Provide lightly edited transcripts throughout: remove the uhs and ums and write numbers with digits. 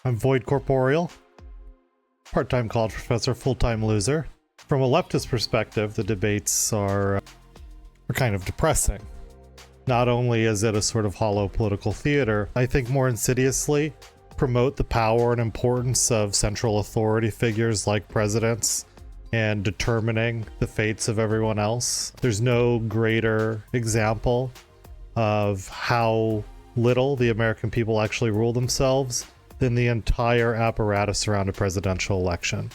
I'm Void Corporeal, part-time college professor, full-time loser. From a leftist perspective, the debates are kind of depressing. Not only is it a sort of hollow political theater, I think more insidiously promote the power and importance of central authority figures like presidents and determining the fates of everyone else. There's no greater example of how little the American people actually rule themselves than the entire apparatus around a presidential election,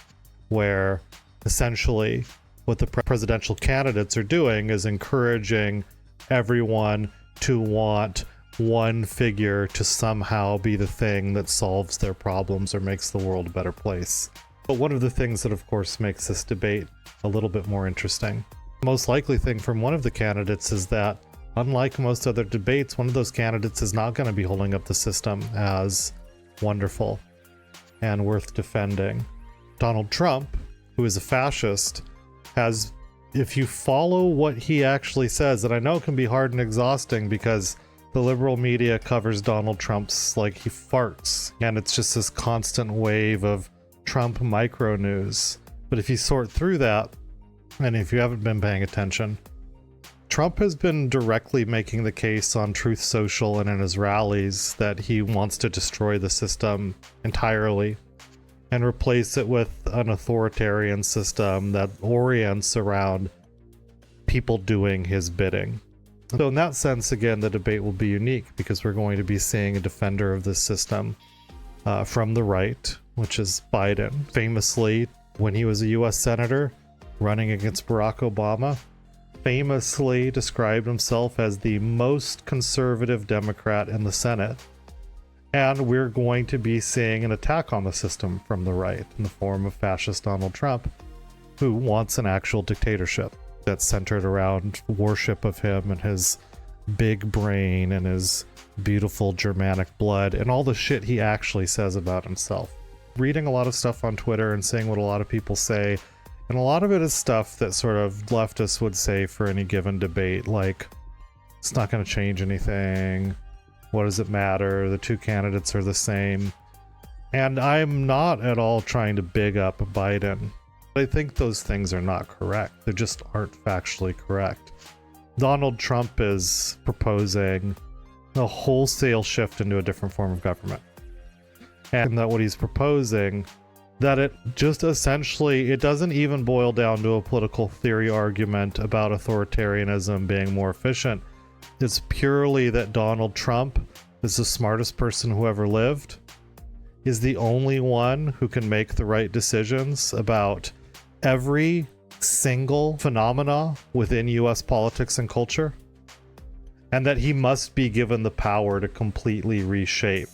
where essentially what the presidential candidates are doing is encouraging everyone to want one figure to somehow be the thing that solves their problems or makes the world a better place. But one of the things that of course makes this debate a little bit more interesting, the most likely thing from one of the candidates is that unlike most other debates, one of those candidates is not going to be holding up the system as wonderful and worth defending. Donald Trump, who is a fascist, has, if you follow what he actually says, and I know it can be hard and exhausting because the liberal media covers Donald Trump's like he farts, and it's just this constant wave of Trump micro news. But if you sort through that, and if you haven't been paying attention, Trump has been directly making the case on Truth Social and in his rallies that he wants to destroy the system entirely and replace it with an authoritarian system that orients around people doing his bidding. So in that sense, again, the debate will be unique because we're going to be seeing a defender of this system from the right, which is Biden. Famously, when he was a US Senator running against Barack Obama, famously described himself as the most conservative Democrat in the Senate. And we're going to be seeing an attack on the system from the right in the form of fascist Donald Trump, who wants an actual dictatorship that's centered around worship of him and his big brain and his beautiful Germanic blood and all the shit he actually says about himself. Reading a lot of stuff on Twitter and seeing what a lot of people say, and a lot of it is stuff that sort of leftists would say for any given debate, like, it's not going to change anything. What does it matter? The two candidates are the same. And I'm not at all trying to big up Biden. I think those things are not correct. They just aren't factually correct. Donald Trump is proposing a wholesale shift into a different form of government. And that what he's proposing, that it just essentially, it doesn't even boil down to a political theory argument about authoritarianism being more efficient. It's purely that Donald Trump is the smartest person who ever lived, is the only one who can make the right decisions about every single phenomena within US politics and culture, and that he must be given the power to completely reshape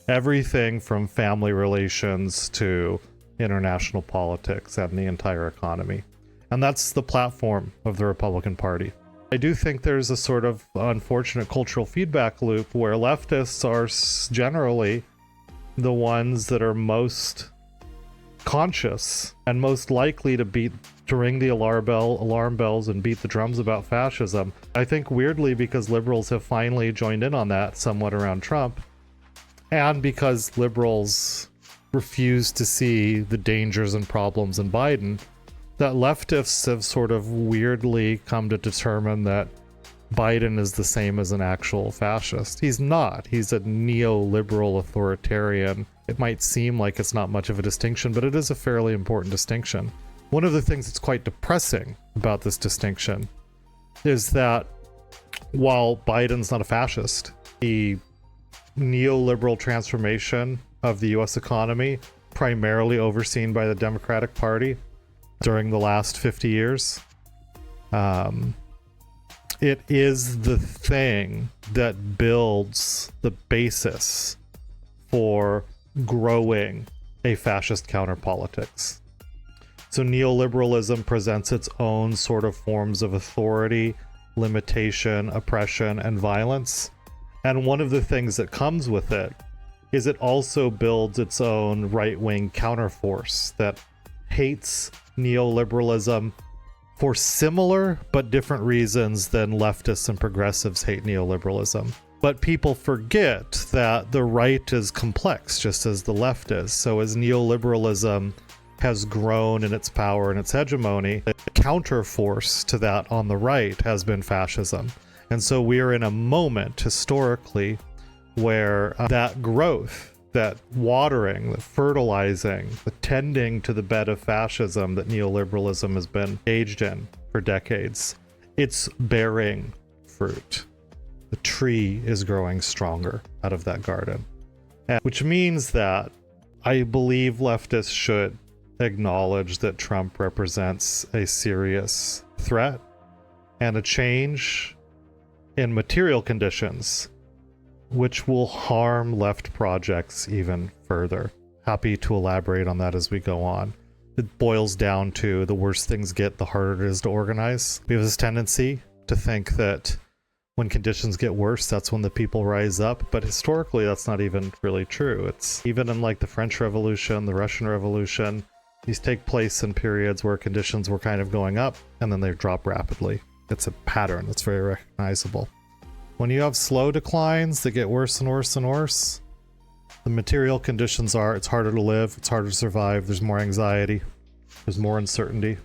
everything from family relations to international politics and the entire economy. And that's the platform of the Republican Party. I do think there's a sort of unfortunate cultural feedback loop where leftists are generally the ones that are most conscious and most likely to ring the alarm bells and beat the drums about fascism. I think weirdly because liberals have finally joined in on that somewhat around Trump, and because liberals refuse to see the dangers and problems in Biden, that leftists have sort of weirdly come to determine that Biden is the same as an actual fascist. He's not. He's a neoliberal authoritarian. It might seem like it's not much of a distinction, but it is a fairly important distinction. One of the things that's quite depressing about this distinction is that while Biden's not a fascist, the neoliberal transformation of the US economy, primarily overseen by the Democratic Party during the last 50 years, it is the thing that builds the basis for growing a fascist counterpolitics. So neoliberalism presents its own sort of forms of authority, limitation, oppression, and violence. And one of the things that comes with it is it also builds its own right-wing counterforce that hates neoliberalism for similar but different reasons than leftists and progressives hate neoliberalism. But people forget that the right is complex, just as the left is. So as neoliberalism has grown in its power and its hegemony, the counterforce to that on the right has been fascism. And so we are in a moment historically where that growth, that watering, the fertilizing, the tending to the bed of fascism that neoliberalism has been engaged in for decades, it's bearing fruit. The tree is growing stronger out of that garden. Which means that I believe leftists should acknowledge that Trump represents a serious threat and a change in material conditions which will harm left projects even further. Happy to elaborate on that as we go on. It boils down to the worse things get, the harder it is to organize. We have this tendency to think that when conditions get worse, that's when the people rise up. But historically, that's not even really true. It's even in like the French Revolution, the Russian Revolution, these take place in periods where conditions were kind of going up and then they drop rapidly. It's a pattern that's very recognizable. When you have slow declines that get worse and worse and worse, the material conditions are it's harder to live, it's harder to survive, there's more anxiety, there's more uncertainty.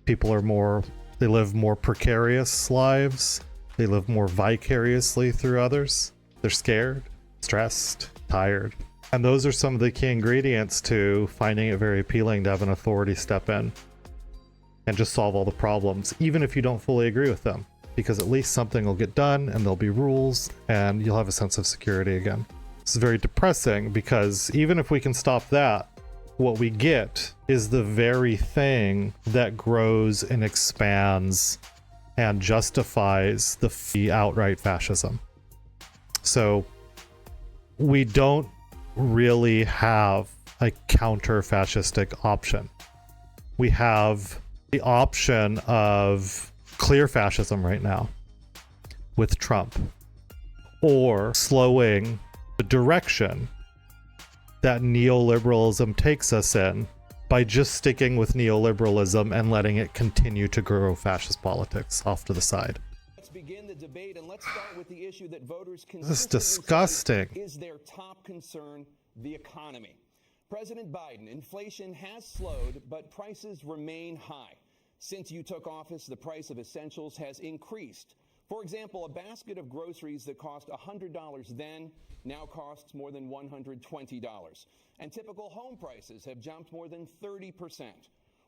People are they live more precarious lives. They live more vicariously through others. They're scared, stressed, tired. And those are some of the key ingredients to finding it very appealing to have an authority step in and just solve all the problems, even if you don't fully agree with them, because at least something will get done and there'll be rules and you'll have a sense of security again. This is very depressing because even if we can stop that, what we get is the very thing that grows and expands and justifies the outright fascism. So we don't really have a counter-fascistic option. We have the option of clear fascism right now with Trump, or slowing the direction that neoliberalism takes us in by just sticking with neoliberalism and letting it continue to grow fascist politics off to the side. Let's begin the debate, and let's start with the issue that voters This is disgusting. Is their top concern the economy? President Biden, inflation has slowed, but prices remain high. Since you took office, the price of essentials has increased. For example, a basket of groceries that cost $100 then now costs more than $120. And typical home prices have jumped more than 30%.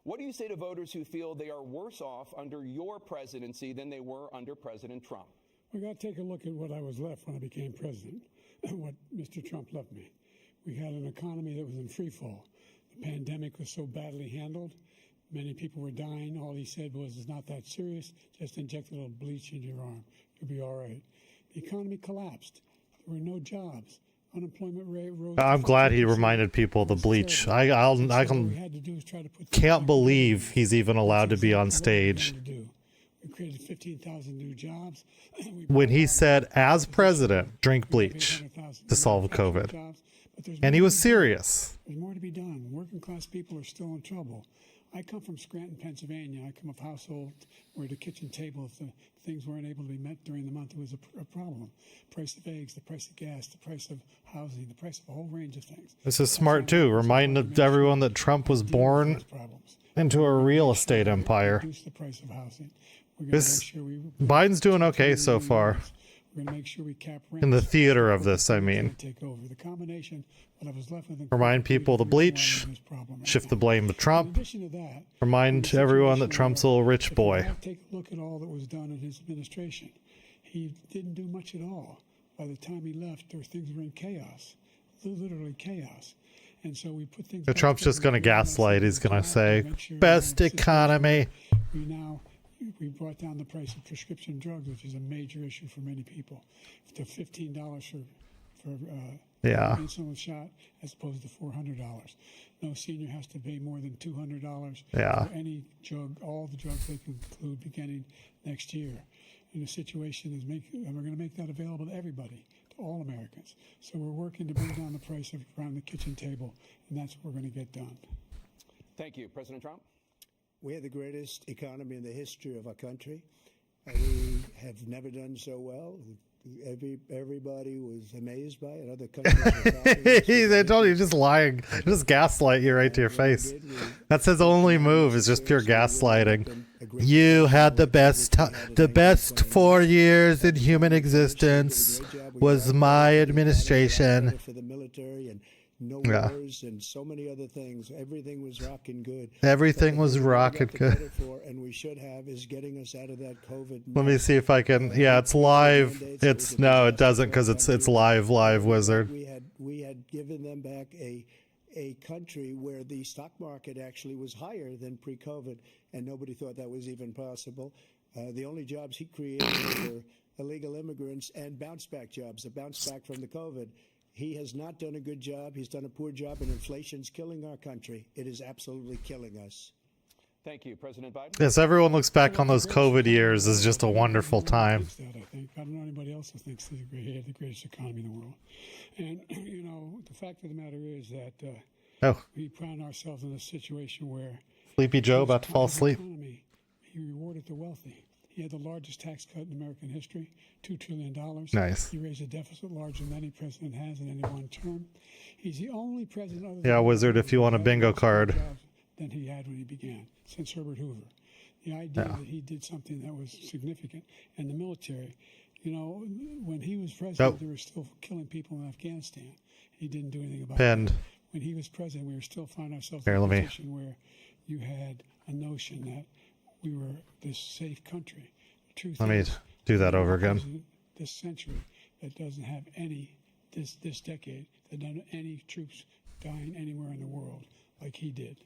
What do you say to voters who feel they are worse off under your presidency than they were under President Trump? We got to take a look at what I was left when I became president and what Mr. Trump left me. We had an economy that was in free fall. The pandemic was so badly handled. Many people were dying. All he said was, it's not that serious. Just inject a little bleach in your arm. You'll be all right. The economy collapsed. There were no jobs. Unemployment rate rose. I'm glad he reminded people of the bleach. I can't believe he's even allowed to be on stage. We created 15,000 new jobs. When he said, as president, drink bleach to solve COVID. And he was serious. There's more to be done. Working class people are still in trouble. I come from Scranton, Pennsylvania. I come of a household where the kitchen table, if the things weren't able to be met during the month, it was a problem. Price of eggs, the price of gas, the price of housing, the price of a whole range of things. This is smart too. Remind everyone that Trump was born into a real estate empire. Reduce the price of housing. Biden's doing okay so far. We're going to make sure we cap rent. In the theater of this, I mean. Take over. The combination, what I was left with. Remind people the bleach, shift the blame to Trump. In addition to that, remind everyone that Trump's a little rich boy. Take a look at all that was done in his administration. He didn't do much at all. By the time he left, things were in chaos, literally chaos. And so we put things. Trump's just going to gaslight. He's going to say, best economy. We brought down the price of prescription drugs, which is a major issue for many people, to $15 for insulin shot as opposed to $400. No senior has to pay more than $200 for any drug, all the drugs they can include beginning next year. And the situation is and we're going to make that available to everybody, to all Americans. So we're working to bring down the price around the kitchen table, and that's what we're going to get done. Thank you. President Trump? We have the greatest economy in the history of our country. We have never done so well. Everybody was amazed by it. Other countries They told you just lying, just gaslight you right to your face. That's his only move, is just pure gaslighting. You had the best 4 years in human existence was my administration. For the military and no wars and so many other things. Everything was rocking good. Everything was rocking good. And we should have is getting us out of that COVID. Let me see if I can. Yeah, it's live. It's no, it doesn't, because it's live, Wizard. We had given them back a country where the stock market actually was higher than pre-COVID, and nobody thought that was even possible. The only jobs he created were illegal immigrants and bounce back jobs, the bounce back from the COVID. He has not done a good job. He's done a poor job, and inflation's killing our country. It is absolutely killing us. Thank you, President Biden. Yes, everyone looks back on those COVID years as just a wonderful time. I don't know anybody else who thinks he had the greatest economy in the world. And, you know, the fact of the matter is that we found ourselves in a situation where Sleepy Joe about to fall asleep. He rewarded the wealthy. He had the largest tax cut in American history, $2 trillion. Nice. He raised a deficit larger than any president has in any one term. He's the only president. Yeah, Wizard, if you want a bingo card. Than he had when he began, since Herbert Hoover. The idea that he did something that was significant. And the military, you know, when he was president, they were still killing people in Afghanistan. He didn't do anything about it. When he was president, we were still finding ourselves in a position where you had a notion that we were this safe country. The truth Let me do that over again. This century that doesn't have this decade, that doesn't have any troops dying anywhere in the world like he did.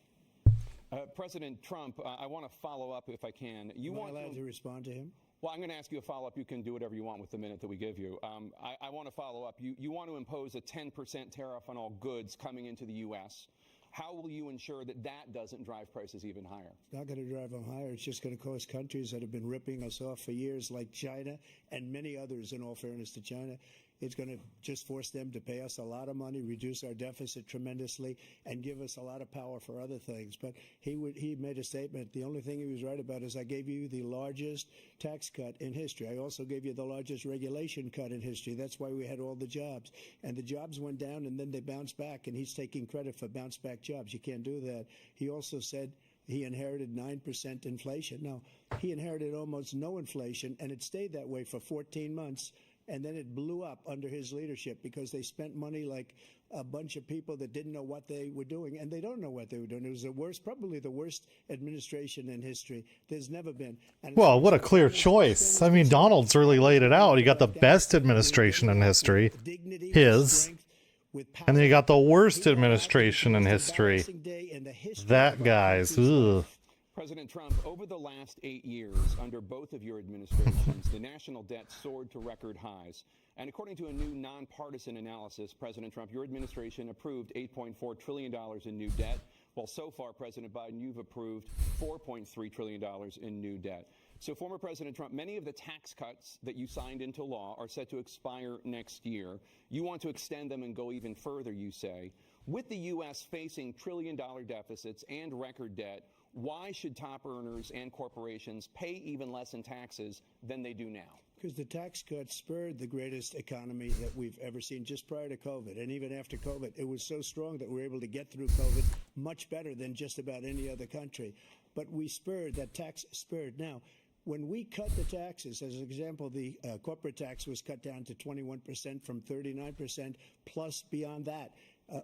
President Trump, I want to follow up if I can. Am I allowed to respond to him? Well, I'm going to ask you a follow-up. You can do whatever you want with the minute that we give you. I want to follow up. You want to impose a 10% tariff on all goods coming into the U.S. How will you ensure that that doesn't drive prices even higher? It's not going to drive them higher. It's just going to cause countries that have been ripping us off for years, like China and many others, in all fairness to China. It's going to just force them to pay us a lot of money, reduce our deficit tremendously, and give us a lot of power for other things. But he made a statement. The only thing he was right about is I gave you the largest tax cut in history. I also gave you the largest regulation cut in history. That's why we had all the jobs. And the jobs went down, and then they bounced back, and he's taking credit for bounce back jobs. You can't do that. He also said he inherited 9% inflation. No, he inherited almost no inflation, and it stayed that way for 14 months. And then it blew up under his leadership because they spent money like a bunch of people that didn't know what they were doing. And they don't know what they were doing. It was the worst, probably the worst administration in history. There's never been. And well, what a clear choice. I mean, Donald's really laid it out. He got the best administration in history, his, and then you got the worst administration in history. That guy's. Ugh. President Trump, over the last 8 years, under both of your administrations, the national debt soared to record highs. And according to a new nonpartisan analysis, President Trump, your administration approved $8.4 trillion in new debt, while so far, President Biden, you've approved $4.3 trillion in new debt. So, former President Trump, many of the tax cuts that you signed into law are set to expire next year. You want to extend them and go even further, you say. With the U.S. facing trillion-dollar deficits and record debt, why should top earners and corporations pay even less in taxes than they do now? Because the tax cuts spurred the greatest economy that we've ever seen just prior to COVID. And even after COVID, it was so strong that we were able to get through COVID much better than just about any other country. But we spurred, that tax spurred. Now, when we cut the taxes, as an example, the corporate tax was cut down to 21% from 39%, plus beyond that.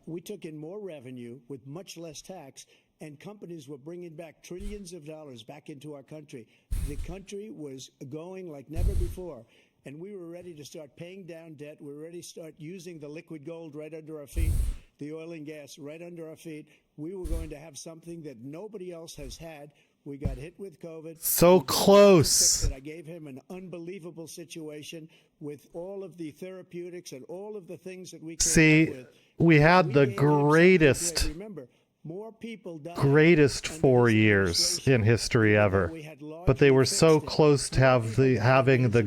We took in more revenue with much less tax, and companies were bringing back trillions of dollars back into our country. The country was going like never before, and we were ready to start paying down debt. We were ready to start using the liquid gold right under our feet, the oil and gas right under our feet. We were going to have something that nobody else has had. We got hit with COVID. So close. I gave him an unbelievable situation with all of the therapeutics and all of the things that we came up with. We had the greatest, remember, more people died greatest 4 years in history ever, but they were so close to having the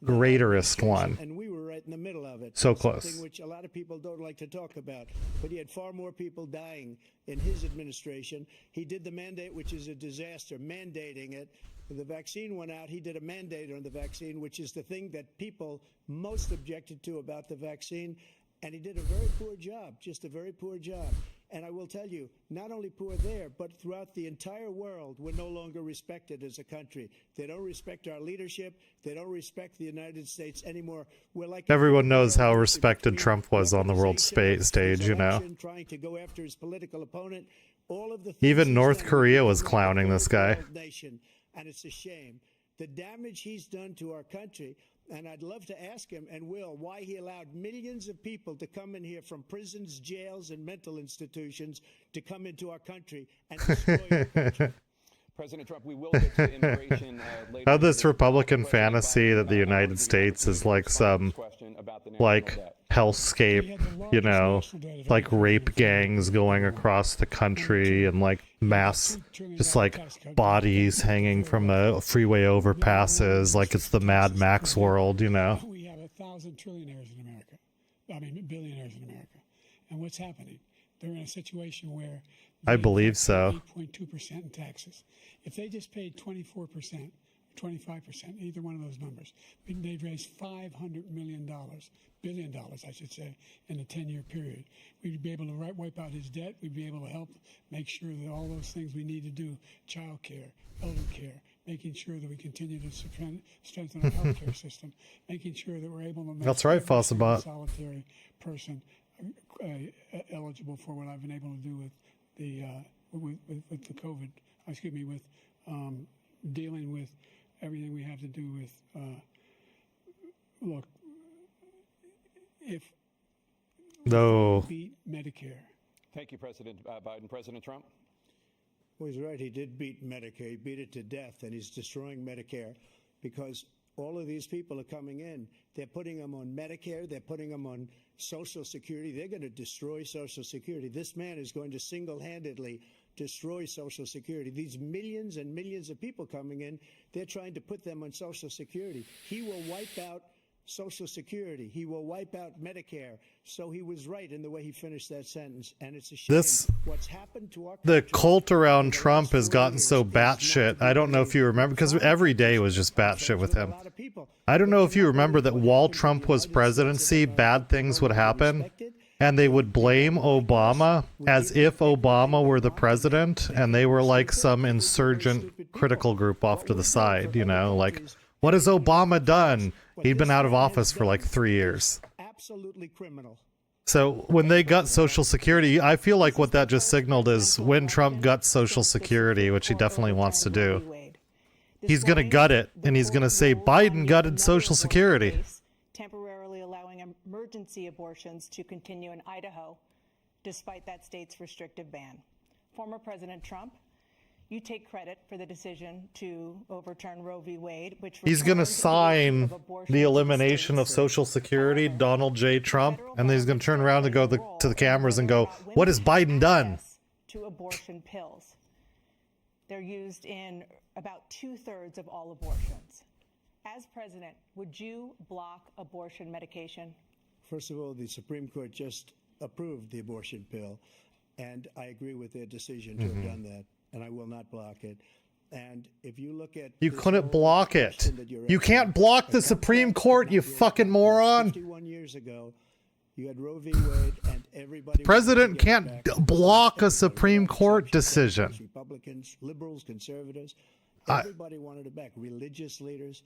greaterest one. And we were right in the middle of it. So something close. which a lot of people don't like to talk about. But he had far more people dying in his administration. He did the mandate, which is a disaster, mandating it. The vaccine went out. He did a mandate on the vaccine, which is the thing that people most objected to about the vaccine. And he did a very poor job, just a very poor job. And I will tell you, not only poor there, but throughout the entire world, we're no longer respected as a country. They don't respect our leadership. They don't respect the United States anymore. We're like Everyone knows how respected Trump was on the world stage, you know. Trying to go after his political opponent. All of the Even North Korea was clowning this guy. Nation, and it's a shame. The damage he's done to our country. And I'd love to ask him, and will, why he allowed millions of people to come in here from prisons, jails, and mental institutions to come into our country and destroy our country. President Trump, we will get to immigration later. How this Republican fantasy that the United States is like some, like, hellscape, you know, like rape gangs going across the country and like mass, just like bodies hanging from freeway overpasses, like it's the Mad Max world, you know. We have 1,000 trillionaires in America. I mean, billionaires in America. And what's happening? They're in a situation where I believe so. 8.2% in taxes. If they just paid 24%, 25%, either one of those numbers, they'd raise $500 million, billion dollars, I should say, in a 10-year period. We'd be able to wipe out his debt. We'd be able to help make sure that all those things we need to do, child care, elder care, making sure that we continue to strengthen our healthcare system, making sure that we're able to make That's right, Fossabot. a solitary person eligible for what I've been able to do with the with the COVID, with dealing with everything we have to do with, look, if No. beat Medicare. Thank you, President Biden. President Trump? Well, he's right. He did beat Medicare. He beat it to death, and he's destroying Medicare because all of these people are coming in. They're putting them on Medicare. They're putting them on Social Security. They're going to destroy Social Security. This man is going to single-handedly destroy Social Security. These millions and millions of people coming in, they're trying to put them on Social Security. He will wipe out Social Security. He will wipe out Medicare. So he was right in the way he finished that sentence. And it's a shame. What's happened to our The country cult around in the Trump last has 4 gotten years so is batshit. not I don't know if you remember, because every day was just batshit with him. I don't know if you remember that while Trump was presidency, bad things would happen, and they would blame Obama as if Obama were the president, and they were like some insurgent critical group off to the side, you know, like, what has Obama done? He'd been out of office for like 3 years. Absolutely criminal. So when they got Social Security, I feel like what that just signaled is when Trump guts Social Security, which he definitely wants to do, he's going to gut it, and he's going to say Biden gutted Social Security. Temporarily allowing emergency abortions to continue in Idaho, despite that state's restrictive ban. Former President Trump, you take credit for the decision to overturn Roe v. Wade, which He's going to sign the elimination of Social Security, Donald J. Trump, and then he's going to turn around and go to the cameras and go, what has Biden done? To abortion pills. They're used in about 2/3 of all abortions. As president, would you block abortion medication? First of all, the Supreme Court just approved the abortion pill, and I agree with their decision to have done that, and I will not block it. And if you look at... You couldn't block it. You can't block the Supreme Court, you fucking moron. 51 years ago, you had Roe v. Wade, and everybody... President can't block a Supreme Court decision. Republicans, liberals, conservatives, everybody wanted it back. Religious leaders.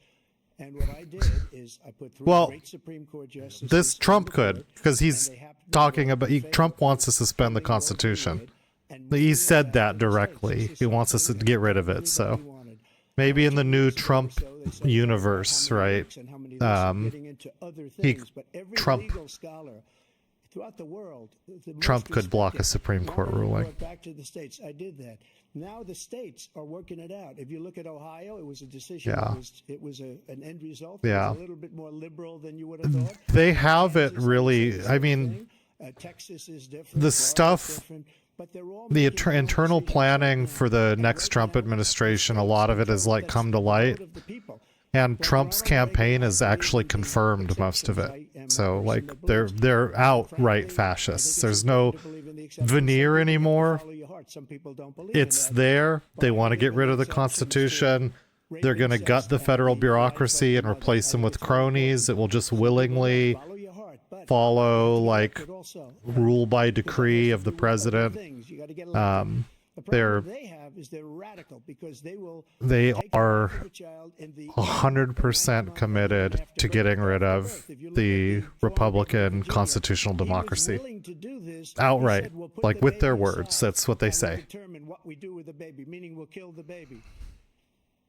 And what I did is I put three great Supreme Court justices... This Trump could, because he's talking about... Trump wants to suspend the Constitution. He said that directly. He wants us to get rid of it, so... Maybe in the new Trump universe, right? Trump could block a Supreme Court ruling. Back to the states. I did that. Now the states are working it out. If you look at Ohio, it was a decision. Yeah. It was an end result. Yeah. It was a little bit more liberal than you would have thought. They have it really. I mean, Texas is different. the stuff, the internal planning for the next Trump administration, a lot of it has like come to light. And Trump's campaign has actually confirmed most of it. So like they're outright fascists. There's no veneer anymore. It's there. They want to get rid of the Constitution. They're going to gut the federal bureaucracy and replace them with cronies that will just willingly follow like rule by decree of the president. They are 100% committed to getting rid of the Republican constitutional democracy. Outright, like with their words, that's what they say.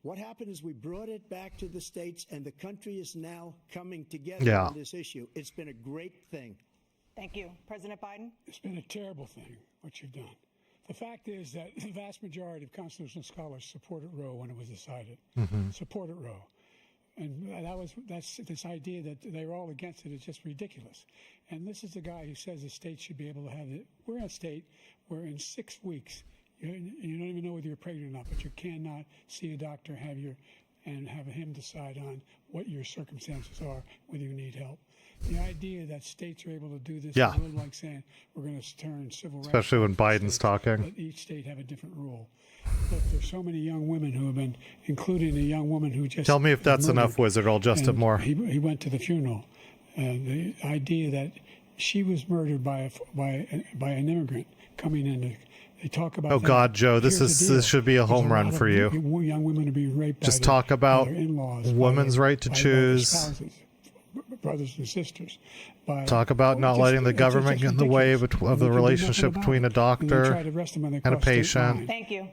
What happened is we brought it back to the states, and the country is now coming together on this issue. It's been a great thing. Thank you. President Biden? It's been a terrible thing, what you've done. The fact is that the vast majority of constitutional scholars supported Roe when it was decided. Supported Roe. And that's this idea that they're all against it is just ridiculous. And this is the guy who says the states should be able to have it. We're in a state where in 6 weeks, you don't even know whether you're pregnant or not, but you cannot see a doctor, and have him decide on what your circumstances are, whether you need help. The idea that states are able to do this is a little like saying we're going to turn civil rights. Especially when Biden's talking. Let each state have a different rule. Look, there's so many young women who have been, including a young woman who just. Tell me if that's enough, Wizard. I'll adjust it more. He went to the funeral. The idea that she was murdered by an immigrant coming in. They talk about. Oh God, Joe, this should be a home run for you. Young women are being raped. Just talk about women's right to choose. Spouses, brothers and sisters. Talk about not letting the government get in the way of the relationship between a doctor and a patient. Thank you.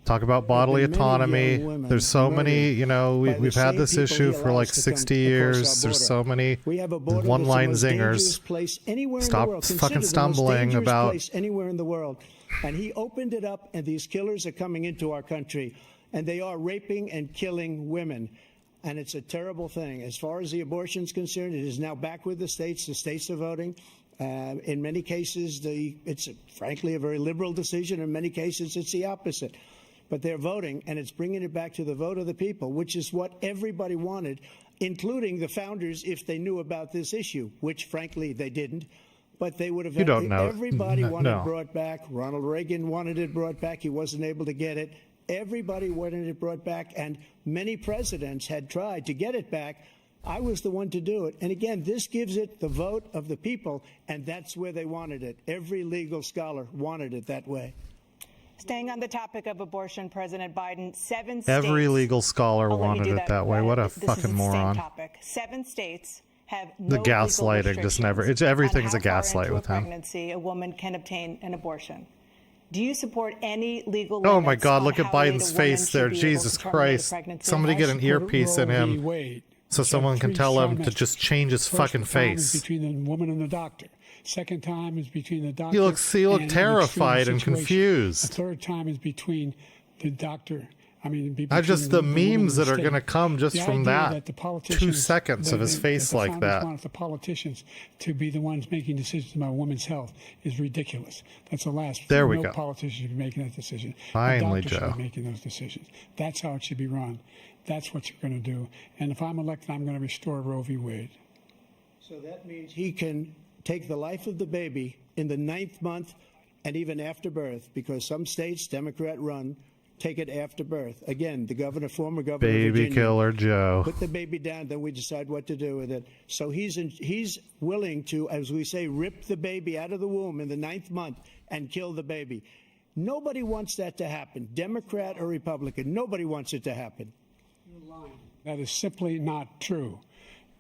Talk about bodily autonomy. There's so many, we've had this issue for like 60 years. There's so many one-line zingers. Stop fucking stumbling about. Anywhere in the world. And he opened it up, and these killers are coming into our country, and they are raping and killing women. And it's a terrible thing. As far as the abortion is concerned, it is now back with the states. The states are voting. In many cases, it's frankly a very liberal decision. In many cases, it's the opposite. But they're voting, and it's bringing it back to the vote of the people, which is what everybody wanted, including the founders, if they knew about this issue, which, frankly, they didn't. But they would have. You don't know. Everybody wanted it brought back. Ronald Reagan wanted it brought back. He wasn't able to get it. Everybody wanted it brought back, and many presidents had tried to get it back. I was the one to do it. And again, this gives it the vote of the people, and that's where they wanted it. Every legal scholar wanted it that way. Staying on the topic of abortion, President Biden, 7 states. Every legal scholar wanted it that way. What a fucking moron. Topic. 7 states have no the gaslighting just never. Everything's a gaslight with him. Pregnancy, a woman can obtain an abortion. Do you support any legal? Oh my God! Look at Biden's face there. Jesus Christ! Somebody get an earpiece in him, so someone can tell him to just change his fucking face. Between the woman and the doctor. Second time is between the doctor. He looked terrified and confused. The third time is between the doctor. Just the memes that are going to come just from that 2 seconds of his face like that. Want the politicians to be the ones making decisions about women's health is ridiculous. That's the last. There we go. Politicians should be making that decision. Finally, the doctor Joe. should be making those decisions. That's how it should be run. That's what you're going to do. And if I'm elected, I'm going to restore Roe v. Wade. So that means he can take the life of the baby in the 9th month and even after birth, because some states, Democrat run, take it after birth. Again, former governor of Virginia, baby killer Joe. Put the baby down, then we decide what to do with it. So he's willing to, as we say, rip the baby out of the womb in the 9th month and kill the baby. Nobody wants that to happen, Democrat or Republican. Nobody wants it to happen. You're lying. That is simply not true.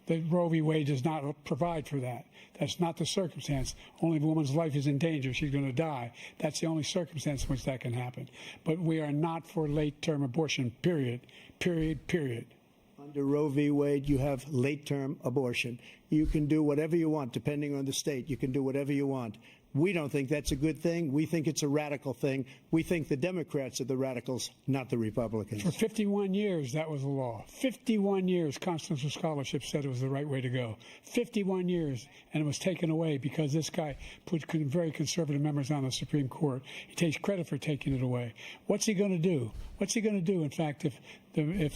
The Roe v. Wade does not provide for that. That's not the circumstance. Only if a woman's life is in danger, she's going to die. That's the only circumstance in which that can happen. But we are not for late-term abortion, period. Period, period. Under Roe v. Wade, you have late-term abortion. You can do whatever you want, depending on the state. You can do whatever you want. We don't think that's a good thing. We think it's a radical thing. We think the Democrats are the radicals, not the Republicans. For 51 years, that was the law. 51 years, constitutional scholarship said it was the right way to go. 51 years, and it was taken away because this guy put very conservative members on the Supreme Court. He takes credit for taking it away. What's he going to do? What's he going to do, in fact, if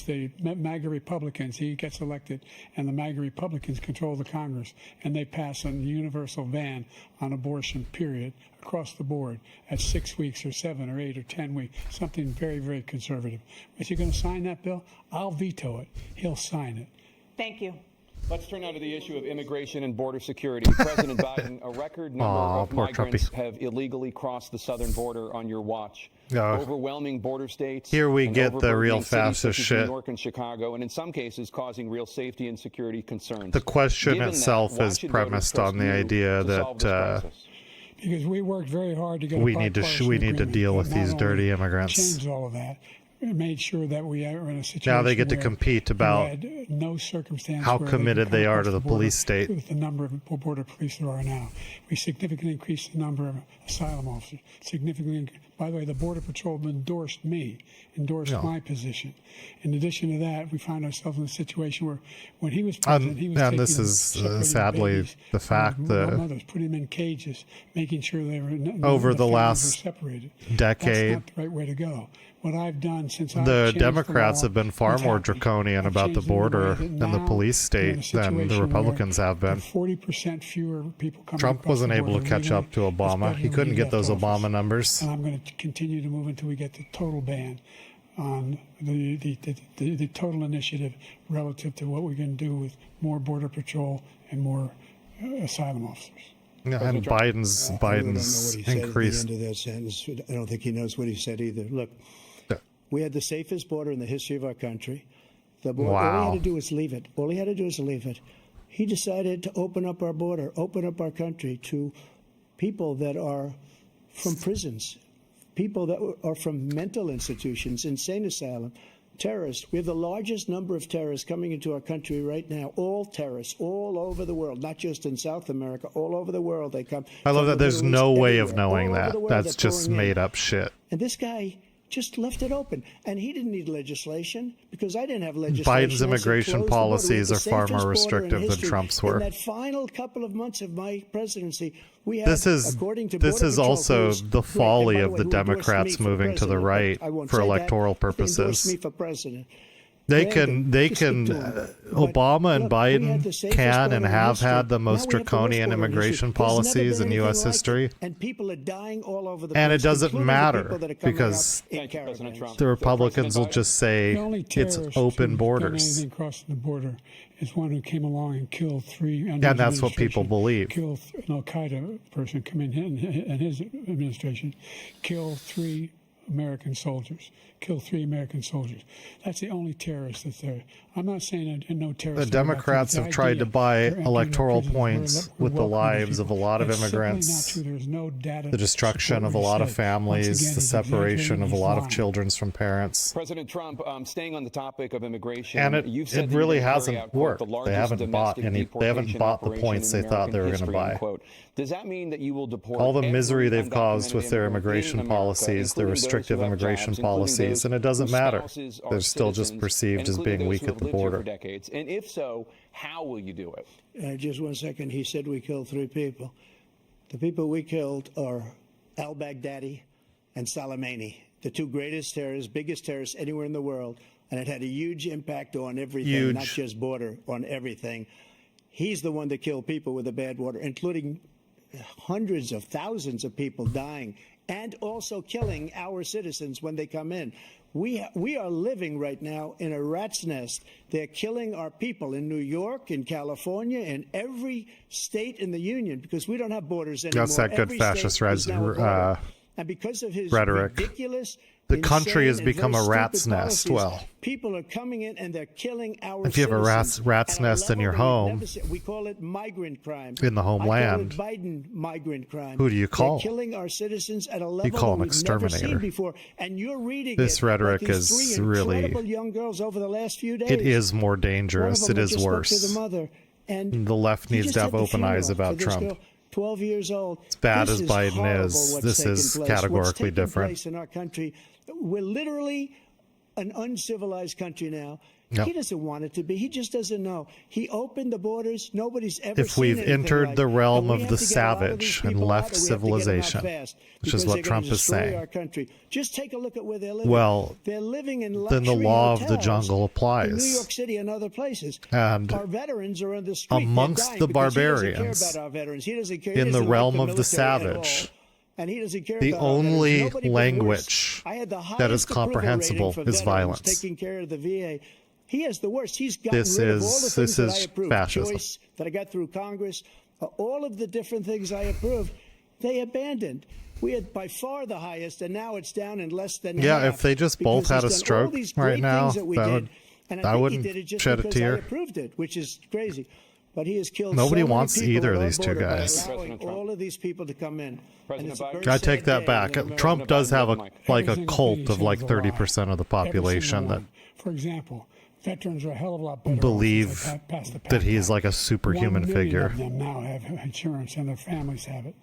the MAGA Republicans, he gets elected, and the MAGA Republicans control the Congress, and they pass a universal ban on abortion, period, across the board at 6 weeks or 7 or 8 or 10 weeks, something very, very conservative. Is he going to sign that bill? I'll veto it. He'll sign it. Thank you. Let's turn now to the issue of immigration and border security. President Biden, a record number of migrants have illegally crossed the southern border on your watch. Overwhelming border states. Here we get the real fascist shit. New York and Chicago, and in some cases causing real safety and security concerns. The question itself is premised on the idea that because we worked very hard to get we need to deal with these dirty immigrants. Changed all of that. Made sure that we are in a situation now they get to compete about no circumstance how committed they are to the police state. With the number of border police there are now, we significantly increased the number of asylum officers. By the way, the Border Patrol endorsed my position. In addition to that, we find ourselves in a situation where, when he was president, he was and this is sadly babies, the fact that mothers, putting them in cages, making sure they were over the last separated. decade. That's not the right way to go. What I've done since the Democrats have been far more draconian about the border and the police state than the Republicans have been. 40% fewer people coming. Trump wasn't able to catch up to Obama. He couldn't get those Obama numbers. And I'm going to continue to move until we get the total ban on the total initiative relative to what we can do with more border patrol and more asylum officers. Yeah, and Biden's I don't know what he increased. said at the end of that sentence. I don't think he knows what he said either. Look, we had the safest border in the history of our country. All he had to do was leave it. All he had to do was leave it. He decided to open up our border, open up our country to people that are from prisons, people that are from mental institutions, insane asylum, terrorists. We have the largest number of terrorists coming into our country right now. All terrorists, all over the world, not just in South America, all over the world they come. I love that there's no way of knowing that. That's just made up shit. And this guy just left it open. And he didn't need legislation because I didn't have legislation. Biden's immigration policies are far more restrictive than Trump's were. In that final couple of months of my presidency, we had, this is also the folly of the Democrats moving to the right for electoral purposes. Me for president. They can Obama and Biden can and have had the most draconian immigration policies in U.S. history. And people are dying all over the place. And it doesn't matter because the Republicans will just say it's open borders. Anything crossing the border is one who came along and killed 3. And that's what people believe. Killed an Al-Qaeda person come in and his administration, killed 3 American soldiers. Kill 3 American soldiers. That's the only terrorist that's there. I'm not saying no terrorists. The Democrats have tried to buy electoral points with the lives of a lot of immigrants, the destruction of a lot of families, the separation of a lot of children from parents. President Trump, staying on the topic of immigration, and it really hasn't worked. They haven't bought the points they thought they were going to buy. Does that mean that you will deport all the misery they've caused with their immigration policies, their restrictive immigration policies, and it doesn't matter. They're still just perceived as being weak at the border. And if so, how will you do it? Just 1 second. He said we killed 3 people. The people we killed are al-Baghdadi and Soleimani, the 2 greatest terrorists, biggest terrorists anywhere in the world. And it had a huge impact on everything, not just border, on everything. He's the one that killed people with the bad water, including hundreds of thousands of people dying and also killing our citizens when they come in. We are living right now in a rat's nest. They're killing our people in New York, in California, in every state in the union because we don't have borders anymore. That's that good fascist and because of his rhetoric. Ridiculous, the country has become a rat's nest. Well, people are coming in and they're killing our if you have a rat's nest in your home, we call it migrant crime. In the homeland, I call it Biden migrant crime. Who do you call? They're killing our citizens at a level you call an we've never exterminator. seen before. And you're reading this rhetoric like is really young girls over the last few days. It is more dangerous. It is worse. The mother, and the left needs to have open eyes about Trump. 12 years old. As bad This as Biden horrible is, what's this taken is place. categorically What's taken different. place in our country, we're literally an uncivilized country now. Yep. He doesn't want it to be. He just doesn't know. He opened the borders. Nobody's ever If seen we've anything entered like the it. realm And we of have the to get a lot of these savage and people left out, and we have to get them out civilization, fast which is because what they're gonna Trump is destroy saying. Our country. Just take a look at where they're living. Well, they're living in then luxury the law of the hotels jungle in applies. New York City and other places. And our veterans are on the street. They're amongst dying the because he doesn't barbarians, care about our veterans. He doesn't care. in He the doesn't realm like of the military at all. savage, And he doesn't care the about our veterans. only Nobody but worse. language I had the that is highest approval comprehensible rating for is veterans violence. taking care of the VA. He has the worst. He's gotten This rid of is- all the this things that is I approved. fascism. Choice that I got through Congress, all of the different things I approved, they abandoned. We had by far the highest, and now it's down in less than Yeah, half if they just both because had a he's done all stroke these right great now, things that we that did, would- and I think wouldn't he did it just shed a because tear. I approved it, which is crazy. But he has killed Nobody so many wants people either at of our these two border by guys. allowing all of these people to come in. President And it's a Biden? very I take sad that day back. in America. Trump does have a like a Every single thing cult he of like says is a lie. 30% of the Every population single that one. For example, veterans are a hell of a lot better believe off since they passed the that he is PACT like a Act. superhuman 1 million figure. of them now have insurance, and their families have it.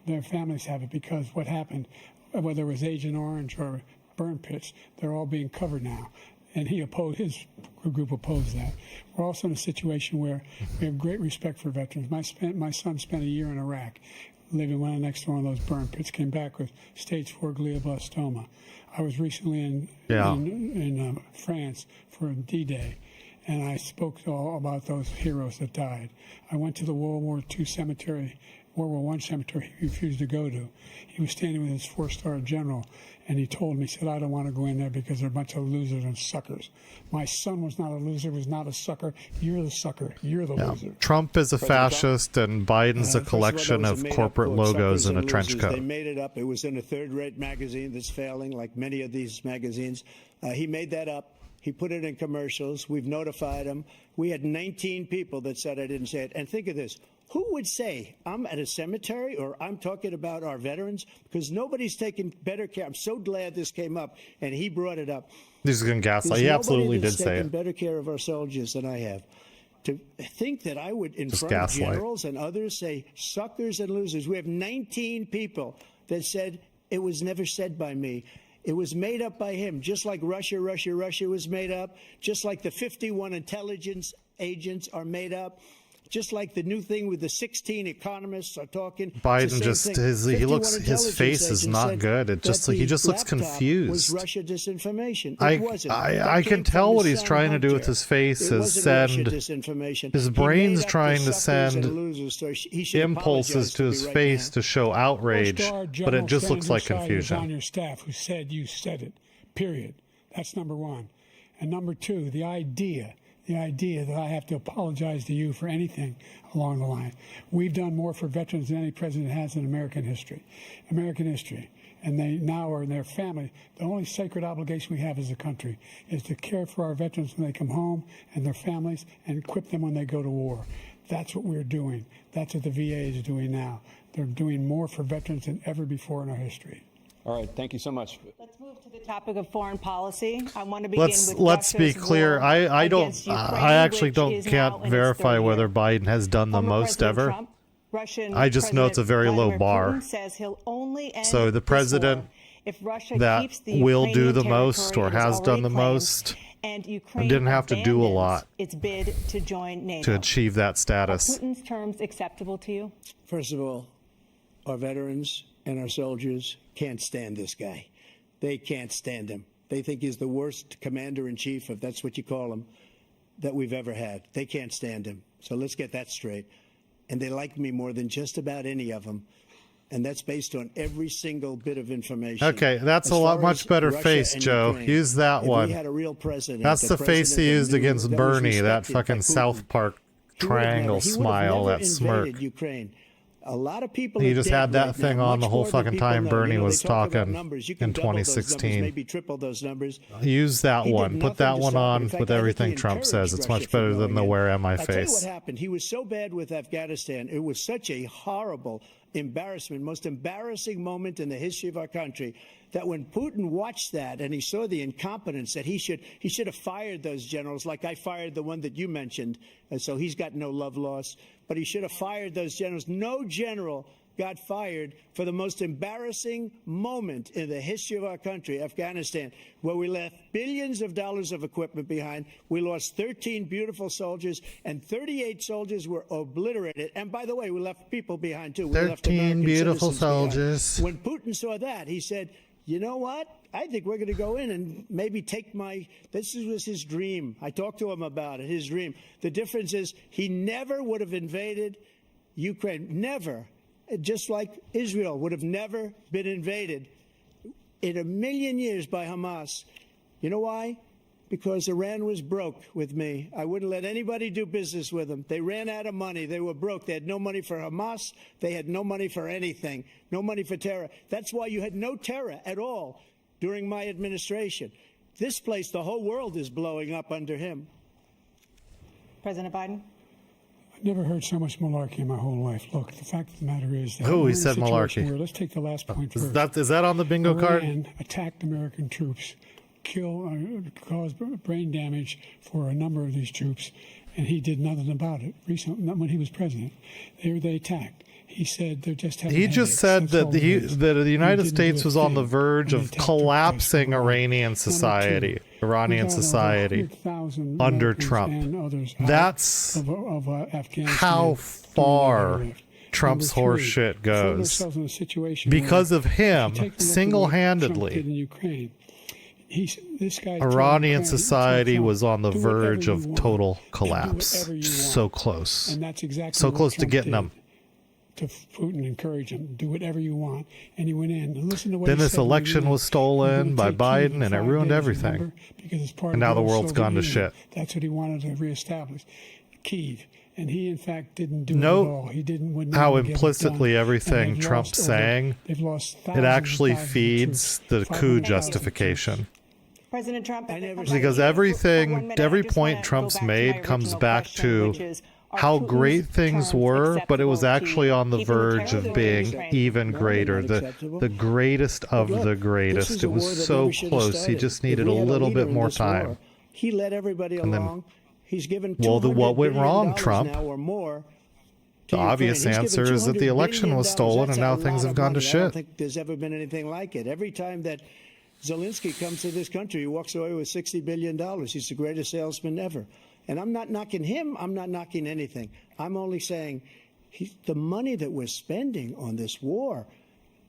Their families have it because what happened, whether it was Agent Orange or burn pits, they're all being covered now. And he opposed, his group opposed that. We're also in a situation where we have great respect for veterans. My son spent a year in Iraq, living right next to one of those burn pits, came back with stage 4 glioblastoma. I was recently in France for D-Day, and I spoke all about those heroes that died. I went to the World War II cemetery, World War I cemetery he refused to go to. He was standing with his 4-star general, and he told me, he said, I don't want to go in there because they're a bunch of losers and suckers. My son was not a loser, was not a sucker. You're the sucker. You're the loser. Trump is a fascist, and Biden's a First of all, collection that of was a corporate made-up quote, logos suckers and a and trench losers. coat. They made it up. It was in a third-rate magazine that's failing, like many of these magazines. He made that up. He put it in commercials. We've notified him. We had 19 people that said I didn't say it. And think of this. Who would say I'm at a cemetery or I'm talking about our veterans? Because nobody's taken better care. I'm so glad this came up, and he brought it up. This is going to gaslight. There's He nobody absolutely did that's say taken it. better care of our soldiers than I have. To think that I would, in Just front of gaslight. generals and others, say suckers and losers. We have 19 people that said it was never said by me. It was made up by him, just like Russia was made up, just like the 51 intelligence agents are made up, just like the new thing with the 16 economists are talking. Biden just he looks, his face is not good. It just he just looks confused. Was Russia disinformation? I It wasn't. I That can came tell from what his he's son, trying to do with Hunter. his face It is wasn't Russia send disinformation. his He brain's made up trying the to suckers and send losers, so he should impulses apologize to me his right face now. to show outrage, Four-star but general it just looks like standing aside who's on confusion. your staff who said you said it, period. That's number one. And number two, the idea that I have to apologize to you for anything along the line. We've done more for veterans than any president has in American history. And they now are in their family. The only sacred obligation we have as a country is to care for our veterans when they come home and their families and equip them when they go to war. That's what we're doing. That's what the VA is doing now. They're doing more for veterans than ever before in our history. All right, thank you so much. Let's move to the topic of foreign policy. I want to begin with Let's be Russia's clear. war I don't against Ukraine, I actually which don't is now can't in its verify third whether year. Biden has done the Former most President ever. Trump, Russian I just know it's a very low President bar. Vladimir Putin says he'll only end So the this president war if Russia that keeps the will do Ukrainian the most territory or it has already done the claimed, most and Ukraine didn't have to do a abandons lot its bid to join NATO. to achieve that Are status. Putin's terms acceptable to you? First of all, our veterans and our soldiers can't stand this guy. They can't stand him. They think he's the worst commander-in-chief, if that's what you call him, that we've ever had. They can't stand him. So let's get that straight. And they like me more than just about any of them. And that's based on every single bit of information. Okay, that's As a lot far much as better Russia face, and Use Ukraine, that if we one. had a real president, That's the face he president used that knew- against that was Bernie, that respected by fucking Putin, South Park he would have triangle never- he would have smile, never that smirk. invaded Ukraine. A lot of people He are just dead had that right thing now, on the much whole more than fucking people time know. Bernie You know, was they talk about talking numbers. You in can double those numbers, 2016. maybe triple those numbers. Use that He did one. Put nothing that to one stop it. on In fact, with I think everything he Trump says. encouraged It's much Russia from better than going the in. wear am I I'll tell you what face. happened. He was so bad with Afghanistan. It was such a horrible embarrassment, most embarrassing moment in the history of our country, that when Putin watched that and he saw the incompetence, that he should have fired those generals, like I fired the one that you mentioned, and so he's got no love lost, but he should have fired those generals. No general got fired for the most embarrassing moment in the history of our country, Afghanistan, where we left billions of dollars of equipment behind. We lost 13 beautiful soldiers, and 38 soldiers were obliterated. And by the way, we left people behind, too. We left 13 beautiful soldiers. When Putin saw that, he said, you know what? I think we're going to go in and maybe take this was his dream. I talked to him about it, his dream. The difference is he never would have invaded Ukraine. Never. Just like Israel would have never been invaded in a million years by Hamas. You know why? Because Iran was broke with me. I wouldn't let anybody do business with them. They ran out of money. They were broke. They had no money for Hamas. They had no money for anything. No money for terror. That's why you had no terror at all during my administration. This place, the whole world is blowing up under him. President Biden? Never heard so much malarkey in my whole life. Look, the fact of the matter is that he said malarkey. Let's take the last point first. Is that on the bingo card? Iran attacked American troops, caused brain damage for a number of these troops, and he did nothing about it. Recently, not when he was president, they attacked. He said they're just having He just said that the United States was on the verge of collapsing Iranian society under Trump. That's how far Trump's horseshit goes. Because of him, single-handedly, Iranian society was on the verge of total collapse. So close. And that's exactly so close to getting them. To Putin, encourage him, do whatever you want, and he went in. And listen to what then this election was stolen by Biden, and it ruined everything. And now the world's gone to shit. That's what he wanted to reestablish, Kyiv, and he in fact didn't do it at all. He didn't. How implicitly everything Trump's saying, it actually feeds the coup justification. President Trump, because every point Trump's made comes back to how great things were, but it was actually on the verge of being even greater, the greatest of the greatest. It was so close. He just needed a little bit more time. He led everybody along. He's given what went wrong, Trump? The obvious Ukraine. answer is that the election was stolen, and now things have gone to shit. I don't think there's ever been anything like it. Every time that Zelensky comes to this country, he walks away with $60 billion. He's the greatest salesman ever. And I'm not knocking him. I'm not knocking anything. I'm only saying the money that we're spending on this war,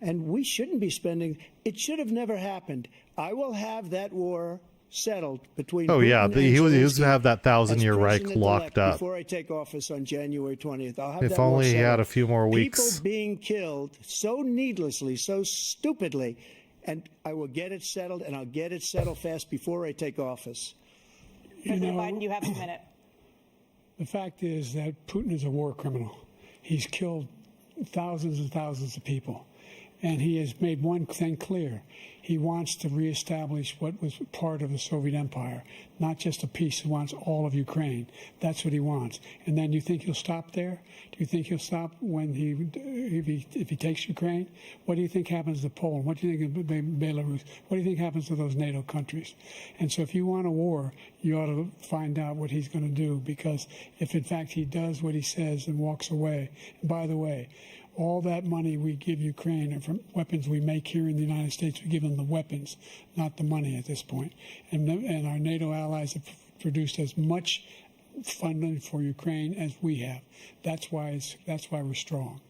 and we shouldn't be spending, it should have never happened. I will have that war settled between Putin and he was to have that 1,000-year Reich locked up before I take office on January 20th. I'll have if only he had a few more weeks. People being killed so needlessly, so stupidly, and I will get it settled, and I'll get it settled fast before I take office. President Biden, you have a minute. The fact is that Putin is a war criminal. He's killed thousands and thousands of people. And he has made one thing clear. He wants to reestablish what was part of the Soviet Empire, not just a piece. He wants all of Ukraine. That's what he wants. And then you think he'll stop there? Do you think he'll stop when if he takes Ukraine? What do you think happens to Poland? What do you think of Belarus? What do you think happens to those NATO countries? And so if you want a war, you ought to find out what he's going to do, because if in fact he does what he says and walks away, and by the way, all that money we give Ukraine are from weapons we make here in the United States. We give them the weapons, not the money at this point. And our NATO allies have produced as much funding for Ukraine as we have. That's why we're strong.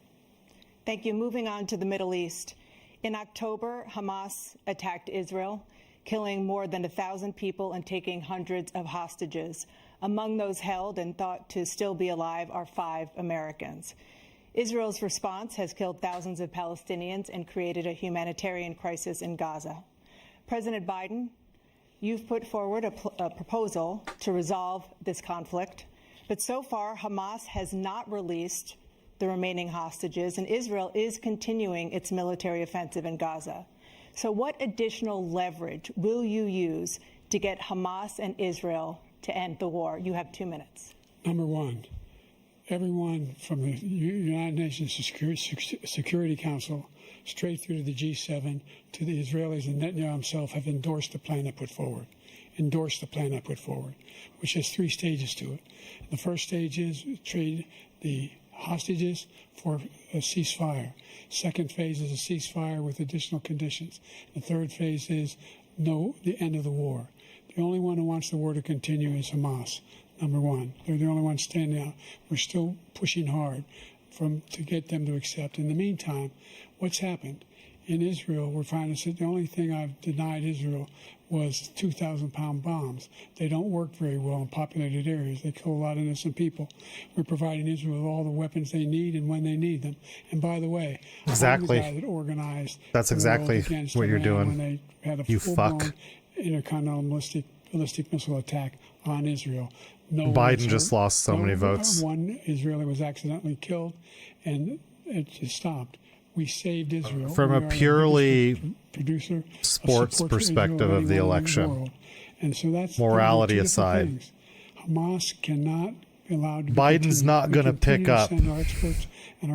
Thank you. Moving on to the Middle East. In October, Hamas attacked Israel, killing more than 1,000 people and taking hundreds of hostages. Among those held and thought to still be alive are 5 Americans. Israel's response has killed thousands of Palestinians and created a humanitarian crisis in Gaza. President Biden, you've put forward a proposal to resolve this conflict, but so far Hamas has not released the remaining hostages, and Israel is continuing its military offensive in Gaza. So what additional leverage will you use to get Hamas and Israel to end the war? You have 2 minutes. Number one, everyone from the United Nations Security Council straight through to the G7 to the Israelis and Netanyahu himself have endorsed the plan I put forward. Which has 3 stages to it. The first stage is trade the hostages for a ceasefire. Second phase is a ceasefire with additional conditions. The third phase is the end of the war. The only one who wants the war to continue is Hamas, number one. They're the only ones standing out. We're still pushing hard to get them to accept. In the meantime, what's happened? In Israel, we're finding that the only thing I've denied Israel was 2,000-pound bombs. They don't work very well in populated areas. They kill a lot of innocent people. We're providing Israel with all the weapons they need and when they need them. And by the way, exactly. I'm the guy that organized That's exactly what you're doing. When they had a full-blown intercontinental ballistic missile attack on Israel. No Biden just lost so many votes. One Israeli was accidentally killed, and it just stopped. We saved Israel. From a purely sports perspective of the election, and so that's morality aside, Hamas cannot be allowed to Biden's not going to pick up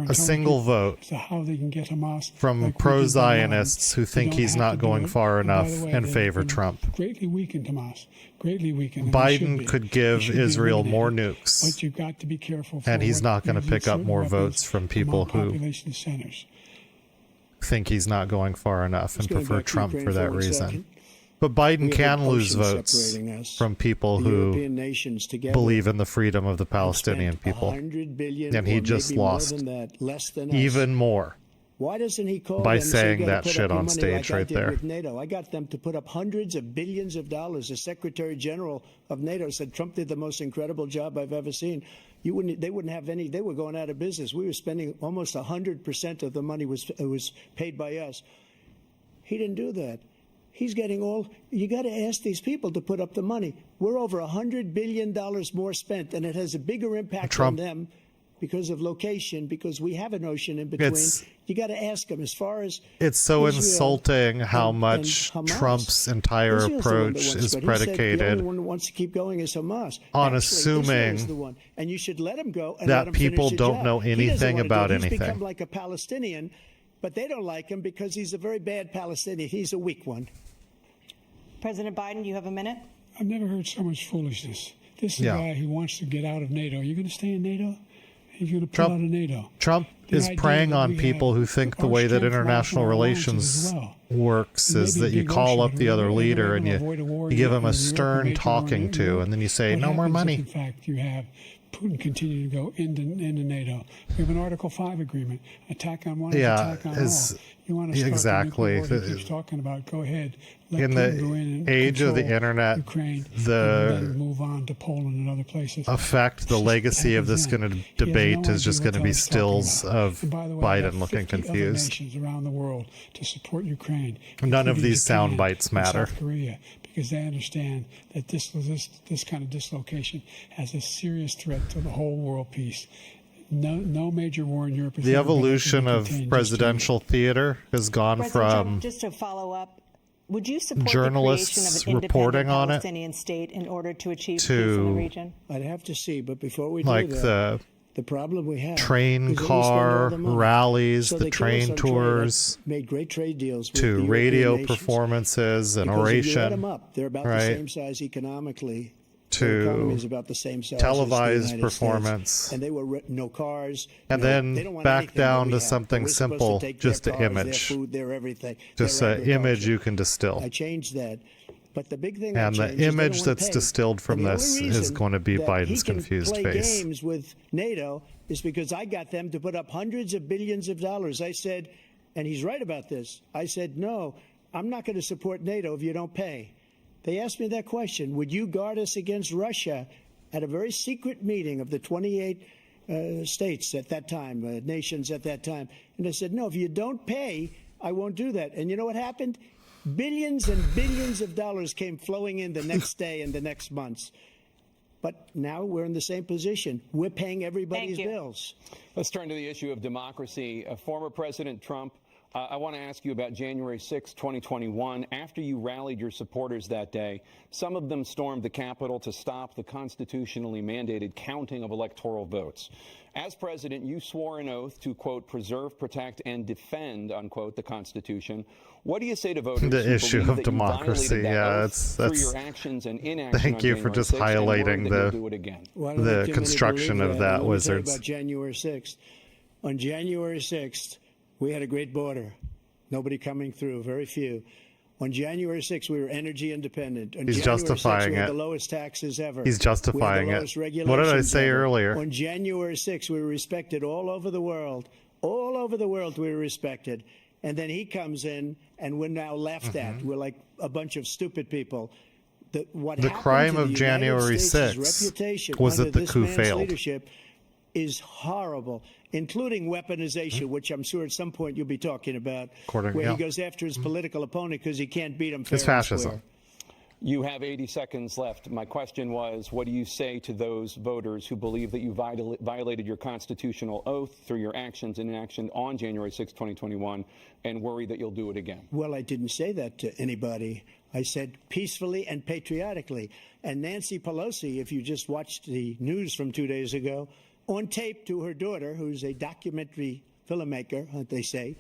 a single vote from pro-Zionists who think he's not going far enough and favor Trump. Greatly weakened Hamas. Greatly weakened. Biden could give Israel more nukes, but you've got to be careful. And he's not going to pick up more votes from people who think he's not going far enough and prefer Trump for that reason. But Biden can lose votes from people who believe in the freedom of the Palestinian people. And he just lost even more by saying that shit on stage right there. I got them to put up hundreds of billions of dollars. The Secretary General of NATO said Trump did the most incredible job I've ever seen. They wouldn't have any. They were going out of business. We were spending almost 100% of the money was paid by us. He didn't do that. He's getting all. You got to ask these people to put up the money. We're over $100 billion more spent, and it has a bigger impact on them because of location, because we have an ocean in between. You got to ask them. As far as it's so insulting how much Trump's entire approach is predicated the only one who wants to keep going is Hamas. On assuming and you should let him go and that let him people finish the don't job. know anything about He's anything. become like a Palestinian, but they don't like him because he's a very bad Palestinian. He's a weak one. President Biden, you have a minute. I've never heard so much foolishness. This is a guy who wants to get out of NATO. Are you going to stay in NATO? He's going to pull out of NATO. Trump is preying on people who think the way that international relations works is that you call up the other leader and you give him a stern talking to, and then you say, no more money. In fact, you have Putin continue to go into NATO. We have an Article 5 agreement. Attack on one is attack on all. You want to start exactly. The keeps talking about, go ahead. Let in Putin go in and age of the internet, Ukraine, the move on to Poland and other places. Effect, the legacy of this kind of debate is just going to be stills of Biden looking confused. Nations around the world to support Ukraine. None of these sound bites matter. South Korea, because they understand that this kind of dislocation has a serious threat to the whole world peace. No major war in Europe. The evolution of presidential theater has gone from just to follow up, would you support journalists the creation of an reporting independent on Palestinian state in order to achieve peace in the region? I'd have to see, but before we like do that, the problem we have train car rallies, the train tours, made great trade deals with to radio performances and oration, they're about the same size economically. To about the same size televised performance, States. And they were no cars, and then back down to something simple, just an image, their food, their everything, just an image you can distill. I changed that, but the big thing, and the image that's distilled from this is going to be Biden's confused face. Games with NATO is because I got them to put up hundreds of billions of dollars. I said, and he's right about this. I said, no, I'm not going to support NATO if you don't pay. They asked me that question. Would you guard us against Russia at a very secret meeting of the 28 states at that time, nations at that time? And I said, no, if you don't pay, I won't do that. And you know what happened? Billions and billions of dollars came flowing in the next day and the next months. But now we're in the same position. We're paying everybody's bills. Let's turn to the issue of democracy. Former President Trump I want to ask you about January 6, 2021. After you rallied your supporters that day, some of them stormed the Capitol to stop the constitutionally mandated counting of electoral votes. As president, you swore an oath to, quote, preserve, protect, and defend, unquote, the Constitution. What do you say to voters the who issue believe of that you democracy? violated that Yeah, oath through your actions and inaction thank on you for January just 6th, and worry highlighting that you'll do it again? Well, I don't the think too many construction believe of that. that, Let me tell you Wizards. about January 6th. On January 6th, we had a great border. Nobody coming through, very few. On January 6th, we were energy independent. On He's January justifying 6th, we had it. the lowest taxes ever. He's justifying we had the it. lowest What did I regulations say ever. earlier? On January 6th, we were respected all over the world. All over the world, we were respected. And then he comes in, and we're now laughed at. We're like a bunch of stupid people. The crime of January 6th reputation was that under the this coup man's failed. leadership is horrible, including weaponization, which I'm sure at some point you'll be talking about, where yeah. he goes after his political opponent because he can't beat him fair It's and fascism. square. You have 80 seconds left. My question was, what do you say to those voters who believe that you violated your constitutional oath through your actions and inaction on January 6, 2021, and worry that you'll do it again? Well, I didn't say that to anybody. I said peacefully and patriotically. And Nancy Pelosi, if you just watched the news from 2 days ago, on tape to her daughter, who's a documentary filmmaker, they say,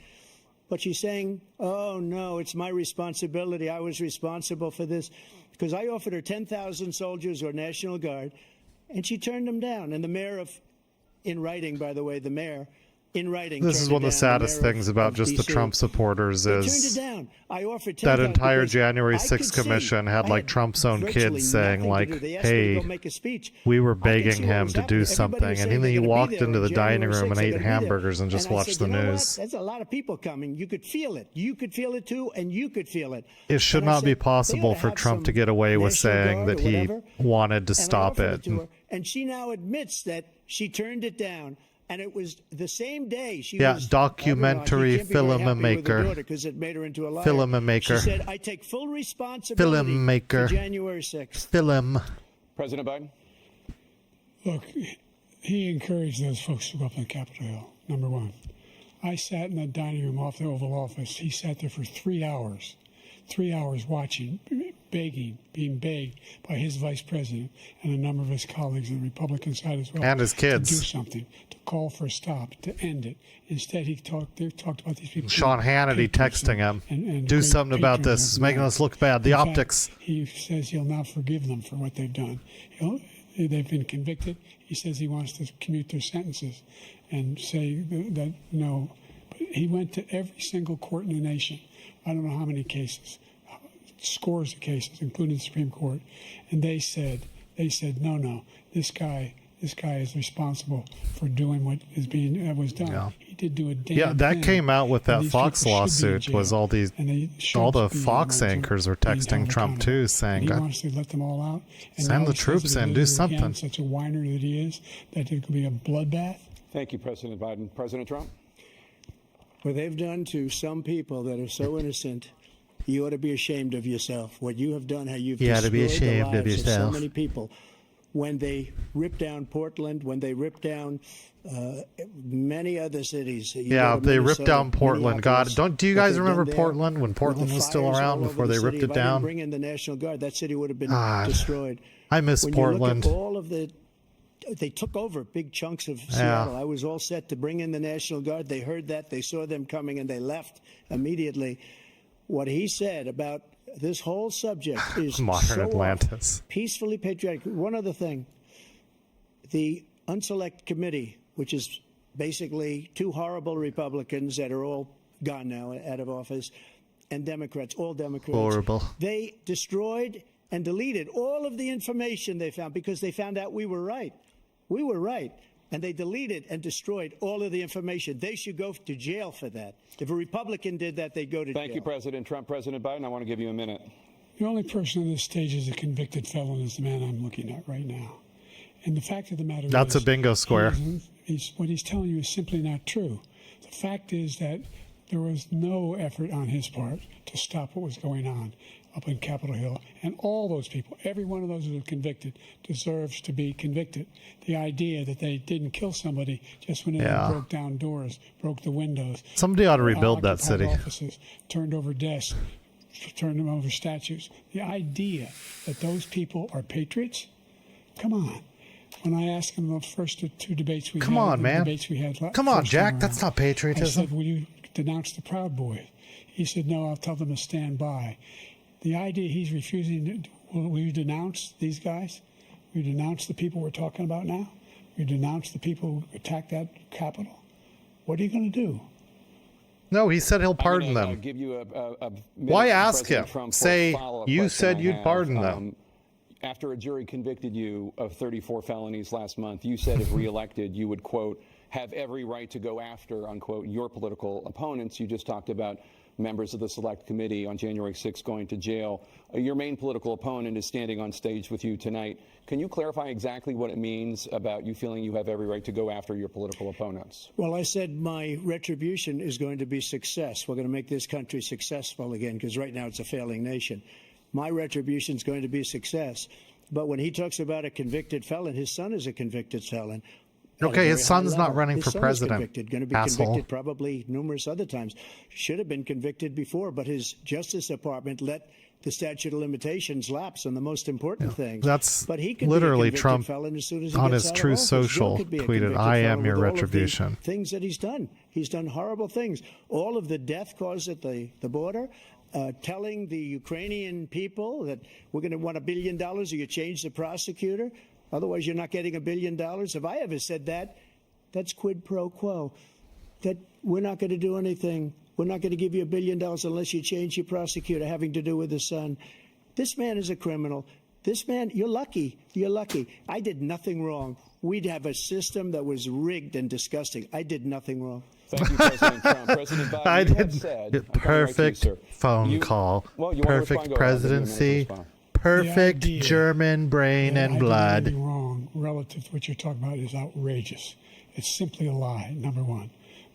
but she's saying, oh, no, it's my responsibility. I was responsible for this because I offered her 10,000 soldiers or National Guard, and she turned them down. And the mayor in writing, by the way, the mayor, in writing. This is one of the saddest things about just the Trump supporters is that entire January 6th commission had like Trump's own kids saying like, hey, we were begging him to do something. And then he walked into the dining room and ate hamburgers and just watched the news. There's a lot of people coming. You could feel it. You could feel it too, and you could feel it. It should not be possible for Trump to get away with saying that he wanted to stop it. And she now admits that she turned it down. And it was the same day she was documentary filmmaker because it made her into a liar. Filmmaker. She said, "I take full responsibility for January 6th." President Biden. Look, he encouraged those folks to go up on Capitol Hill. Number one, I sat in the dining room off the Oval Office. He sat there for 3 hours. 3 hours watching, being begged by his vice president and a number of his colleagues on the Republican side as well. And his kids. To do something, to call for a stop, to end it. Instead, they talked about these people. Sean Hannity texting him, and do something about this. It's making us look bad. The optics. He says he'll now forgive them for what they've done. They've been convicted. He says he wants to commute their sentences and say that no. But he went to every single court in the nation. I don't know how many cases, scores of cases, including the Supreme Court, and they said, no, this guy is responsible for doing what was done. Yeah. He did do a damn that thing, came out with that Fox lawsuit. Was all the Fox anchors were texting Trump too, saying, he wants to let them all out. And send the troops in, do something. Such a whiner that he is, that it could be a bloodbath. Thank you, President Biden. President Trump. What they've done to some people that are so innocent, you ought to be ashamed of yourself. What you have done, how you've destroyed the lives of so many people. When they ripped down Portland, when they ripped down many other cities. They ripped down Portland. God, do you guys remember Portland when Portland was still around before they ripped it down? Bring in the National Guard, that city would have been destroyed. I miss Portland. They took over big chunks of Seattle. I was all set to bring in the National Guard. They heard that. They saw them coming, and they left immediately. What he said about this whole subject is modern Atlantis. Peacefully patriotic. One other thing. The Unselect Committee, which is basically two horrible Republicans that are all gone now, out of office, and Democrats, all Democrats. Horrible. They destroyed and deleted all of the information they found because they found out we were right. We were right. And they deleted and destroyed all of the information. They should go to jail for that. If a Republican did that, they'd go to jail. Thank you, President Trump. President Biden, I want to give you a minute. The only person on this stage is a convicted felon is the man I'm looking at right now. And the fact of the matter is... That's a bingo square. What he's telling you is simply not true. The fact is that there was no effort on his part to stop what was going on. up in Capitol Hill, and all those people, every one of those who are convicted, deserves to be convicted. The idea that they didn't kill somebody just when they broke down doors, broke the windows. Somebody ought to rebuild that occupied city. Offices, turned over desks, turned them over statues. The idea that those people are patriots, come on. When I asked him the first two debates we had, Come on, Jack, that's not patriotism. I said, will you denounce the Proud Boys? He said, no, I'll tell them to stand by. The idea he's refusing, will you denounce these guys? Will you denounce the people we're talking about now? Will you denounce the people who attacked that Capitol? What are you going to do? No, he said he'll pardon them. Give you a Why ask him? Say, you said you'd pardon them. After a jury convicted you of 34 felonies last month, you said if reelected, you would, quote, have every right to go after, unquote, your political opponents. You just talked about members of the Select Committee on January 6th going to jail. Your main political opponent is standing on stage with you tonight. Can you clarify exactly what it means about you feeling you have every right to go after your political opponents? Well, I said my retribution is going to be success. We're going to make this country successful again, because right now it's a failing nation. My retribution is going to be success. But when he talks about a convicted felon, his son is a convicted felon. Okay, his son's not running for president. Going to be convicted probably numerous other times. Should have been convicted before, but his Justice Department let the statute of limitations lapse on the most important things. That's but he could literally be a Trump felon as soon as he on gets his out of Truth office. Social Could be a tweeted, convicted "I am felon your with all of the retribution." Things that he's done horrible things. All of the death caused at the border. Telling the Ukrainian people that we're going to want $1 billion or you change the prosecutor. Otherwise, you're not getting $1 billion. If I ever said that, that's quid pro quo. That we're not going to do anything. We're not going to give you $1 billion unless you change your prosecutor, having to do with his son. This man is a criminal. This man, you're lucky. You're lucky. I did nothing wrong. We'd have a system that was rigged and disgusting. I did nothing wrong. Thank you, President Trump. President Biden, I you have did said, perfect phone call, perfect presidency, perfect German brain and blood. Idea wrong relative to what you're talking about is outrageous. It's simply a lie, number one.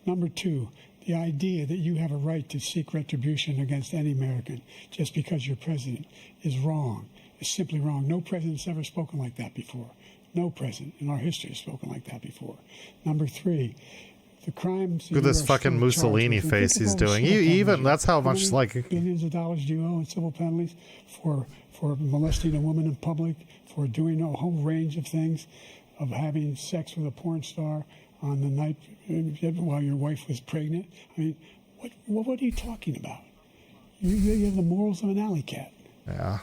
Number two, the idea that you have a right to seek retribution against any American just because you're president is wrong. It's simply wrong. No president's ever spoken like that before. No president in our history has spoken like that before. Number three, the crimes. Look at this fucking Mussolini face he's doing. That's how much like billions of dollars do you owe in civil penalties for molesting a woman in public, for doing a whole range of things, of having sex with a porn star on the night while your wife was pregnant. I mean, what are you talking about? You have the morals of an alley cat. Yeah.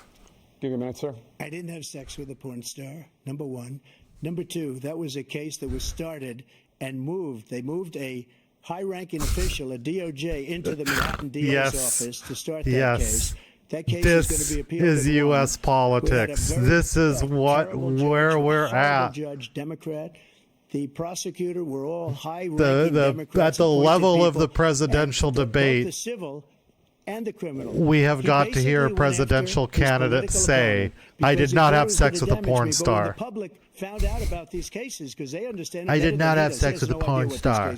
Give you a minute, sir. I didn't have sex with a porn star, number one. Number two, that was a case that was started and moved. They moved a high-ranking official, a DOJ, into the Manhattan DA's office to start that case. That case is going to be appealed. This is U.S. politics. This is where we're at. Judge, Democrat. The prosecutor were all high-ranking Democrats. At the level of the presidential debate, both the civil and the criminal. We have got to hear a presidential candidate say, I did not have sex with a porn star. The public found out about these cases because they understand. I did not have sex with a porn star.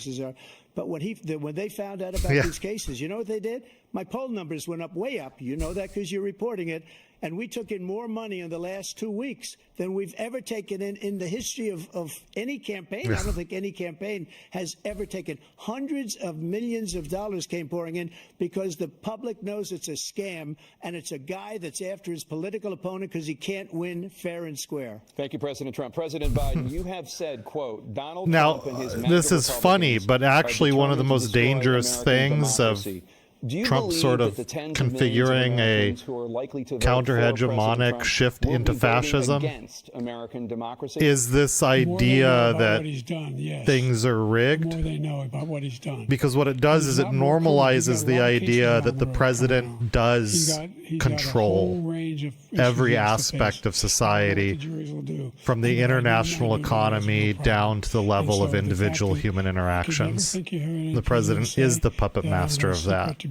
But when they found out about these cases, you know what they did? My poll numbers went up, way up. You know that because you're reporting it. And we took in more money in the last 2 weeks than we've ever taken in the history of any campaign. I don't think any campaign has ever taken. Hundreds of millions of dollars came pouring in because the public knows it's a scam and it's a guy that's after his political opponent because he can't win fair and square. Thank you, President Trump. President Biden, you have said, quote, Donald now, Trump and his this is funny, but actually one of the most dangerous things of Trump sort of configuring a counter-hegemonic shift into fascism is this idea that things are rigged. The more they know about what he's done. Because what it does is it normalizes the idea that the president does control every aspect of society, from the international economy down to the level of individual human interactions. The president is the puppet master of that.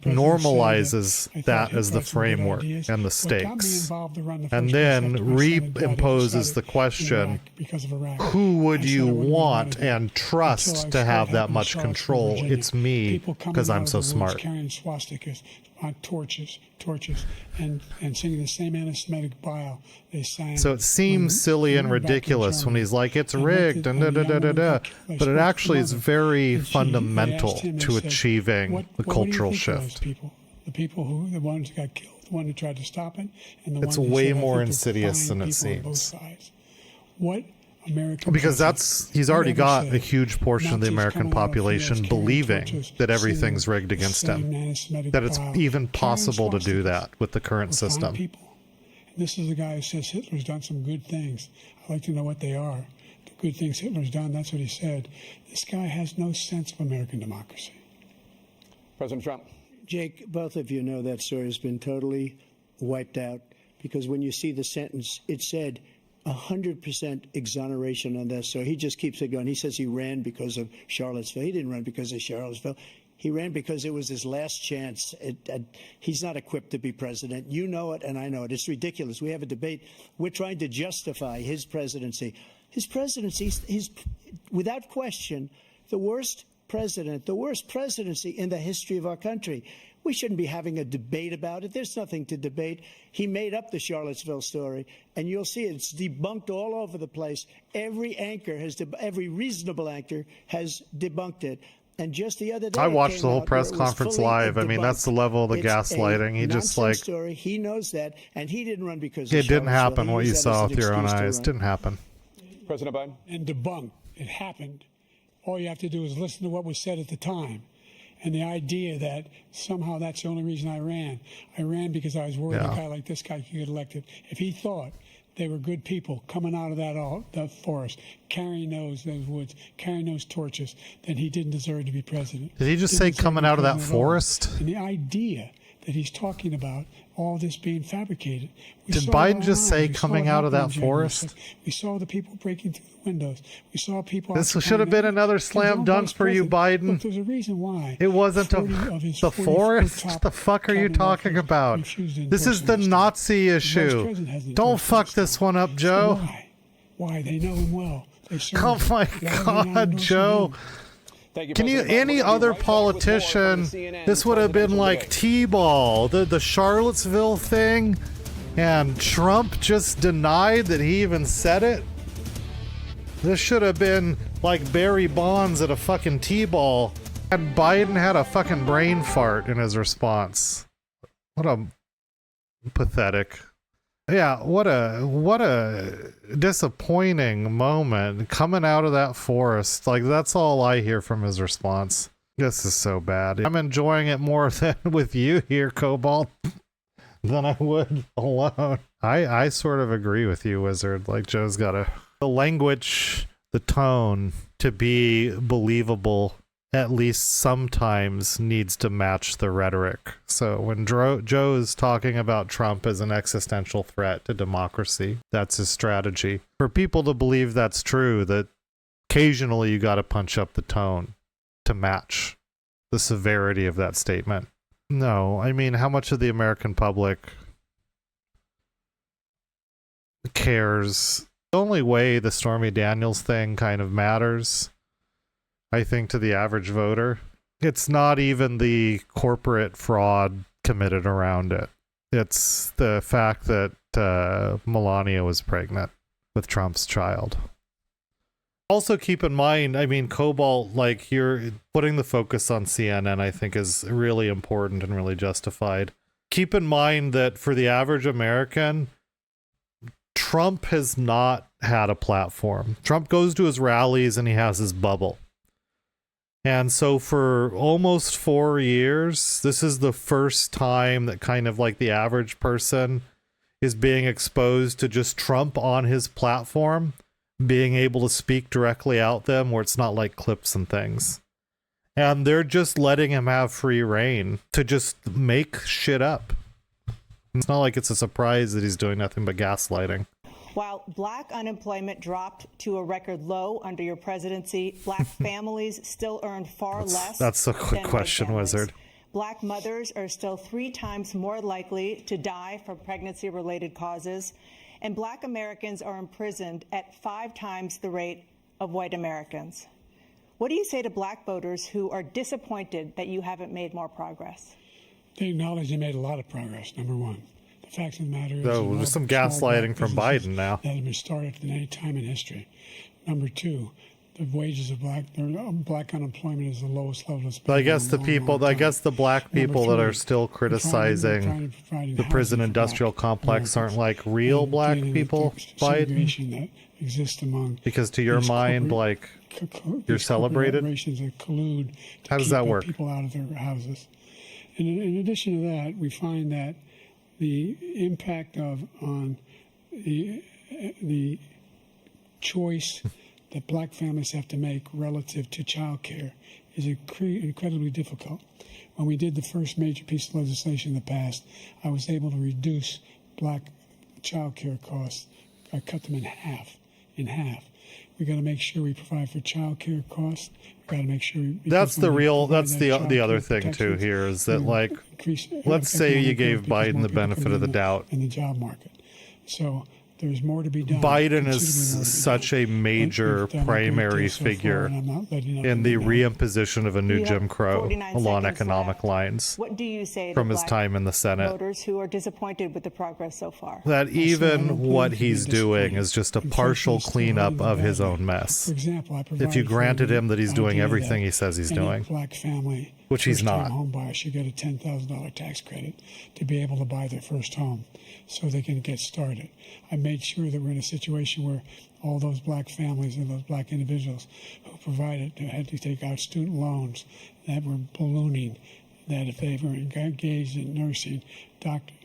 Normalizes that as the framework and the stakes, and then reimposes the question, who would you want and trust to have that much control? It's me, because I'm so smart. on torches, and singing the same anti-Semitic bile they sang. So it seems silly and ridiculous when he's like, it's rigged, and but it actually is very fundamental to achieving the cultural shift. The people who, the ones who got killed, the one who tried to stop it, and the it's one who way said, more insidious than it seems. Both sides. What American because he's already got a huge portion of the American population believing that everything's rigged against him, that it's even possible to do that with the current system. And this is the guy who says Hitler's done some good things. I'd like to know what they are. The good things Hitler's done, that's what he said. This guy has no sense of American democracy. President Trump. Jake, both of you know that story has been totally wiped out, because when you see the sentence, it said 100% exoneration on that. So he just keeps it going. He says he ran because of Charlottesville. He didn't run because of Charlottesville. He ran because it was his last chance. He's not equipped to be president. You know it, and I know it. It's ridiculous. We have a debate. We're trying to justify his presidency. His presidency is, without question, the worst president, the worst presidency in the history of our country. We shouldn't be having a debate about it. There's nothing to debate. He made up the Charlottesville story, and you'll see it's debunked all over the place. Every anchor every reasonable anchor has debunked it. And just the other day, I watched the whole press conference live. I mean, that's the level of the gaslighting. He just like story. He knows that, and he didn't run because it didn't happen. What you saw with your own eyes didn't happen. President Biden. And debunked. It happened. All you have to do is listen to what was said at the time. And the idea that somehow that's the only reason I ran. I ran because I was worried a guy like this guy could get elected. If he thought they were good people coming out of that forest, carrying those woods, carrying those torches, then he didn't deserve to be president. Did he just say coming out of that forest? And the idea that he's talking about all this being fabricated. Did Biden just say coming out of that forest? We saw the people breaking through the windows. We saw people. This should have been another slam dunk for you, Biden. Look, there's a reason why. It wasn't the forest. What the fuck are you talking about? This is the Nazi issue. Don't fuck this one up, Joe. Why? They know him well. Oh my God, Joe. Can you, any other politician, this would have been like T-ball, the Charlottesville thing, and Trump just denied that he even said it? This should have been like Barry Bonds at a fucking T-ball, and Biden had a fucking brain fart in his response. What a pathetic. Yeah, what a disappointing moment coming out of that forest. Like, that's all I hear from his response. This is so bad. I'm enjoying it more than with you here, Cobalt, than I would alone. I sort of agree with you, Wizard. Like, Joe's got the language, the tone to be believable, at least sometimes needs to match the rhetoric. So when Joe is talking about Trump as an existential threat to democracy, that's his strategy. For people to believe that's true, that occasionally you got to punch up the tone to match the severity of that statement. No, I mean, how much of the American public cares? The only way the Stormy Daniels thing kind of matters, I think, to the average voter, it's not even the corporate fraud committed around it. It's the fact that Melania was pregnant with Trump's child. Also keep in mind, I mean, Cobalt, like, you're putting the focus on CNN, I think is really important and really justified. Keep in mind that for the average American, Trump has not had a platform. Trump goes to his rallies and he has his bubble. And so for almost 4 years, this is the first time that kind of like the average person is being exposed to just Trump on his platform, being able to speak directly out them where it's not like clips and things. And they're just letting him have free reign to just make shit up. It's not like it's a surprise that he's doing nothing but gaslighting. While black unemployment dropped to a record low under your presidency, black families still earn far less. That's a quick question, Wizard. Black mothers are still 3 times more likely to die from pregnancy-related causes, and black Americans are imprisoned at 5 times the rate of white Americans. What do you say to black voters who are disappointed that you haven't made more progress? They acknowledge they made a lot of progress, number one. The fact of the matter is... Oh, there's some gaslighting from Biden now. That have been started at any time in history. Number two, the wages of black unemployment is the lowest level it's been. I guess the black people that are still criticizing the prison industrial complex aren't like real black people, Biden. That exists among because to your mind, like, you're celebrated. That how does that work? People out of their houses. And in addition to that, we find that the impact on the choice that black families have to make relative to child care is incredibly difficult. When we did the first major piece of legislation in the past, I was able to reduce black child care costs. I cut them in half. We got to make sure we provide for child care costs. We got to make sure that's the other thing too here is that, like, let's say you gave Biden the benefit of the doubt in the job market. So there's more to be done. Biden is such a major primary figure in the reimposition of a new Jim Crow along economic lines. What do you say from to his time in the Senate? Voters who are disappointed with the progress so far? That even what he's doing is just a partial cleanup of his own mess. For example, if you granted him that he's doing everything he says he's doing, black family, which he's not, home buyer should get a $10,000 tax credit to be able to buy their first home, so they can get started. I made sure that we're in a situation where all those black families and those black individuals who had to take out student loans that were ballooning, that if they were engaged in nursing,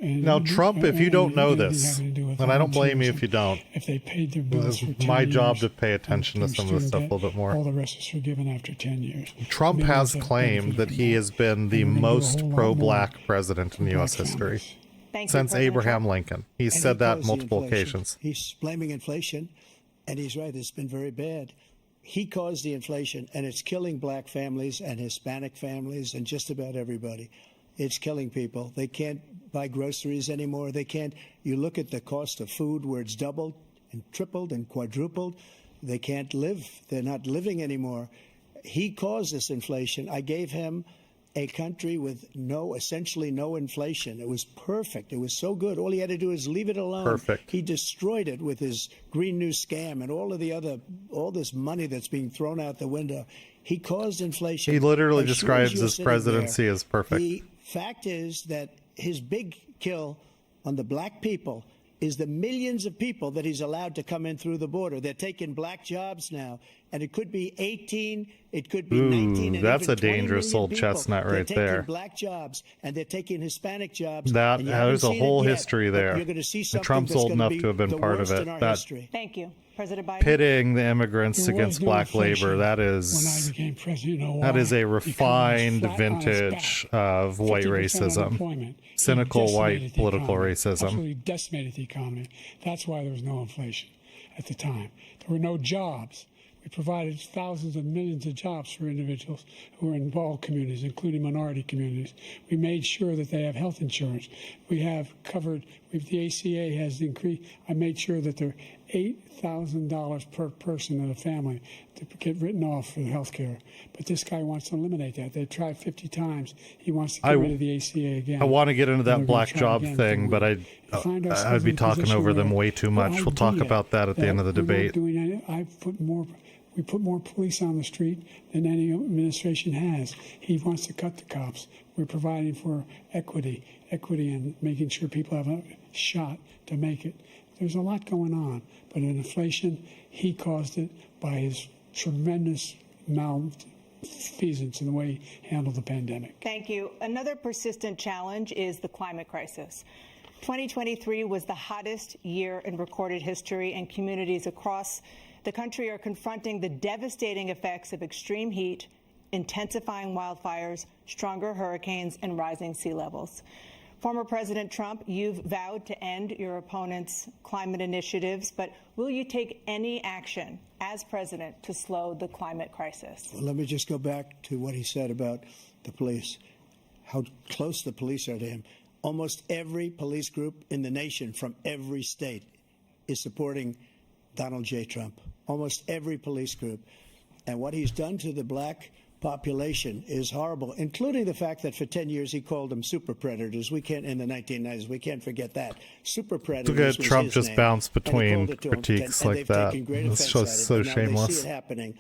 now Trump, if you don't know this, and I don't blame you if you don't, if they paid their bills for 10 my years, job to pay attention to some of this stuff a little bit more. All the rest is forgiven after 10 years. Trump has claimed that he has been the most pro-black president in U.S. history since Abraham Lincoln. He said that multiple occasions. He's blaming inflation, and he's right. It's been very bad. He caused the inflation, and it's killing black families and Hispanic families and just about everybody. It's killing people. They can't buy groceries anymore. They can't. You look at the cost of food where it's doubled and tripled and quadrupled. They can't live. They're not living anymore. He caused this inflation. I gave him a country with essentially no inflation. It was perfect. It was so good. All he had to do is leave it alone. Perfect. He destroyed it with his Green New Scam and all this money that's being thrown out the window. He caused inflation. He literally describes his presidency as perfect. The fact is that his big kill on the black people is the millions of people that he's allowed to come in through the border. They're taking black jobs now, and it could be 18, it could be 19, and that's even a dangerous old people. chestnut right they're there. taking black jobs, and they're taking Hispanic jobs. There's a whole history there. You're going to see and something Trump's that's old going enough be to have been the part of worst it. in our That history. Thank you, President Biden. Pitting the immigrants against black labor, that is a refined vintage of white racism. Cynical white political racism. Absolutely decimated the economy. That's why there was no inflation at the time. There were no jobs. We provided thousands of millions of jobs for individuals who are in all communities, including minority communities. We made sure that they have health insurance. We have covered, the ACA has increased. I made sure that they're $8,000 per person in a family to get written off for health care. But this guy wants to eliminate that. They've tried 50 times. He wants to get rid of the ACA again. I want to get into that black job thing, but I'd be talking over them way too much. We'll talk about that at the end of the debate. We put more police on the street than any administration has. He wants to cut the cops. We're providing for equity and making sure people have a shot to make it. There's a lot going on, but in inflation, he caused it by his tremendous malfeasance in the way he handled the pandemic. Thank you. Another persistent challenge is the climate crisis. 2023 was the hottest year in recorded history, and communities across the country are confronting the devastating effects of extreme heat, intensifying wildfires, stronger hurricanes, and rising sea levels. Former President Trump, you've vowed to end your opponent's climate initiatives, but will you take any action as president to slow the climate crisis? Well, let me just go back to what he said about the police, how close the police are to him. Almost every police group in the nation from every state is supporting Donald J. Trump. Almost every police group. And what he's done to the black population is horrible, including the fact that for 10 years he called them super predators. We can't, in the 1990s, we can't forget that. Super predators. Look at was Trump his just name, bounce and he between called it to him, critiques and like they've that. taken great It's offense just at it, so and now shameless. they see it happening.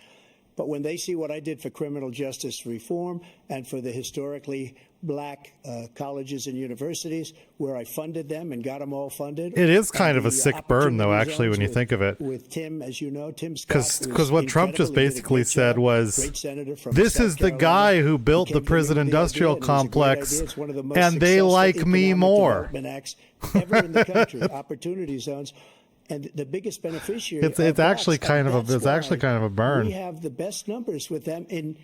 But when they see what I did for criminal justice reform and for the historically black colleges and universities, where I funded them and got them all funded. It is kind and of a the sick burn, though, opportunity actually, when you zones think of it. With Tim, as you know, Tim Scott. Because what Trump just basically said was, this South is the Carolina. guy who He built came the to me prison with the industrial idea, and it was a great complex, idea. It's one of the most and they successful like me economic more. development acts ever in the country. Opportunity zones. And the biggest beneficiary. It's actually kind of a burn. We have the best numbers with them in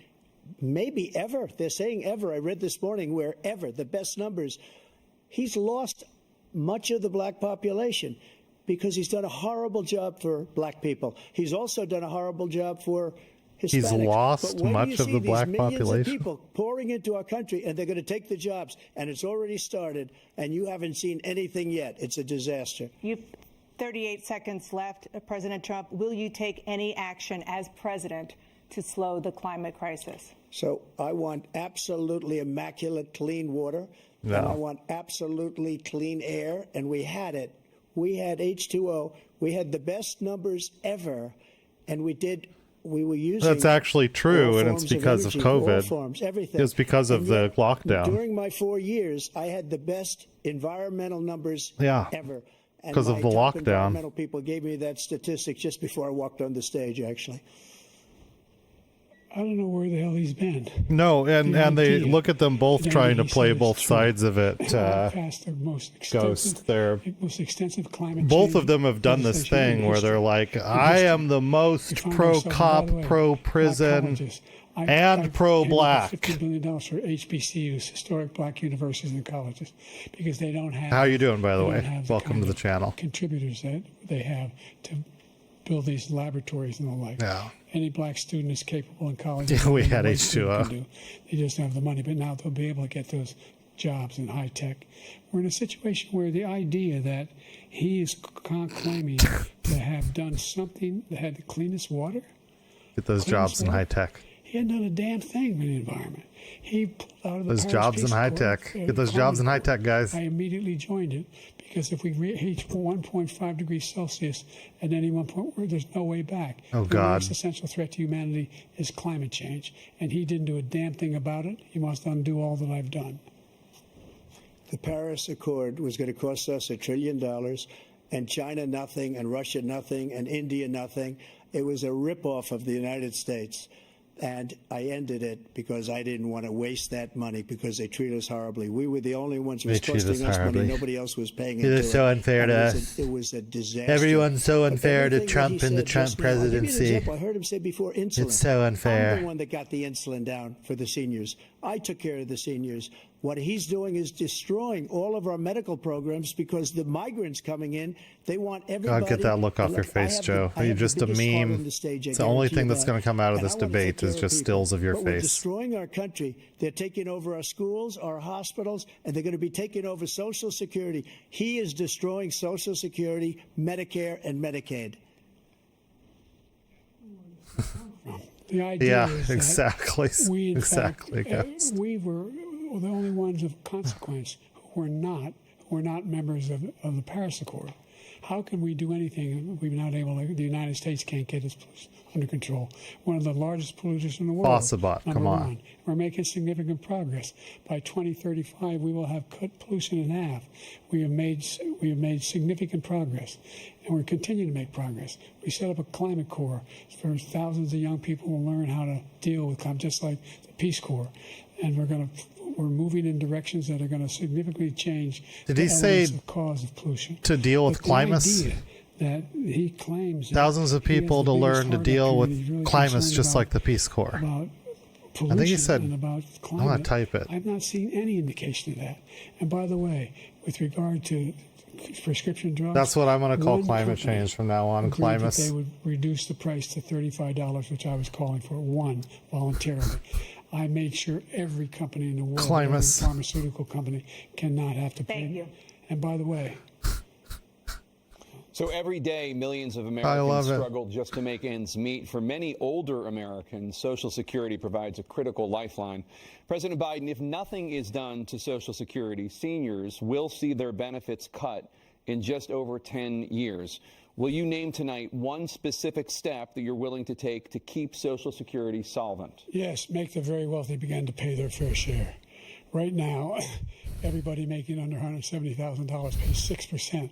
maybe ever. They're saying ever. I read this morning where ever the best numbers. He's lost much of the black population because he's done a horrible job for black people. He's also done a horrible job for Hispanics. He's lost But when much you of see the these black millions population. of people pouring into our country, and they're going to take the jobs, and it's already started, and you haven't seen anything yet. It's a disaster. 38 seconds left. President Trump, will you take any action as president to slow the climate crisis? So I want absolutely immaculate clean water, and I want absolutely clean air, and we had it. We had H2O. We had the best numbers ever, and we were using. That's actually true, and it's because of energy, all COVID. forms, everything. It's because of And the yet, lockdown. During my 4 years, I had the best environmental numbers ever. And 'Cause of the my top lockdown. Environmental people gave me that statistic just before I walked on the stage, actually. I don't know where the hell he's been. No, and they idea look at them both that trying to he play said both it's true. sides of it. Passed the most Ghost. They're most extensive climate both change of them have done this legislation in thing where they're history. like, In I history. am the most We found pro ourselves, by cop, the way, pro black prison, colleges. I and pro black. $50 billion for HBCUs, historic black universities and colleges, because they don't have. How are you doing, by the they way? don't have Welcome kind to the of channel. Contributors that they have to build these laboratories and the like. Yeah. Any black student is capable in college. Yeah, we had Any white student H2O. can do. They just don't have the money, but now they'll be able to get those jobs in high tech. We're in a situation where the idea that he is claiming to have done something that had the cleanest water. Get those jobs in high tech. He hadn't done a damn thing for the environment. He pulled out of the Those Paris jobs in Peace high Accord, tech. Get those jobs in high tech, guys. I immediately joined it because if we reach 1.5 degrees Celsius at any one point, where there's no way back. Oh, The God. next essential threat to humanity is climate change, and he didn't do a damn thing about it. He must undo all that I've done. The Paris Accord was going to cost us $1 trillion, and China nothing, and Russia nothing, and India nothing. It was a ripoff of the United States. And I ended it because I didn't want to waste that money because they treat us horribly. We were the only ones who was They treat costing us us money. horribly. Nobody else was paying It into is so unfair And to it was us. It was a disaster. Everyone's so But unfair to everything that Trump he and the said Trump just now- I'll give you an presidency. example. I heard him say before insulin. It's so unfair. I'm the one that got the insulin down for the seniors. I took care of the seniors. What he's doing is destroying all of our medical programs because the migrants coming in, they want everybody. God, get that look off your face, Joe. You're just a meme. It's the only thing that's going to come out of this debate is just stills of your But we're face. destroying our country. They're taking over our schools, our hospitals, and they're going to be taking over Social Security. He is destroying Social Security, Medicare, and Medicaid. The idea Yeah, is that exactly. we, in Exactly, fact, guys. we were the only ones of consequence who were not members of the Paris Accord. How can we do anything if we're not able to, the United States can't get its under control? One of the largest polluters in the world. Possibot, number come on. one. We're making significant progress. By 2035, we will have cut pollution in half. We have made significant progress, and we're continuing to make progress. We set up a climate corps for thousands of young people to learn how to deal with climate, just like the Peace Corps. And we're moving in directions that are going to significantly change Did the he say elements of cause of pollution. to deal with But the climate? idea that he claims that Thousands of he has people the to biggest learn to heart deal up there with and he's really climates concerned just about- like the Peace Corps. about I think he pollution said, and about I'm climate. going to type it. I've not seen any indication of that. And by the way, with regard to prescription drugs, That's what I'm going to call one climate company change from now on. agreed that Climates. they would reduce the price to $35, which I was calling for, one, voluntarily. I made sure every company in the world, every Climates. pharmaceutical company, cannot have to pay. Thank you. And by the way, So every day, millions of Americans struggle just to make ends meet. For many older Americans, Social Security provides a critical lifeline. President Biden, if nothing is done to Social Security, seniors will see their benefits cut in just over 10 years. Will you name tonight one specific step that you're willing to take to keep Social Security solvent? Yes, make the very wealthy begin to pay their fair share. Right now, everybody making under $170,000 pays 6%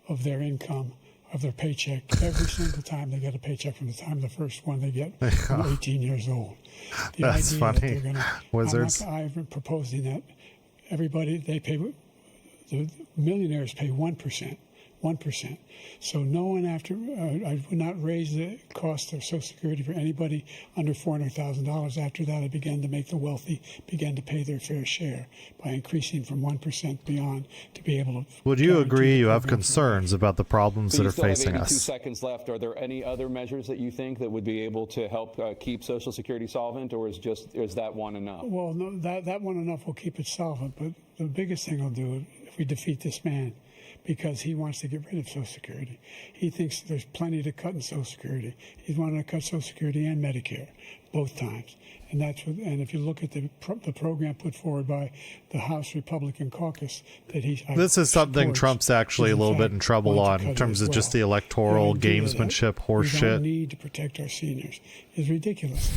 of their income, of their paycheck, every single time they get a paycheck from the time the first one they get from 18 years old. That's funny. Wizards. I've been proposing that everybody, the millionaires pay 1%. 1%. So no one I would not raise the cost of Social Security for anybody under $400,000. After that, I began to make the wealthy begin to pay their fair share by increasing from 1% beyond to be able to. Would you agree you have concerns about the problems that are facing us? 2 seconds left. Are there any other measures that you think that would be able to help keep Social Security solvent, or is that one enough? Well, no, that one enough will keep it solvent. But the biggest thing I'll do if we defeat this man, because he wants to get rid of Social Security. He thinks there's plenty to cut in Social Security. He's wanting to cut Social Security and Medicare, both times. And and if you look at the program put forward by the House Republican caucus, this is something Trump's actually a little bit in trouble on in terms of just the electoral gamesmanship horseshit. We don't need to protect our seniors. It's ridiculous.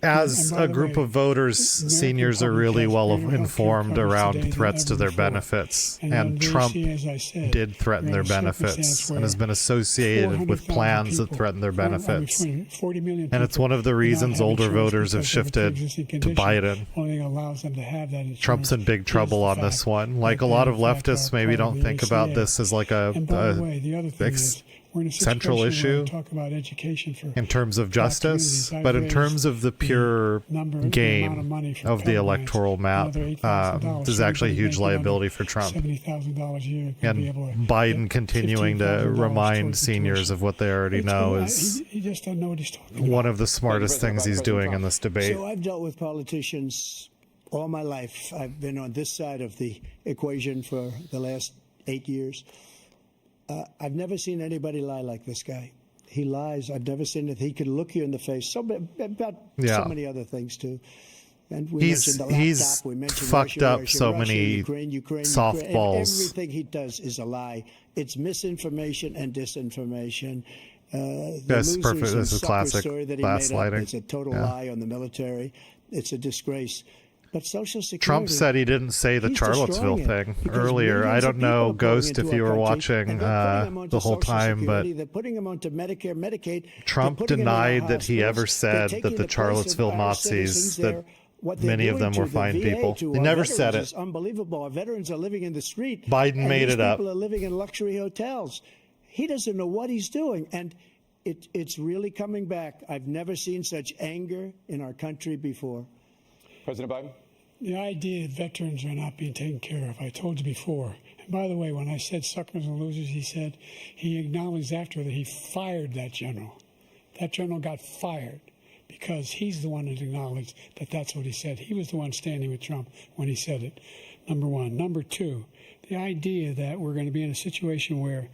As a group of voters, seniors are really well informed around threats to their benefits, and Trump did threaten their benefits and has been associated with plans that threaten their benefits. And it's one of the reasons older voters have shifted to Biden. Trump's in big trouble on this one. Like a lot of leftists maybe don't think about this as like a central issue in terms of justice, but in terms of the pure game of the electoral map, there's actually a huge liability for Trump. And Biden continuing to remind seniors of what they already know is one of the smartest things he's doing in this debate. So I've dealt with politicians all my life. I've been on this side of the equation for the last 8 years. I've never seen anybody lie like this guy. He lies. I've never seen it. He can look you in the face. So many other things too. And he's fucked up so many softballs. Everything he does is a lie. It's misinformation and disinformation. That's perfect. This is classic gaslighting. It's a total lie on the military. It's a disgrace. But Social Security, Trump said he didn't say the Charlottesville thing earlier. I don't know, Ghost, if you were watching the whole time, but Medicare, Medicaid, Trump denied that he ever said that the Charlottesville Nazis, that many of them were fine people. He never said it. It's unbelievable. Our veterans are living in the street. Biden made it up. People are living in luxury hotels. He doesn't know what he's doing. And it's really coming back. I've never seen such anger in our country before. President Biden? The idea that veterans are not being taken care of, I told you before. And by the way, when I said suckers and losers, he acknowledged after that he fired that general. That general got fired because he's the one that acknowledged that that's what he said. He was the one standing with Trump when he said it, number one. Number two, the idea that we're going to be in a situation where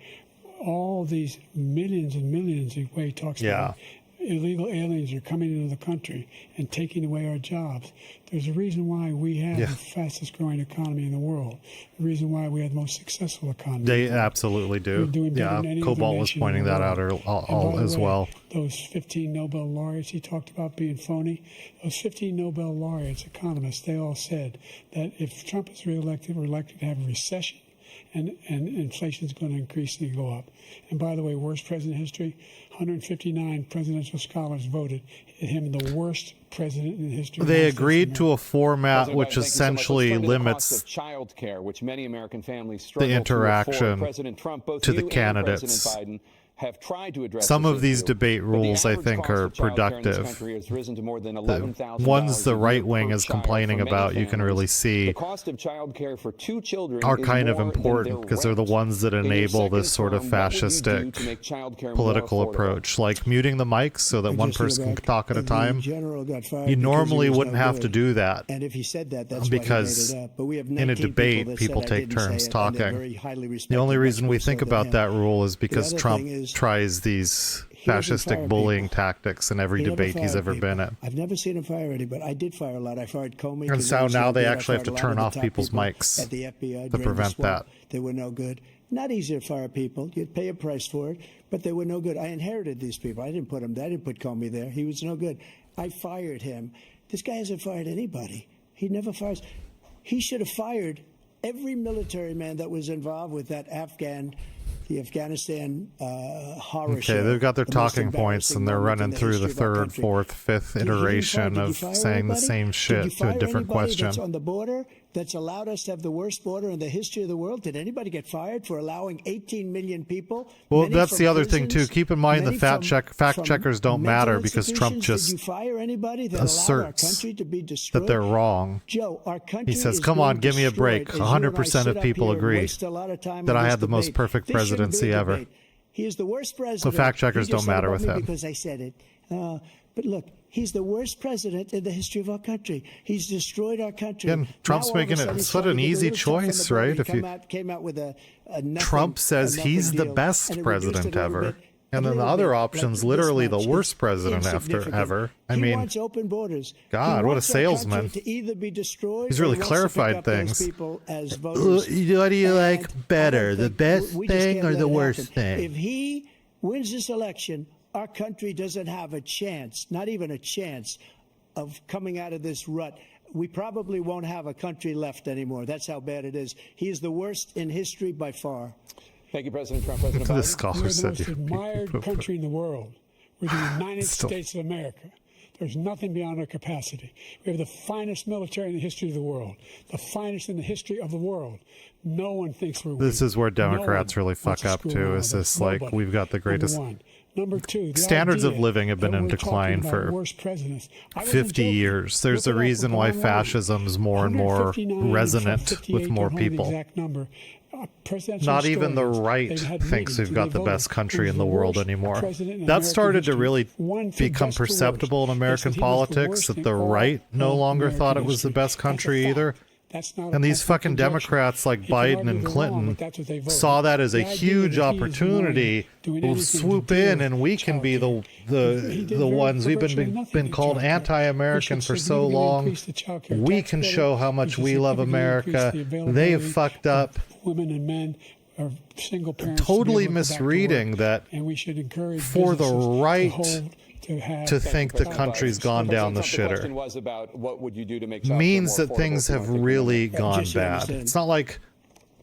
all these millions and millions, the way he talks about illegal aliens are coming into the country and taking away our jobs. There's a reason why we have the fastest growing economy in the world. The reason why we have the most successful economy. They absolutely do. Cobalt was pointing that out as well. Those 15 Nobel laureates he talked about being phony, those 15 Nobel laureates, economists, they all said that if Trump is reelected, we're likely to have a recession. And inflation is going to increasingly go up. And by the way, worst president in history, 159 presidential scholars voted him the worst president in history. They agreed to a format which essentially limits child care, which many American families the interaction to the candidates. have tried to address some this of these issue, debate but the rules, I average think, cost are of childcare in this productive. country has risen to more than The $11,000 ones the a right year wing per is child. complaining For many about, you can families, really see, the cost of childcare for 2 children are is kind of more than important their because they're the rent. ones that In your enable second this sort of term, what would you do fascistic to make childcare political more affordable? approach, like muting the mics so that one Just go person can back. talk at a The time. general got fired You because he normally was wouldn't no have to good. do that. And if he said that, that's Because why he made it up. But we have in a 19 debate, that people said I take didn't say turns it, and they're talking. very highly The respected, only much reason we more think so than about him. that rule is because other Trump thing is, tries these he doesn't fascistic fire bullying people. tactics in every He never debate he's fired ever people. been in. I've never seen him fire anybody. I did fire a lot. I fired Comey. And 'cause so he was now no they good. I actually have fired to a lot turn of the off top people's people mics at the FBI to during the prevent swamp. that. They were no good. Not easy to fire people. You'd pay a price for it, but they were no good. I inherited these people. I didn't put them there. I didn't put Comey there. He was no good. I fired him. This guy hasn't fired anybody. He never fires. He should have fired every military man that was involved with that the Afghanistan horror show. Okay, they've got their The most talking points, embarrassing and they're moment in running through the history of our third, country. fourth, fifth Did he fire- iteration did you of fire saying the anybody? same Did you shit to a fire different anybody question. that's on the border that's allowed us to have the worst border in the history of the world? Did anybody get fired for allowing 18 million people? Well, many that's from the other thing, prisons, too. Keep in mind the many fact from checkers don't mental matter because Trump institutions? just Did you fire anybody that allowed our asserts country to be destroyed? that they're wrong. Joe, our country He says, is come being on, give me a break. destroyed as you and I 100% sit of up people here and agree waste a lot of time that on I this had the most debate. perfect This shouldn't be a presidency ever. debate. He is the worst president. So fact checkers He just don't matter said with about me him. because I said it. But look, he's the worst president in the history of our country. He's destroyed our country. Again, Trump's Now, all of a making it sudden, he's such trying an to get a easy little tough on the choice, border. right? He If you came out with a nothing, Trump says a nothing he's the deal, best and it reduced president it a little ever. bit. And A then the little other bit, option's like literally this the much. worst It's president insignificant. ever. I He mean, wants open borders. God, He what a wants our country salesman. to either be destroyed He's or really he wants to pick clarified up those things. people as voters. What do you And like I better, don't the think best we just thing can't or let the it worst happen. thing? If he wins this election, our country doesn't have a chance, not even a chance, of coming out of this rut. We probably won't have a country left anymore. That's how bad it is. He is the worst in history by far. Thank you, President Trump. President The Biden. scholar We're the said most admired country in the world. We're the United Still. States of America. There's nothing beyond our capacity. We have the finest military in the history of the world, the finest in the history of the world. No one thinks we're weak. This is where Democrats No one really wants fuck to up screw too. around Is with this us. like Nobody. we've got the greatest Number one. Number two, the standards of idea living have been that in we're decline talking about for worst presidents. I wasn't 50 joking. years. There's Look a it up. reason Go why online. fascism's more and more 159 resonant from 58, with more don't hold the people. exact number. Presidential Not even the historians, right they've had thinks meetings we've and got they the voted best country who's in the world worst anymore. president in That American started to history. really One from become best to worst. perceptible in They American said he was the politics worst that in the all right no of longer American thought it was the history. best That's a country fact. either. That's not And a- these that's a fucking conjecture. Democrats like You can Biden argue and they're wrong, Clinton but that's what they voted. saw that as a The idea huge that he's the one opportunity. doing We'll anything to swoop deal in with and we can be childcare. He did the very- ones we've virtually been nothing to called childcare. anti-American He should for so significantly long. increase the childcare We tax can credit. show how He much should we love significantly increase America. the They've availability fucked of up. Women and men or single parents Totally to be able to go back to misreading work. that And we should encourage for the businesses right to think the President country's Biden. gone down the President Trump, the question shitter was about what would you do to make childcare means more that affordable things for have low-income really families. gone Just so you bad. understand. It's not like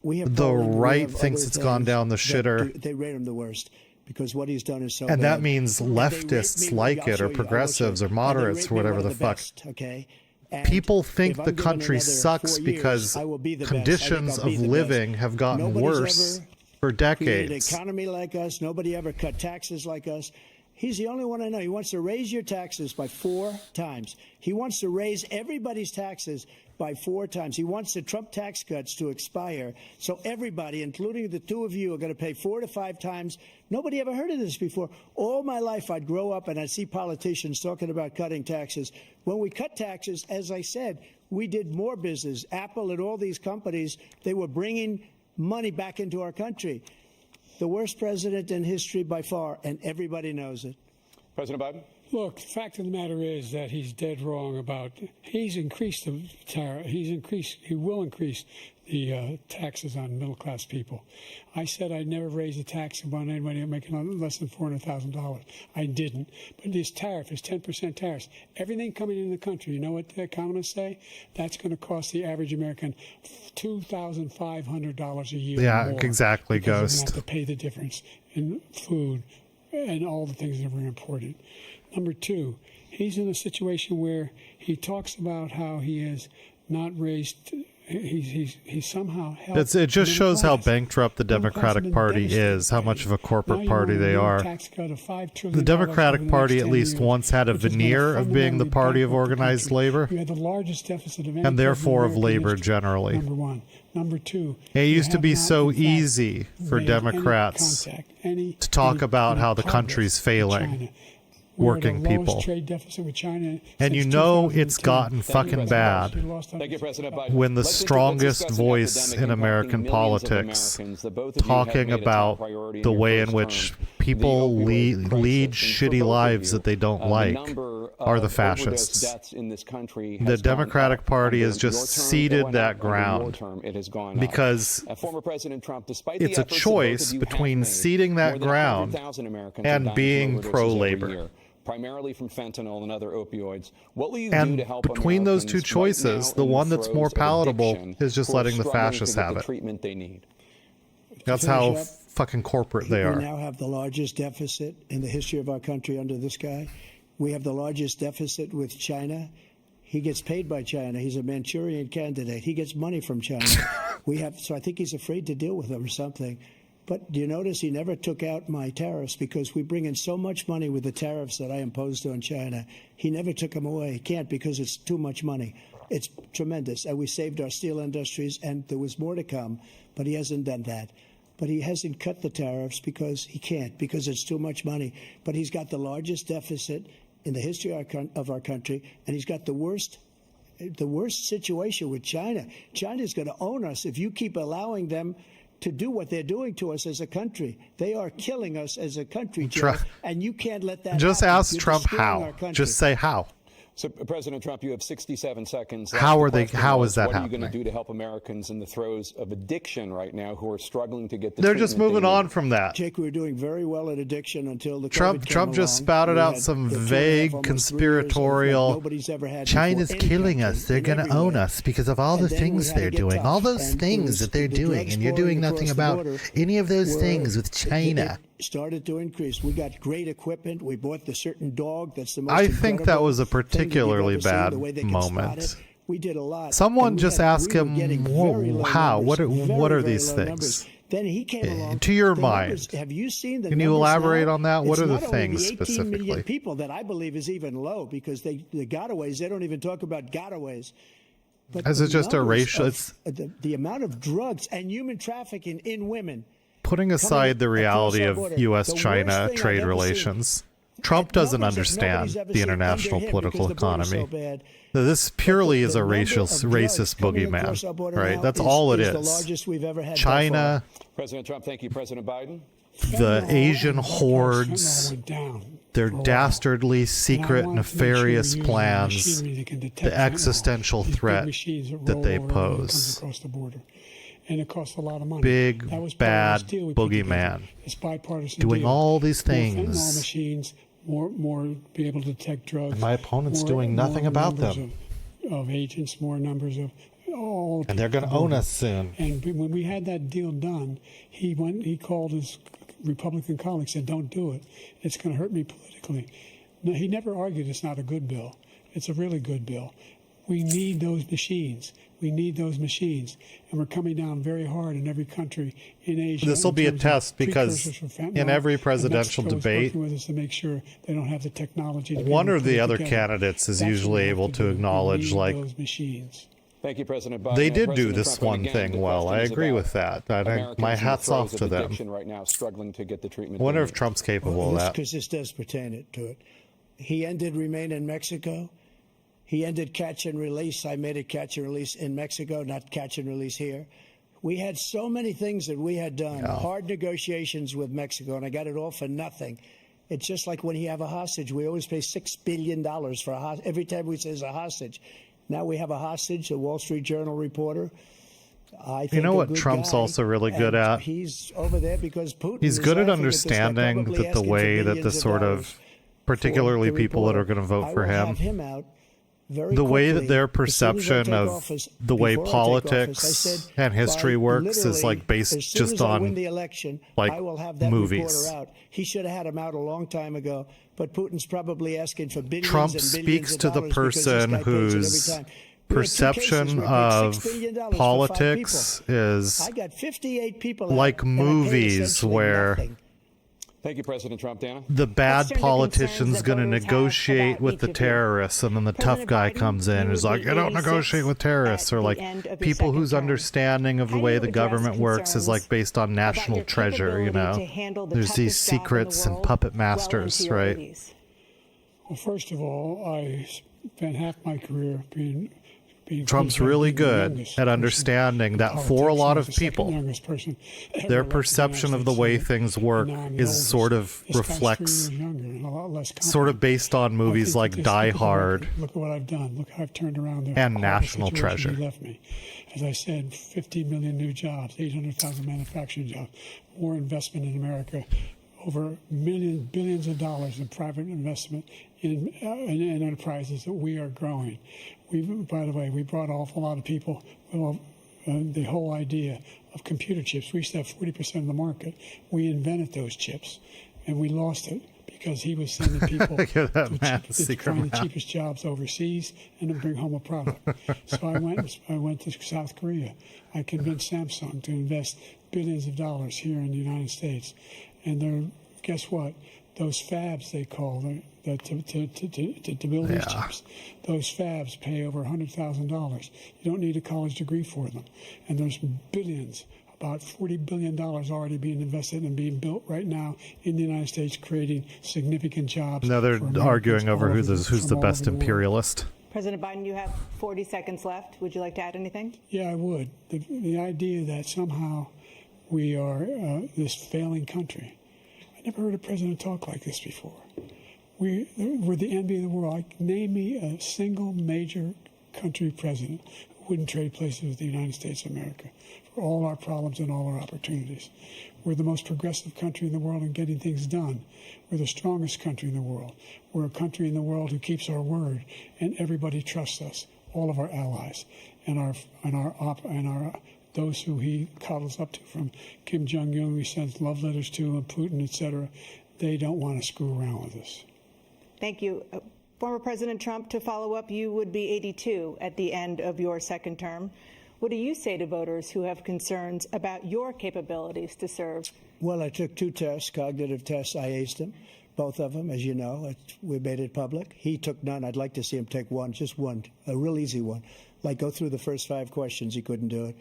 We have the Poland, we right have thinks other it's gone things down the that shitter. they rate him the worst because what he's done is so And that bad. means And they rate leftists me- like I'll it, or show you, I will progressives, show or you. moderates, And they or rate me whatever one the of fuck. best, okay? And People think if I'm the given country another sucks 4 years, because I will be the best. I think conditions I'll be of the living best. have gotten Nobody's worse ever for created an decades. economy like us. Nobody ever cut taxes like us. He's the only one I know. He wants to raise your taxes by 4 times. He wants to raise everybody's taxes by 4 times. He wants the Trump tax cuts to expire. So everybody, including the two of you, are going to pay 4 to 5 times. Nobody ever heard of this before. All my life, I'd grow up and I'd see politicians talking about cutting taxes. When we cut taxes, as I said, we did more business. Apple and all these companies, they were bringing money back into our country. The worst president in history by far, and everybody knows it. President Biden? Look, the fact of the matter is that he's dead wrong about. He's increased the tariff. He will increase the taxes on middle class people. I said I'd never raise a tax on anybody making less than $400,000. I didn't. But this tariff is 10% tariffs. Everything coming in the country, you know what the economists say? That's going to cost the average American $2,500 a year. Yeah, more exactly, because Ghost. they're going to have to pay the difference in food and all the things that were important. Number two, he's in a situation where he talks about how he has not raised he somehow helped. It just shows how class. bankrupt the Middle class have Democratic been Party devastated is, how by much it. of a corporate Now you party want they a are. tax cut of $5 trillion The Democratic over the Party next at 10 least years, once had a which is gonna veneer of being the fundamentally party of bankrupt the organized country. labor, You had the largest deficit of any and therefore of president in labor American history, generally. Number one. Number two, It you used to have be not, so in fact, easy for made any Democrats contact, to talk about how the country's failing. China. Working We're at the people. lowest trade deficit with China And since you know 2010. it's gotten fucking bad We lost Thank you, President Biden. when the Let's strongest discuss an voice epidemic in American impacting millions of politics Americans that both of you have talking made a top about priority in the your way in first which term. people The opioid lead crisis. And for shitty both of lives you, that they don't the like number are the of fascists. overdose deaths in this country The has gone Democratic up. Party Under has just your term, it ceded went that up. Under your ground term, it has gone up. because Former President Trump, despite it's the a efforts that both choice of you have between made, ceding that more than ground 100,000 Americans and are dying being from overdoses pro-labor. every year, primarily from fentanyl and other opioids. What will you And do to help between those two Americans choices, right now the in one that's throes more of palatable addiction is just who are letting the struggling fascists to get have the it. treatment they need? That's finish how up, fucking corporate they We are. now have the largest deficit in the history of our country under this guy. We have the largest deficit with China. He gets paid by China. He's a Manchurian candidate. He gets money from China. So I think he's afraid to deal with them or something. But do you notice he never took out my tariffs because we bring in so much money with the tariffs that I imposed on China. He never took them away. He can't because it's too much money. It's tremendous. And we saved our steel industries, and there was more to come, but he hasn't done that. But he hasn't cut the tariffs because he can't, because it's too much money. But he's got the largest deficit in the history of our country, and he's got the worst situation with China. China's going to own us if you keep allowing them to do what they're doing to us as a country. They are killing us as a country, Joe, and you can't let that Just happen. ask You're Trump destroying our how. country. Just say how. So, President Trump, you have 67 seconds. How The are they? question How was, is that what happening? are you going to do to help Americans in the throes of addiction right now who are struggling to get the They're treatment just moving they on need? from that. Jake, we were doing very well at addiction until the Trump just spouted out some vague, conspiratorial, China's killing us. They're going to own us because of all the things they're doing. All those things that they're doing, and you're doing nothing about any of those things with China. Started to increase. We got great equipment. We bought the certain dog that's the most I think that was a incredible thing that you've particularly ever seen, bad the way they can moment. spot it. We did a lot. Someone And we just had- ask we were him, getting "Whoa, very low how? numbers, What are very these low things?" numbers. Then he came along. To your The mind. numbers, have you seen the Can you numbers elaborate now? on that? What It's are the not only things 18 specifically? million people that I believe is even low because the gotaways, they don't even talk about gotaways. But Is the it just a numbers racial- of- the amount of drugs and human trafficking in women. Putting aside the across reality our of border. The U.S.-China worst thing trade I've ever relations, Trump doesn't understand the international political economy. This purely is a racist boogeyman, right? That's all it is. China, President Trump, thank you. President Biden? the Asian hordes, their dastardly, secret, nefarious plans, the existential threat that they pose. And it costs a lot of money. Big, That was part of bad this deal we put together. boogeyman It's bipartisan doing deal. all these More things. fentanyl machines, more be able to detect drugs. And my opponent's more- doing nothing more about numbers them. Of agents, more numbers of all. And they're going to own us soon. And when we had that deal done, he called his Republican colleagues, said, "Don't do it. It's going to hurt me politically." No, he never argued it's not a good bill. It's a really good bill. We need those machines. We need those machines. And we're coming down very hard in every country in Asia. This will in be a terms of test because precursors for fentanyl. in every And presidential Mexico is debate, working with us to make sure they don't have the technology to be one able or to the put it other together. candidates is That's what usually we have able to to do. We acknowledge, need like, those machines. Thank you, President Biden. they did do President this Trump, and one again, thing the well. I question is agree about with that. Americans My in the hat's throes off of to them. addiction right now, struggling to get the treatment. I wonder they if need. Trump's capable of that. Because this does pertain to it. He ended Remain in Mexico. He ended catch and release. I made it catch and release in Mexico, not catch and release here. We had so many things that we had done, hard negotiations with Mexico, and I got it all for nothing. It's just like when you have a hostage. We always pay $6 billion for a hostage. Every time we say it's a hostage. Now we have a hostage, a Wall Street Journal reporter. I think You know a what good Trump's guy, also really good and at? He's over there because Putin He's is good at laughing this guy, understanding probably that the asking for way that the billions of sort dollars of, particularly for the people that are reporter. going to vote I for will have him, him out very the way quickly. that their As soon as I perception take of office, the way before I take office, politics I said, and history by works is literally, like based as soon just as I on win the election, like I will have that movies. reporter out. He should have had him out a long time ago, but Putin's probably asking for billions Trump and billions speaks of to the dollars because this person guy pays it every who's time. perception of politics is I got 58 people like movies where Thank you, President Trump. Dana? the bad politician's going to negotiate with the terrorists, and then the tough guy comes in and is like, you don't negotiate with terrorists, or like people whose understanding of the way the government works is like based on national treasure, you know. There's these secrets and puppet masters, right? Well, first of all, I spent half my career being Trump's really good at understanding that for a lot of people, their perception of the way things work is sort of reflects, sort of based on movies like Die Hard Look at what I've done. Look how I've turned around the and National Treasure. He left me. As I said, 50 million new jobs, 800,000 manufacturing jobs, more investment in America, over billions of dollars in private investment in enterprises that we are growing. By the way, we brought an awful lot of people. Well, the whole idea of computer chips. We used to have 40% of the market. We invented those chips, and we lost it because he was sending people to find the cheapest jobs overseas and then bring home a product. So I went to South Korea. I convinced Samsung to invest billions of dollars here in the United States. And guess what? Those fabs, they call them, to build these chips, those fabs pay over $100,000. You don't need a college degree for them. And there's billions, about $40 billion already being invested and being built right now in the United States, creating significant jobs. Now they're arguing over who's the best imperialist. President Biden, you have 40 seconds left. Would you like to add anything? Yeah, I would. The idea that somehow we are this failing country. I never heard a president talk like this before. We're the envy of the world. Name me a single major country president who wouldn't trade places with the United States of America for all our problems and all our opportunities. We're the most progressive country in the world in getting things done. We're the strongest country in the world. We're a country in the world who keeps our word, and everybody trusts us, all of our allies, and those who he coddles up to, from Kim Jong-un, he sends love letters to, and Putin, etc. They don't want to screw around with us. Thank you. Former President Trump, to follow up, you would be 82 at the end of your second term. What do you say to voters who have concerns about your capabilities to serve? Well, I took 2 tests, cognitive tests. I aced them, both of them, as you know. We made it public. He took none. I'd like to see him take one, just one, a real easy one. Like go through the first 5 questions. He couldn't do it.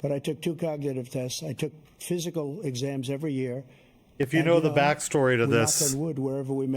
But I took 2 cognitive tests. I took physical exams every year. If you know the backstory to this,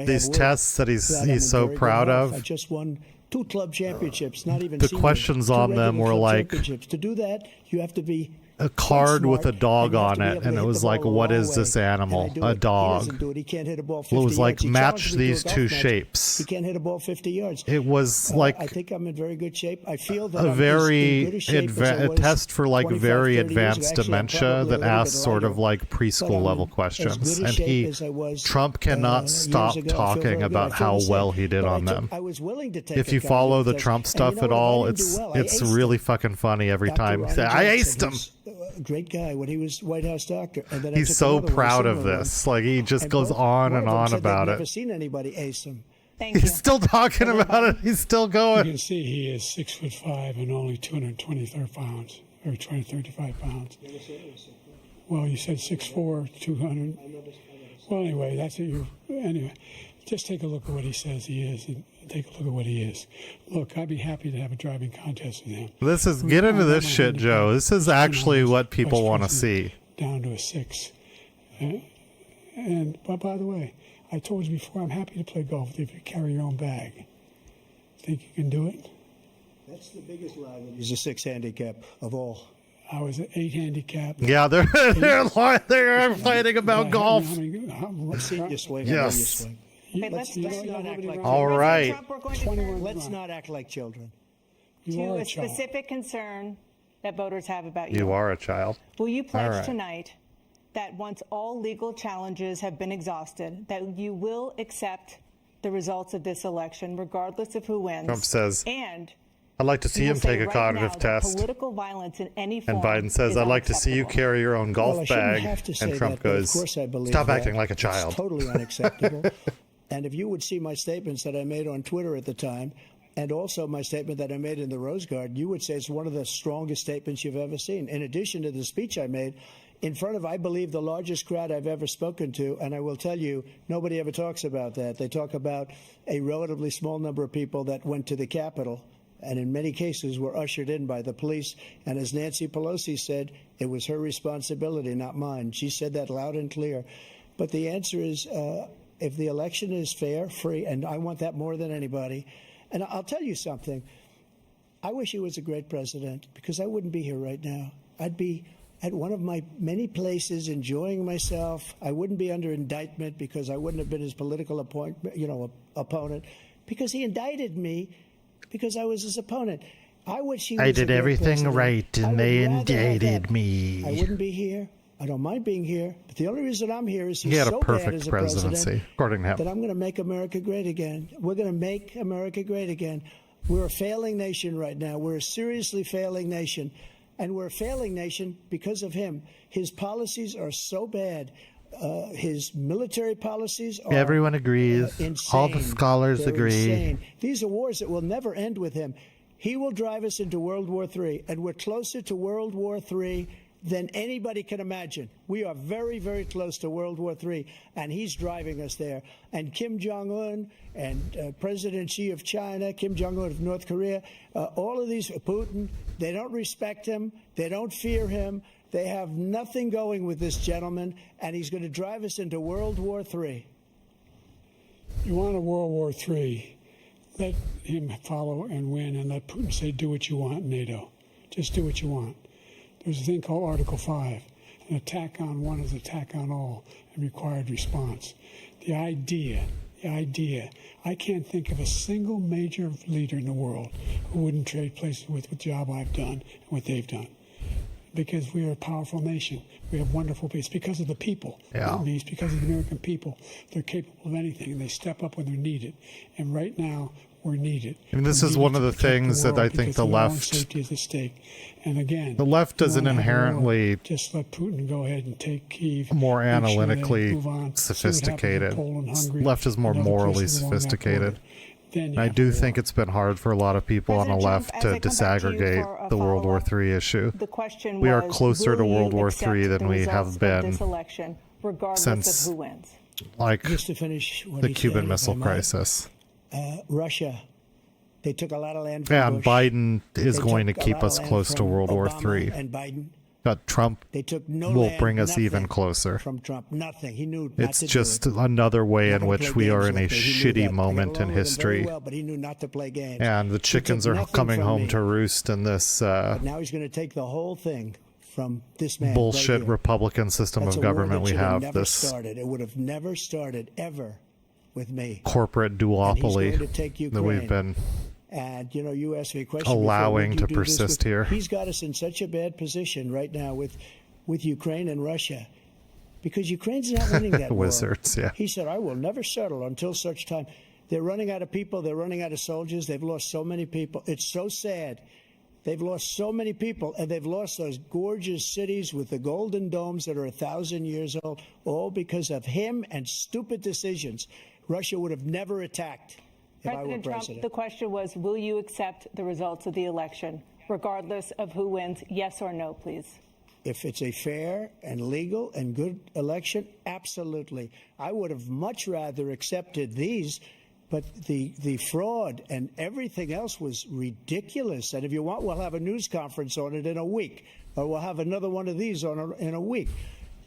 these tests that he's so proud of, I just won 2 club championships, not even the questions on them were like, to do that, you have to be a card with a dog on it, and it was like, what is this animal? A dog. He can't hit a ball 50 It was like, yards. match these 2 shapes. He can't hit a ball 50 yards. It was like I think I'm in very good shape. I feel that a test for like very advanced dementia that asks sort of like preschool level questions, and Trump cannot stop talking about how well he did on them. If you follow the Trump stuff at all, it's really fucking funny every time. I aced him. A great guy when he was White House doctor. And then he's so proud of this. Like, he just goes on and on about it. I've never seen anybody ace him. He's still talking about it. He's still going. You can see he is 6'5" and only 223 pounds, or 235 pounds. Well, you said 6'4", 200. Well, anyway, that's it. Anyway, just take a look at what he says he is, and take a look at what he is. Look, I'd be happy to have a driving contest with him. Get into this shit, Joe. This is actually what people want to see. Down to a 6. But by the way, I told you before, I'm happy to play golf if you carry your own bag. Think you can do it? That's the biggest lie. He's a 6 handicap of all. I was an 8 handicap. Yeah, they're fighting about golf. I've seen you swing. Yes. Let's not act like all right. Let's not act like children. To a specific concern that voters have about you. You are a child. Will you pledge tonight that once all legal challenges have been exhausted, that you will accept the results of this election, regardless of who wins? Trump says, and I'd like to see him take a cognitive test. Political violence in any form and Biden says, I'd like to see you carry your own golf bag. And Trump goes, stop acting like a child. It's totally unacceptable. And if you would see my statements that I made on Twitter at the time, and also my statement that I made in the Rose Garden, you would say it's one of the strongest statements you've ever seen. In addition to the speech I made in front of, I believe, the largest crowd I've ever spoken to, and I will tell you, nobody ever talks about that. They talk about a relatively small number of people that went to the Capitol, and in many cases were ushered in by the police. And as Nancy Pelosi said, it was her responsibility, not mine. She said that loud and clear. But the answer is, if the election is fair, free, and I want that more than anybody. And I'll tell you something. I wish he was a great president, because I wouldn't be here right now. I'd be at one of my many places enjoying myself. I wouldn't be under indictment because I wouldn't have been his political opponent, because he indicted me because I was his opponent. I wish he was I did everything president. right, and they indicted me. I wouldn't be here. I don't mind being here, but the only reason I'm here is He had so a perfect bad as a presidency, president according to him. that I'm going to make America great again. We're going to make America great again. We're a failing nation right now. We're a seriously failing nation, and we're a failing nation because of him. His policies are so bad. His military policies are Everyone agrees. insane. All the scholars They're agree. insane. These are wars that will never end with him. He will drive us into World War III, and we're closer to World War III than anybody can imagine. We are very, very close to World War III, and he's driving us there. And Kim Jong-un and President Xi of China, Kim Jong-un of North Korea, all of these, Putin, they don't respect him. They don't fear him. They have nothing going with this gentleman, and he's going to drive us into World War III. You want a World War III, let him follow and win, and let Putin say, do what you want, NATO. Just do what you want. There's a thing called Article 5. An attack on one is an attack on all, and required response. The idea, I can't think of a single major leader in the world who wouldn't trade places with the job I've done and what they've done. Because we are a powerful nation. We have wonderful people. It's because of the people. Yeah. It means because of the American people. They're capable of anything, and they step up when they're needed. And right now, we're needed. I mean, this We're is needed one of to the protect things that world I think because the our own left, safety is at stake. And again, the left you doesn't wanna have a war, inherently just let Putin go ahead and take Kyiv. more make sure they analytically move on, see what happens in sophisticated. Poland, Hungary, Left is more and other morally places along that sophisticated. border. Then you And I have do a think war. it's been hard for a lot of people on the President Trump, left as to I come back to you disaggregate for a the World War follow-up, III issue. The question We are was, closer to will World you War accept III than the we have results of been this election, regardless since, of who wins? like, Just to finish what the he Cuban said, if Missile I might, Crisis. Russia, they took a lot of land from And Bush. Biden is They going to took a keep lot of us land close to from World War Obama III. and Biden. But Trump They took no will land, bring us nothing even closer. from Trump. Nothing. He knew not It's to just do it. another way Not in gonna which play we are games in a with me. He knew that. shitty I got moment in along with him very history. well, but he knew not to play games. And the He chickens took are nothing coming from home me. to roost in this But now he's going to take the whole thing from this man. bullshit right here. Republican system That's of a war government that we should have have, never this started. It would have never started ever with me. corporate And he's duopoly going to take that we've Ukraine. been And, you know, you asked me a question allowing before, to would you do this persist with- here. He's got us in such a bad position right now with Ukraine and Russia, because Ukraine's not winning that war. Wizards, yeah. He said, I will never settle until such time. They're running out of people. They're running out of soldiers. They've lost so many people. It's so sad. They've lost so many people, and they've lost those gorgeous cities with the golden domes that are 1,000 years old, all because of him and stupid decisions. Russia would have never attacked if I were President Trump, president. the question was, will you accept the results of the election, regardless of who wins? Yes or no, please. If it's a fair and legal and good election, absolutely. I would have much rather accepted these, but the fraud and everything else was ridiculous. And if you want, we'll have a news conference on it in a week, or we'll have another one of these in a week.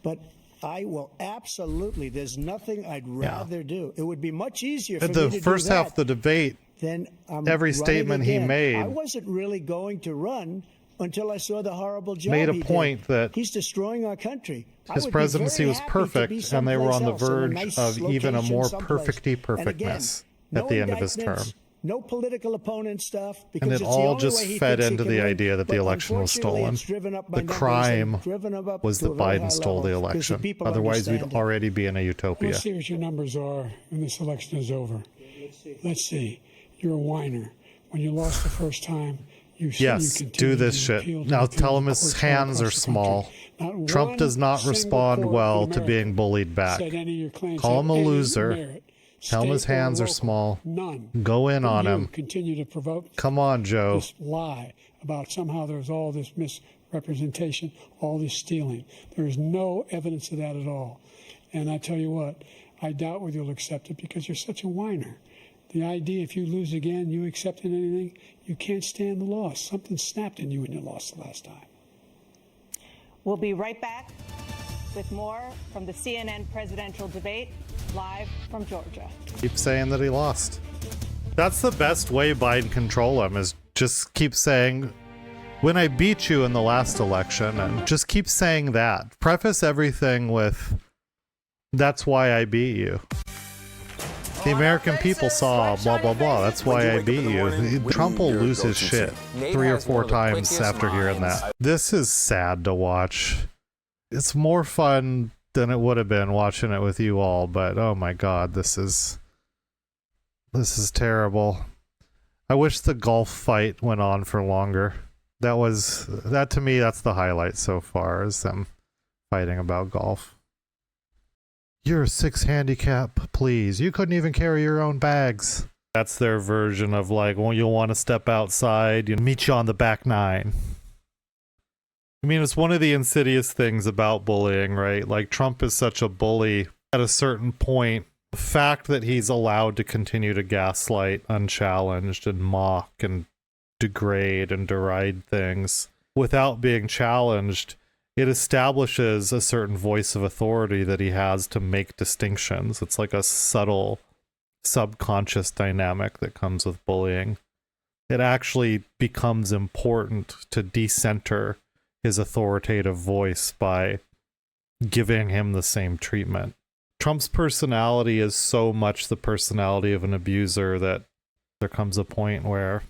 But I will absolutely, there's nothing I'd rather do. It would be much easier for At me the to first do half that of the debate, then I'm every running statement he again. made I wasn't really going to run until I saw the horrible job made a he did. point that He's destroying our country. I his would be presidency very was happy to be perfect, and they were on the someplace else, in a verge nice of even a location more someplace. perfecty And again, perfectness no at the end of his term. indictments, no political opponent stuff. Because And it it's the all only just way he fed thinks he into can the win. idea that the But election was unfortunately, stolen. it's driven up my The numbers crime and driven them up was to that a very high Biden stole level the because election. people Otherwise, we'd understand it. already be in a utopia. Let's see what your numbers are when this election is over. Let's see. You're a whiner. When you lost the first time, you said Yes, you do continued this to shit. appeal to Now the tell him courts his all hands across are the small. country. Not Trump one does not single respond court well in to America being bullied back. said any of your claims Call had him a any loser. merit. Tell him his state or hands are local. small. None. Go in But on you him. continue to provoke Come on, Joe. this lie about somehow there's all this misrepresentation, all this stealing. There is no evidence of that at all. And I tell you what, I doubt whether you'll accept it because you're such a whiner. The idea, if you lose again, you accepting anything, you can't stand the loss. Something snapped in you when you lost the last time. We'll be right back with more from the CNN presidential debate, live from Georgia. Keep saying that he lost. That's the best way Biden can troll him, is just keep saying, when I beat you in the last election, and just keep saying that. Preface everything with, that's why I beat you. The American people saw blah, blah, blah. That's why I beat you. Trump will lose his shit 3 or 4 times after hearing that. This is sad to watch. It's more fun than it would have been watching it with you all, but oh my god, this is terrible. I wish the golf fight went on for longer. That to me, that's the highlight so far, is them fighting about golf. You're a 6 handicap, please. You couldn't even carry your own bags. That's their version of like, well, you'll want to step outside, meet you on the back 9. I mean, it's one of the insidious things about bullying, right? Like, Trump is such a bully at a certain point. The fact that he's allowed to continue to gaslight unchallenged and mock and degrade and deride things without being challenged, it establishes a certain voice of authority that he has to make distinctions. It's like a subtle, subconscious dynamic that comes with bullying. It actually becomes important to decenter his authoritative voice by giving him the same treatment. Trump's personality is so much the personality of an abuser that there comes a point where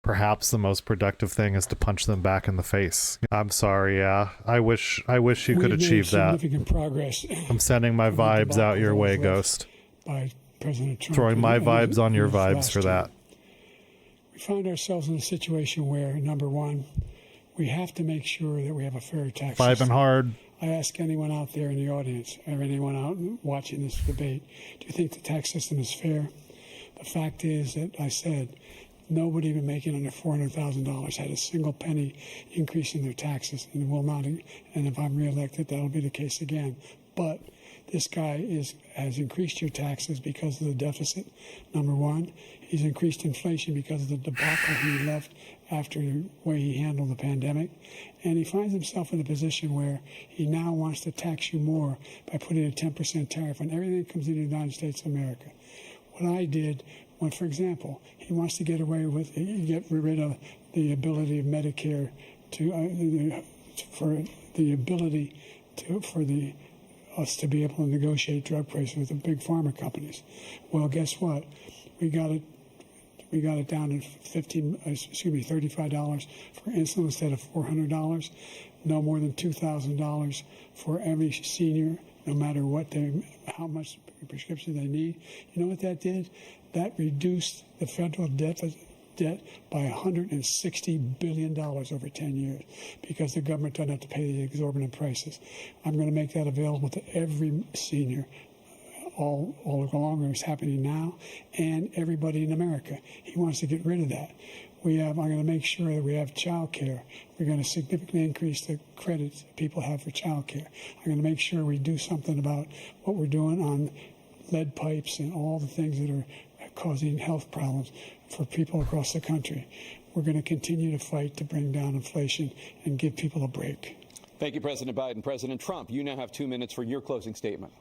perhaps the most productive thing is to punch them back in the face. I'm sorry, yeah. I wish you could achieve that. Significant progress. I'm sending my vibes out your way, Ghost. By President Trump. Throwing my vibes on your vibes for that. We find ourselves in a situation where, number one, we have to make sure that we have a fair tax system. Vibing hard. I ask anyone out there in the audience, or anyone out watching this debate, do you think the tax system is fair? The fact is that I said nobody even making under $400,000 had a single penny increase in their taxes, and will not. And if I'm reelected, that'll be the case again. But this guy has increased your taxes because of the deficit, number one. He's increased inflation because of the debacle he left after the way he handled the pandemic. And he finds himself in a position where he now wants to tax you more by putting a 10% tariff on everything that comes into the United States of America. What I did, when, for example, he wants to get rid of the ability of Medicare us to be able to negotiate drug prices with the big pharma companies. Well, guess what? We got it down to $35 for insulin instead of $400. No more than $2,000 for every senior, no matter how much prescription they need. You know what that did? That reduced the federal debt by $160 billion over 10 years because the government doesn't have to pay the exorbitant prices. I'm going to make that available to every senior all along, it's happening now, and everybody in America. He wants to get rid of that. I'm going to make sure that we have child care. We're going to significantly increase the credits people have for child care. I'm going to make sure we do something about what we're doing on lead pipes and all the things that are causing health problems for people across the country. We're going to continue to fight to bring down inflation and give people a break. Thank you, President Biden. President Trump, you now have 2 minutes for your closing statement.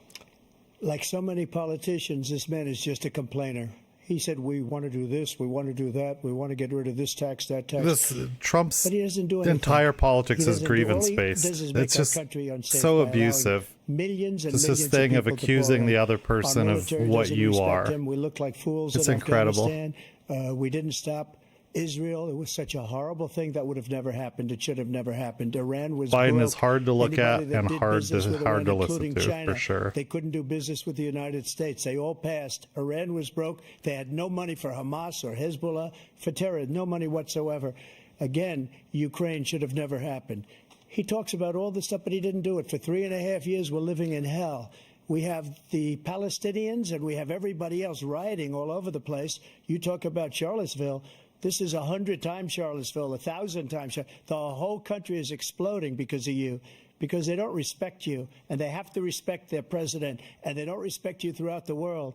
Like so many politicians, this man is just a complainer. He said, we want to do this, we want to do that, we want to get rid of this tax, that tax. Trump's but he doesn't do anything. Entire politics is grievance-based. It's just so abusive. Millions and it's millions this thing of accusing the other person of what you are. We look like fools it's in incredible. Afghanistan. We didn't stop Israel. It was such a horrible thing that would have never happened. It should have never happened. Iran was Biden broke. is hard to look at and hard to Iran, listen to, China, for sure. They couldn't do business with the United States. They all passed. Iran was broke. They had no money for Hamas or Hezbollah, for terror, no money whatsoever. Again, Ukraine should have never happened. He talks about all this stuff, but he didn't do it. For 3.5 years, we're living in hell. We have the Palestinians and we have everybody else rioting all over the place. You talk about Charlottesville. This is 100 times Charlottesville, 1,000 times. The whole country is exploding because of you, because they don't respect you, and they have to respect their president, and they don't respect you throughout the world.